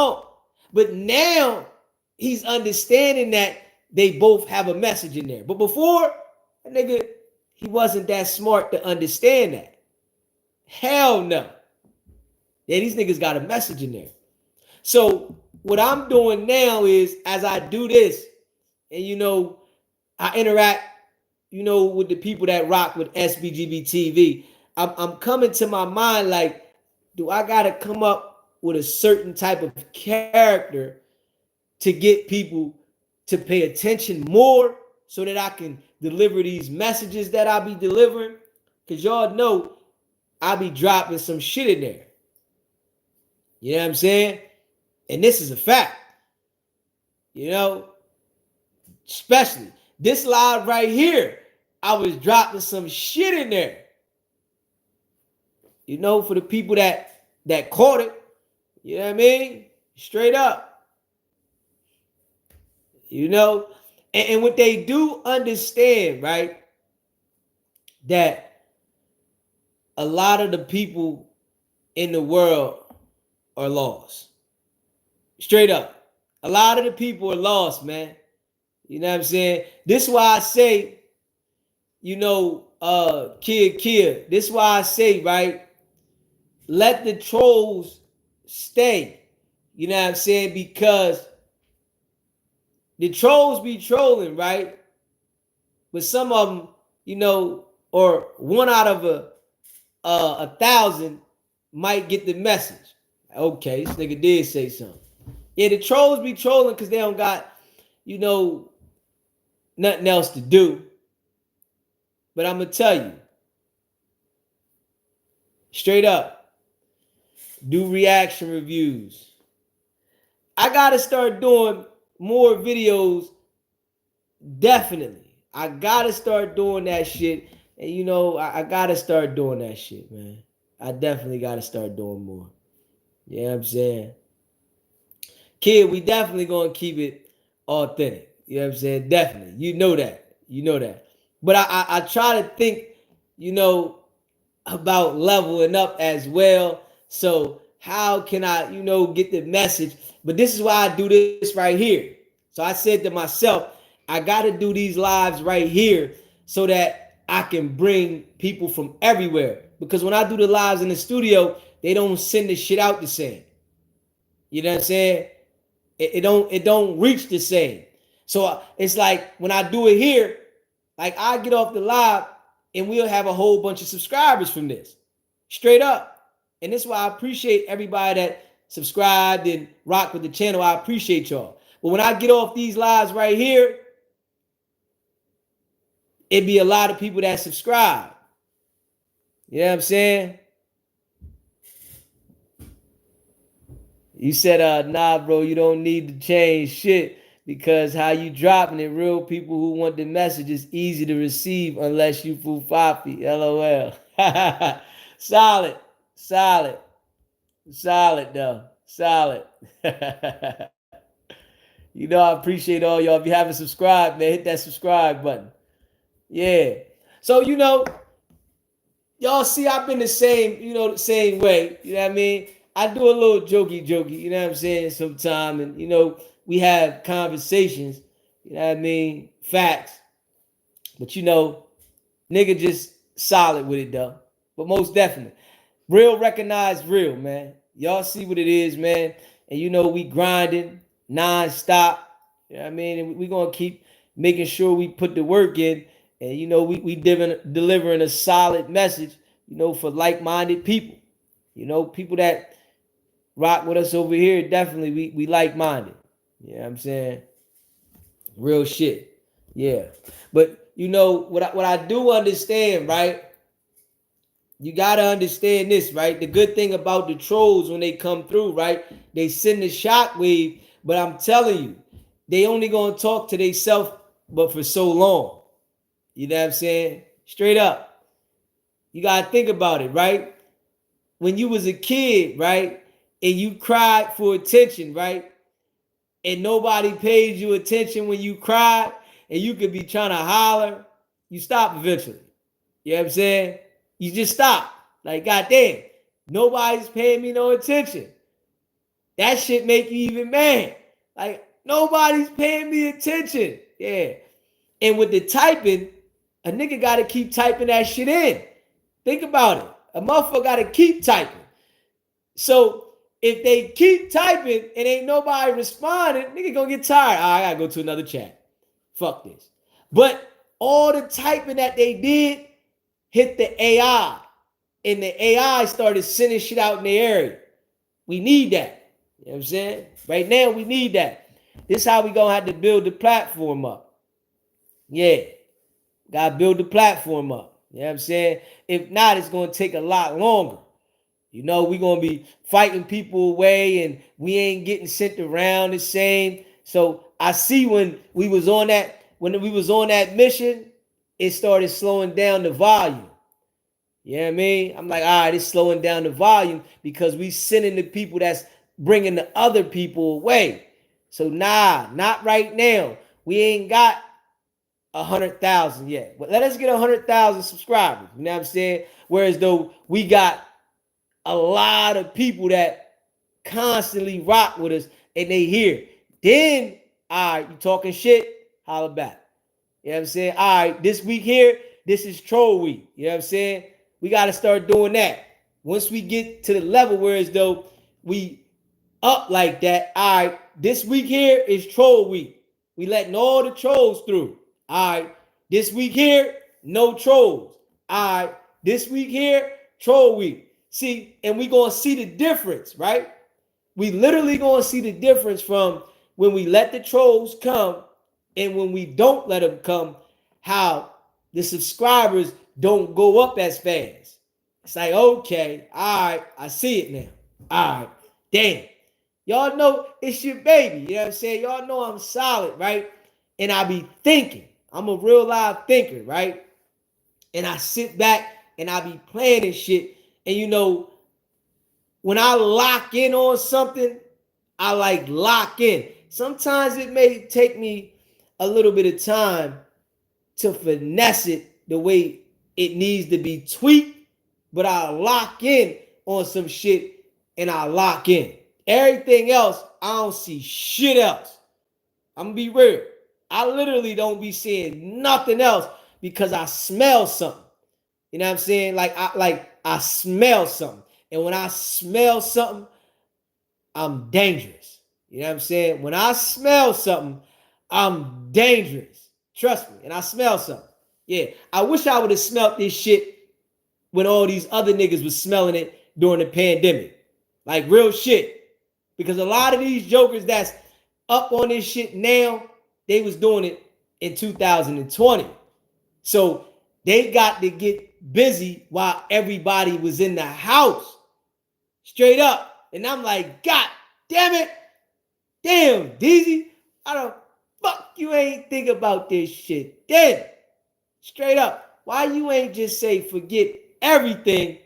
But now he's understanding that they both have a message in there. But before, that nigga, he wasn't that smart to understand that. Hell no. Yeah, these niggas got a message in there. So what I'm doing now is, as I do this, and you know, I interact, you know, with the people that rock with SBGB TV, I'm coming to my mind like, do I got to come up with a certain type of character to get people to pay attention more so that I can deliver these messages that I be delivering? Because y'all know I be dropping some shit in there. You know what I'm saying? And this is a fact. You know, especially this live right here, I was dropping some shit in there. You know, for the people that caught it, you know what I mean? Straight up. You know, and what they do understand, right? That a lot of the people in the world are lost. Straight up. A lot of the people are lost, man. You know what I'm saying? This is why I say, you know, kid. This is why I say, right? Let the trolls stay. You know what I'm saying? Because the trolls be trolling, right? But some of them, you know, or one out of a thousand might get the message. Okay, this nigga did say something. Yeah, the trolls be trolling because they don't got, you know, nothing else to do. But I'm going to tell you, straight up, do reaction reviews. gotta start doing more videos. Definitely. I gotta start doing that shit. And you know, I gotta start doing that shit, man. I definitely gotta start doing more. You know what I'm saying? Kid, we definitely gonna keep it authentic. You know what I'm saying? Definitely. You know that. You know that. But I try to think, you know, about leveling up as well. So how can I, you know, get the message? But this is why I do this right here. So I said to myself, I got to do these lives right here so that I can bring people from everywhere. Because when I do the lives in the studio, they don't send the shit out the same. You know what I'm saying? It don't reach the same. So it's like when I do it here, like I get off the live and we'll have a whole bunch of subscribers from this. Straight up. And this is why I appreciate everybody that subscribed and rock with the channel. I appreciate y'all. But when I get off these lives right here, it'd be a lot of people that subscribe. You know what I'm saying? You said, nah, bro, you don't need to change shit because how you dropping it, real people who want the message is easy to receive unless you fufafi. LOL. Solid, solid, solid though. Solid. You know, I appreciate all y'all. If you haven't subscribed, man, hit that subscribe button. Yeah. So, you know, y'all see I've been the same, you know, the same way. You know what I mean? I do a little jokey, you know what I'm saying, sometime. And, you know, we have conversations, you know what I mean? Facts. But, you know, nigga just solid with it, though. But most definitely. Real recognize real, man. Y'all see what it is, man. And, you know, we grinding non-stop. You know what I mean? And we going to keep making sure we put the work in. And, you know, we delivering a solid message, you know, for like-minded people. You know, people that rock with us over here, definitely we like-minded. You know what I'm saying? Real shit. Yeah. But, you know, what I do understand, right? You got to understand this, right? The good thing about the trolls when they come through, right? They send the shockwave, but I'm telling you, they only going to talk to themselves, but for so long. You know what I'm saying? Straight up. You got to think about it, right? When you was a kid, right? And you cried for attention, right? And nobody paid you attention when you cried, and you could be trying to holler, you stop eventually. You know what I'm saying? You just stop. Like, goddamn, nobody's paying me no attention. That shit make you even mad. Like, nobody's paying me attention. Yeah. And with the typing, a nigga got to keep typing that shit in. Think about it. A motherfucker got to keep typing. So if they keep typing and ain't nobody responding, nigga gonna get tired. I gotta go to another chat. Fuck this. But all the typing that they did hit the AI. And the AI started sending shit out in the area. We need that. You know what I'm saying? Right now, we need that. This is how we gonna have to build the platform up. Yeah. Gotta build the platform up. You know what I'm saying? If not, it's gonna take a lot longer. You know, we're going to be fighting people away and we ain't getting sent around the same. So I see when we was on that mission, it started slowing down the volume. You know what I mean? I'm like, all right, it's slowing down the volume because we sending the people that's bringing the other people away. So nah, not right now. We ain't got 100,000 yet. But let us get 100,000 subscribers. You know what I'm saying? Whereas though we got a lot of people that constantly rock with us and they hear. Then, all right, you talking shit, holla back. You know what I'm saying? All right, this week here, this is troll week. You know what I'm saying? We got to start doing that. Once we get to the level where as though we up like that, all right, this week here is troll week. We letting all the trolls through. All right, this week here, no trolls. All right, this week here, troll week. See, and we going to see the difference, right? We literally going to see the difference from when we let the trolls come and when we don't let them come, how the subscribers don't go up as fast. It's like, okay, all right, I see it now. All right, damn. Y'all know it's your baby. You know what I'm saying? Y'all know I'm solid, right? And I be thinking. I'm a real live thinker, right? And I sit back and I be planning shit. And you know, when I lock in on something, I like lock in. Sometimes it may take me a little bit of time to finesse it the way it needs to be tweaked, but I lock in on some shit and I lock in. Everything else, I don't see shit else. I'm gonna be real. I literally don't be seeing nothing else because I smell something. You know what I'm saying? Like I smell something. And when I smell something, I'm dangerous. You know what I'm saying? When I smell something, I'm dangerous. Trust me. And I smell something. Yeah. I wish I would have smelled this shit when all these other niggas was smelling it during the pandemic. Like real shit. Because a lot of these jokers that's up on this shit now, they was doing it in 2020. So they got to get busy while everybody was in the house. Straight up. And I'm like, God damn it. Damn, Dizzy. I don't fuck you ain't think about this shit. Damn. Straight up. Why you ain't just say forget everything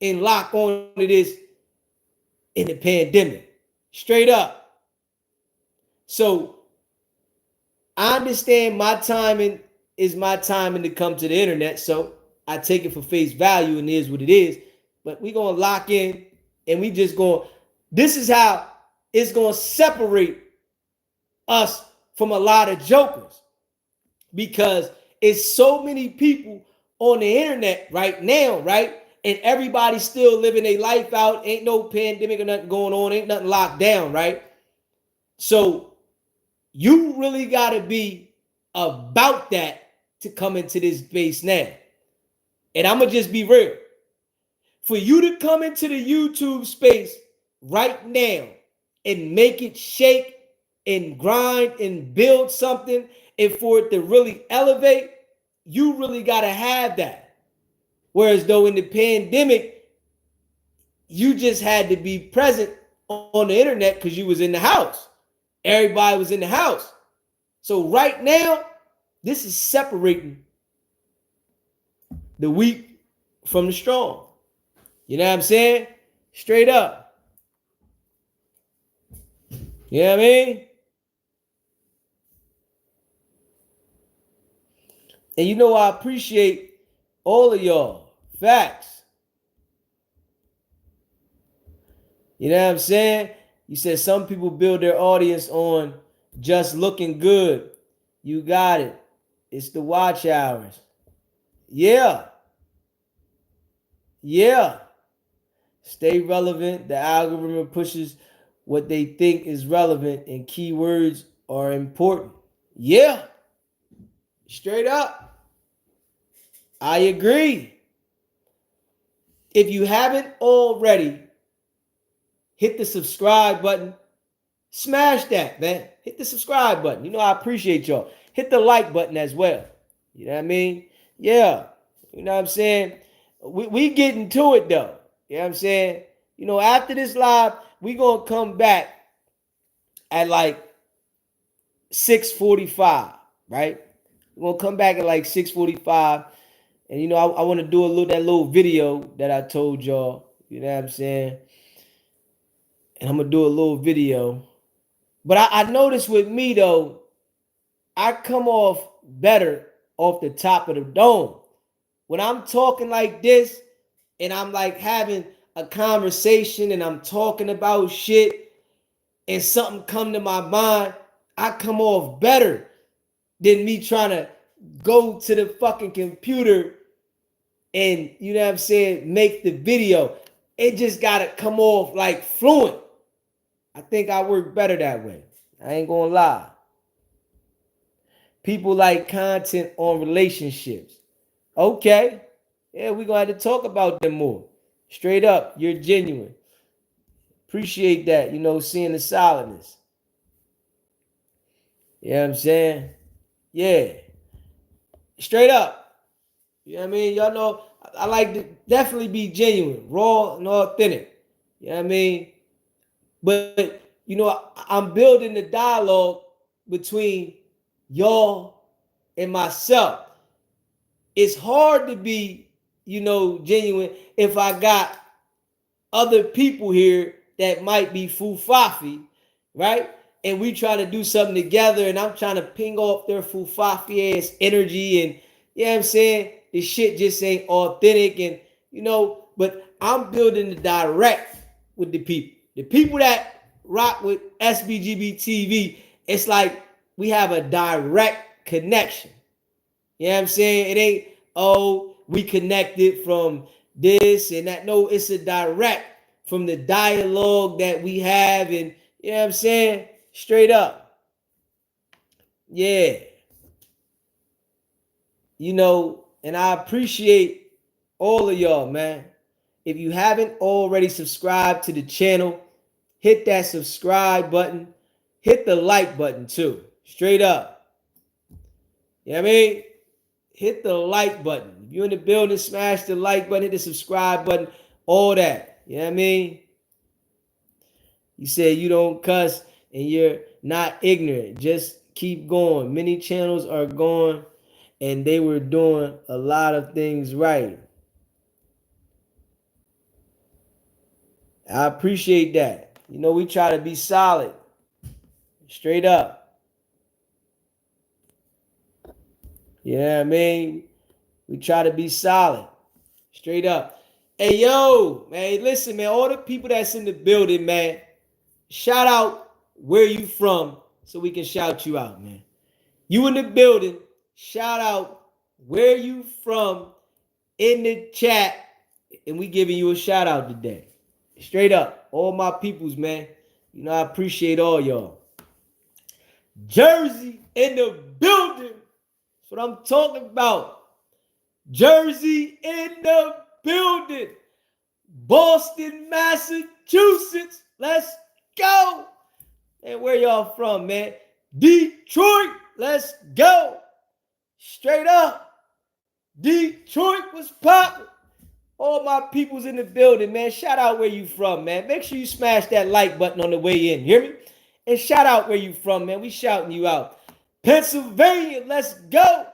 and lock on to this in the pandemic? Straight up. So I understand my timing is my timing to come to the internet. So I take it for face value and it is what it is. But we gonna lock in and we just gonna, this is how it's gonna separate us from a lot of jokers. Because it's so many people on the internet right now, right? And everybody's still living their life out. Ain't no pandemic or nothing going on. Ain't nothing locked down, right? So you really got to be about that to come into this space now. And I'm going to just be real. For you to come into the YouTube space right now and make it shake and grind and build something and for it to really elevate, you really got to have that. Whereas though in the pandemic, you just had to be present on the internet because you was in the house. Everybody was in the house. So right now, this is separating the weak from the strong. You know what I'm saying? Straight up. You know what I mean? And you know, I appreciate all of y'all. Facts. You know what I'm saying? You said some people build their audience on just looking good. You got it. It's the watch hours. Yeah. Yeah. Stay relevant. The algorithm pushes what they think is relevant and keywords are important. Yeah. Straight up. I agree. If you haven't already, hit the subscribe button. Smash that, man. Hit the subscribe button. You know, I appreciate y'all. Hit the like button as well. You know what I mean? Yeah. You know what I'm saying? We getting to it, though. You know what I'm saying? You know, after this live, we going to come back at like 6:45, right? We're going to come back at like 6:45. And, you know, I want to do that little video that I told y'all. You know what I'm saying? And I'm going to do a little video. But I noticed with me, though, I come off better off the top of the dome. When I'm talking like this and I'm like having a conversation and I'm talking about shit and something come to my mind, I come off better than me trying to go to the fucking computer and, you know what I'm saying, make the video. It just got to come off like fluent. I think I work better that way. I ain't gonna lie. People like content on relationships. Okay. Yeah, we're gonna have to talk about them more. Straight up, you're genuine. Appreciate that, you know, seeing the solidness. You know what I'm saying? Yeah. Straight up. You know what I mean? Y'all know I like to definitely be genuine, raw and authentic. You know what I mean? But I'm building the dialogue between y'all and myself. It's hard to be, genuine if I got other people here that might be fufafi, right? And we trying to do something together, and I'm trying to ping off their fufafi ass energy, and I'm saying? This shit just ain't authentic, and but I'm building the direct with the people. The people that rock with SBGB TV, it's like we have a direct connection. You know what I'm saying? It ain't, oh, we connected from this and that. No, it's a direct from the dialogue that we have, and you know what I'm saying? Straight up. Yeah. And I appreciate all of y'all, man. If you haven't already subscribed to the channel, hit that subscribe button. Hit the like button too. Straight up. You know what I mean? Hit the like button. If you're in the building, smash the like button, hit the subscribe button, all that. You know what I mean? You say you don't cuss and you're not ignorant. Just keep going. Many channels are going and they were doing a lot of things right. I appreciate that. We try to be solid. Straight up. Yeah, what I mean? We try to be solid. Straight up. Hey, yo, man, listen, man, all the people that's in the building, man, shout out where you from so we can shout you out, man. You in the building, shout out where you from in the chat, and we giving you a shout out today. Straight up, all my peoples, man. I appreciate all y'all. Jersey in the building. That's what I'm talking about. Jersey in the building. Boston, Massachusetts. Let's go. And where y'all from, man? Detroit. Let's go. Straight up. Detroit was popping. All my peoples in the building, man. Shout out where you from, man. Make sure you smash that like button on the way in. Hear me? And shout out where you from, man. We shouting you out. Pennsylvania, let's go.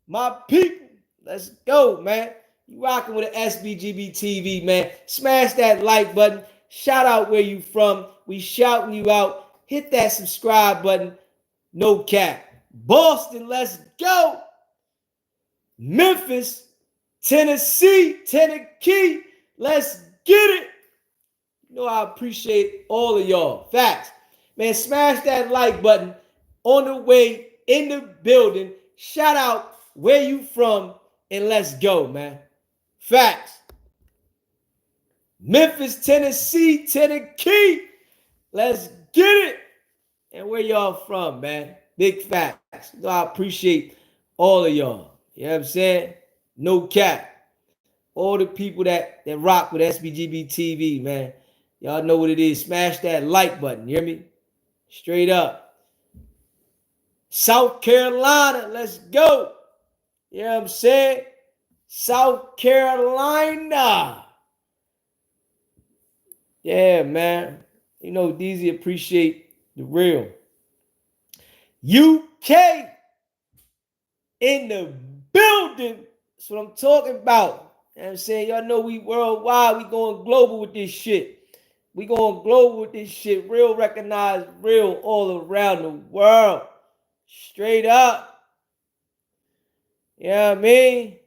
My people, let's go, man. You rocking with the SBGB TV, man. Smash that like button. Shout out where you from. We shouting you out. Hit that subscribe button. No cap. Boston, let's go. Memphis, Tennessee, Tennessee, let's get it. I appreciate all of y'all. Facts. Man, smash that like button on the way in the building. Shout out where you from and let's go, man. Facts. Memphis, Tennessee, Tennessee, let's get it. And where y'all from, man? Big facts. I appreciate all of y'all. You know what I'm saying? No cap. All the people that rock with SBGB TV, man. Y'all know what it is. Smash that like button. You hear me? Straight up. South Carolina, let's go. You know what I'm saying? South Carolina. Yeah, man. DZ appreciate the real. UK in the building. That's what I'm talking about. You know what I'm saying? Y'all know we worldwide. We going global with this shit. We going global with this shit. Real recognized, real all around the world. Straight up. You know what I mean?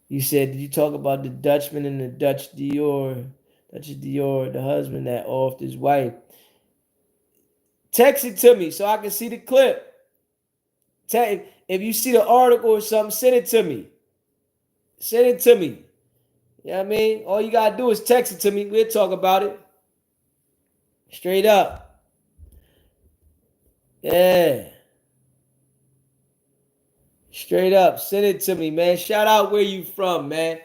You said, did you talk about the Dutchman and the Dutch Dior, the husband that offed his wife? Text it to me so I can see the clip. If you see the article or something, send it to me. Send it to me. You know what I mean? All you got to do is text it to me. We'll talk about it. Straight up. Yeah. Straight up. Send it to me, man. Shout out where you from, man.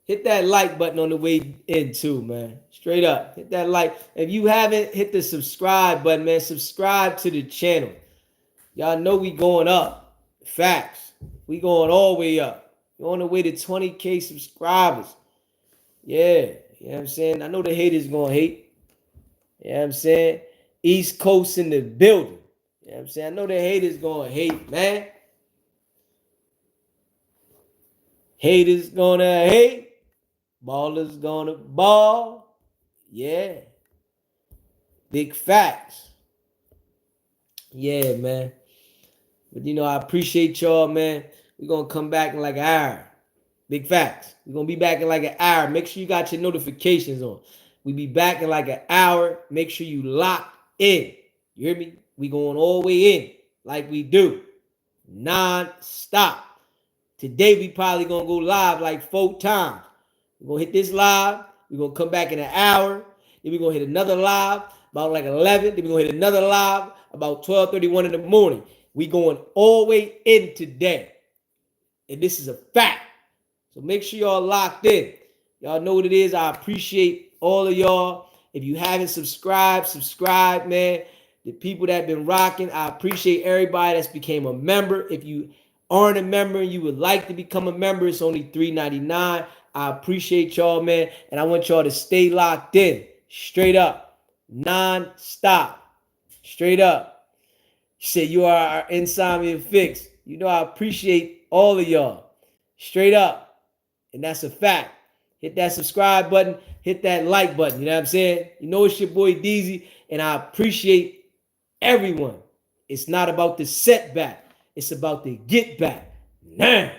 Hit that like button on the way in too, man. Straight up. Hit that like. If you haven't, hit the subscribe button, man. Subscribe to the channel. Y'all know we going up. Facts. We going all the way up. We're on the way to 20K subscribers. Yeah. You know what I'm saying? I know the haters gonna hate. You know what I'm saying? East Coast in the building. You know what I'm saying? I know the haters gonna hate, man. Haters gonna hate. Ballers gonna ball. Yeah. Big facts. Yeah, man. But I appreciate y'all, man. We're gonna come back in like an hour. Big facts. We're gonna be back in like an hour. Make sure you got your notifications on. We be back in like an hour. Make sure you lock in. You hear me? We going all the way in like we do. Non-stop. Today we probably gonna go live like 4 times. We're gonna hit this live. We're gonna come back in an hour. Then we're gonna hit another live about like 11. Then we're gonna hit another live about 12:31 in the morning. We going all the way in today. And this is a fact. So make sure y'all locked in. Y'all know what it is. I appreciate all of y'all. If you haven't subscribed, subscribe, man. The people that been rocking, I appreciate everybody that's became a member. If you aren't a member and you would like to become a member, it's only $3.99. I appreciate y'all, man. And I want y'all to stay locked in. Straight up. Non-stop. Straight up. You say you are our insomnia fix. I appreciate all of y'all. Straight up. And that's a fact. Hit that subscribe button. Hit that like button. You know what I'm saying? It's your boy Diddy. And I appreciate everyone. It's not about the setback. It's about the get back. Now.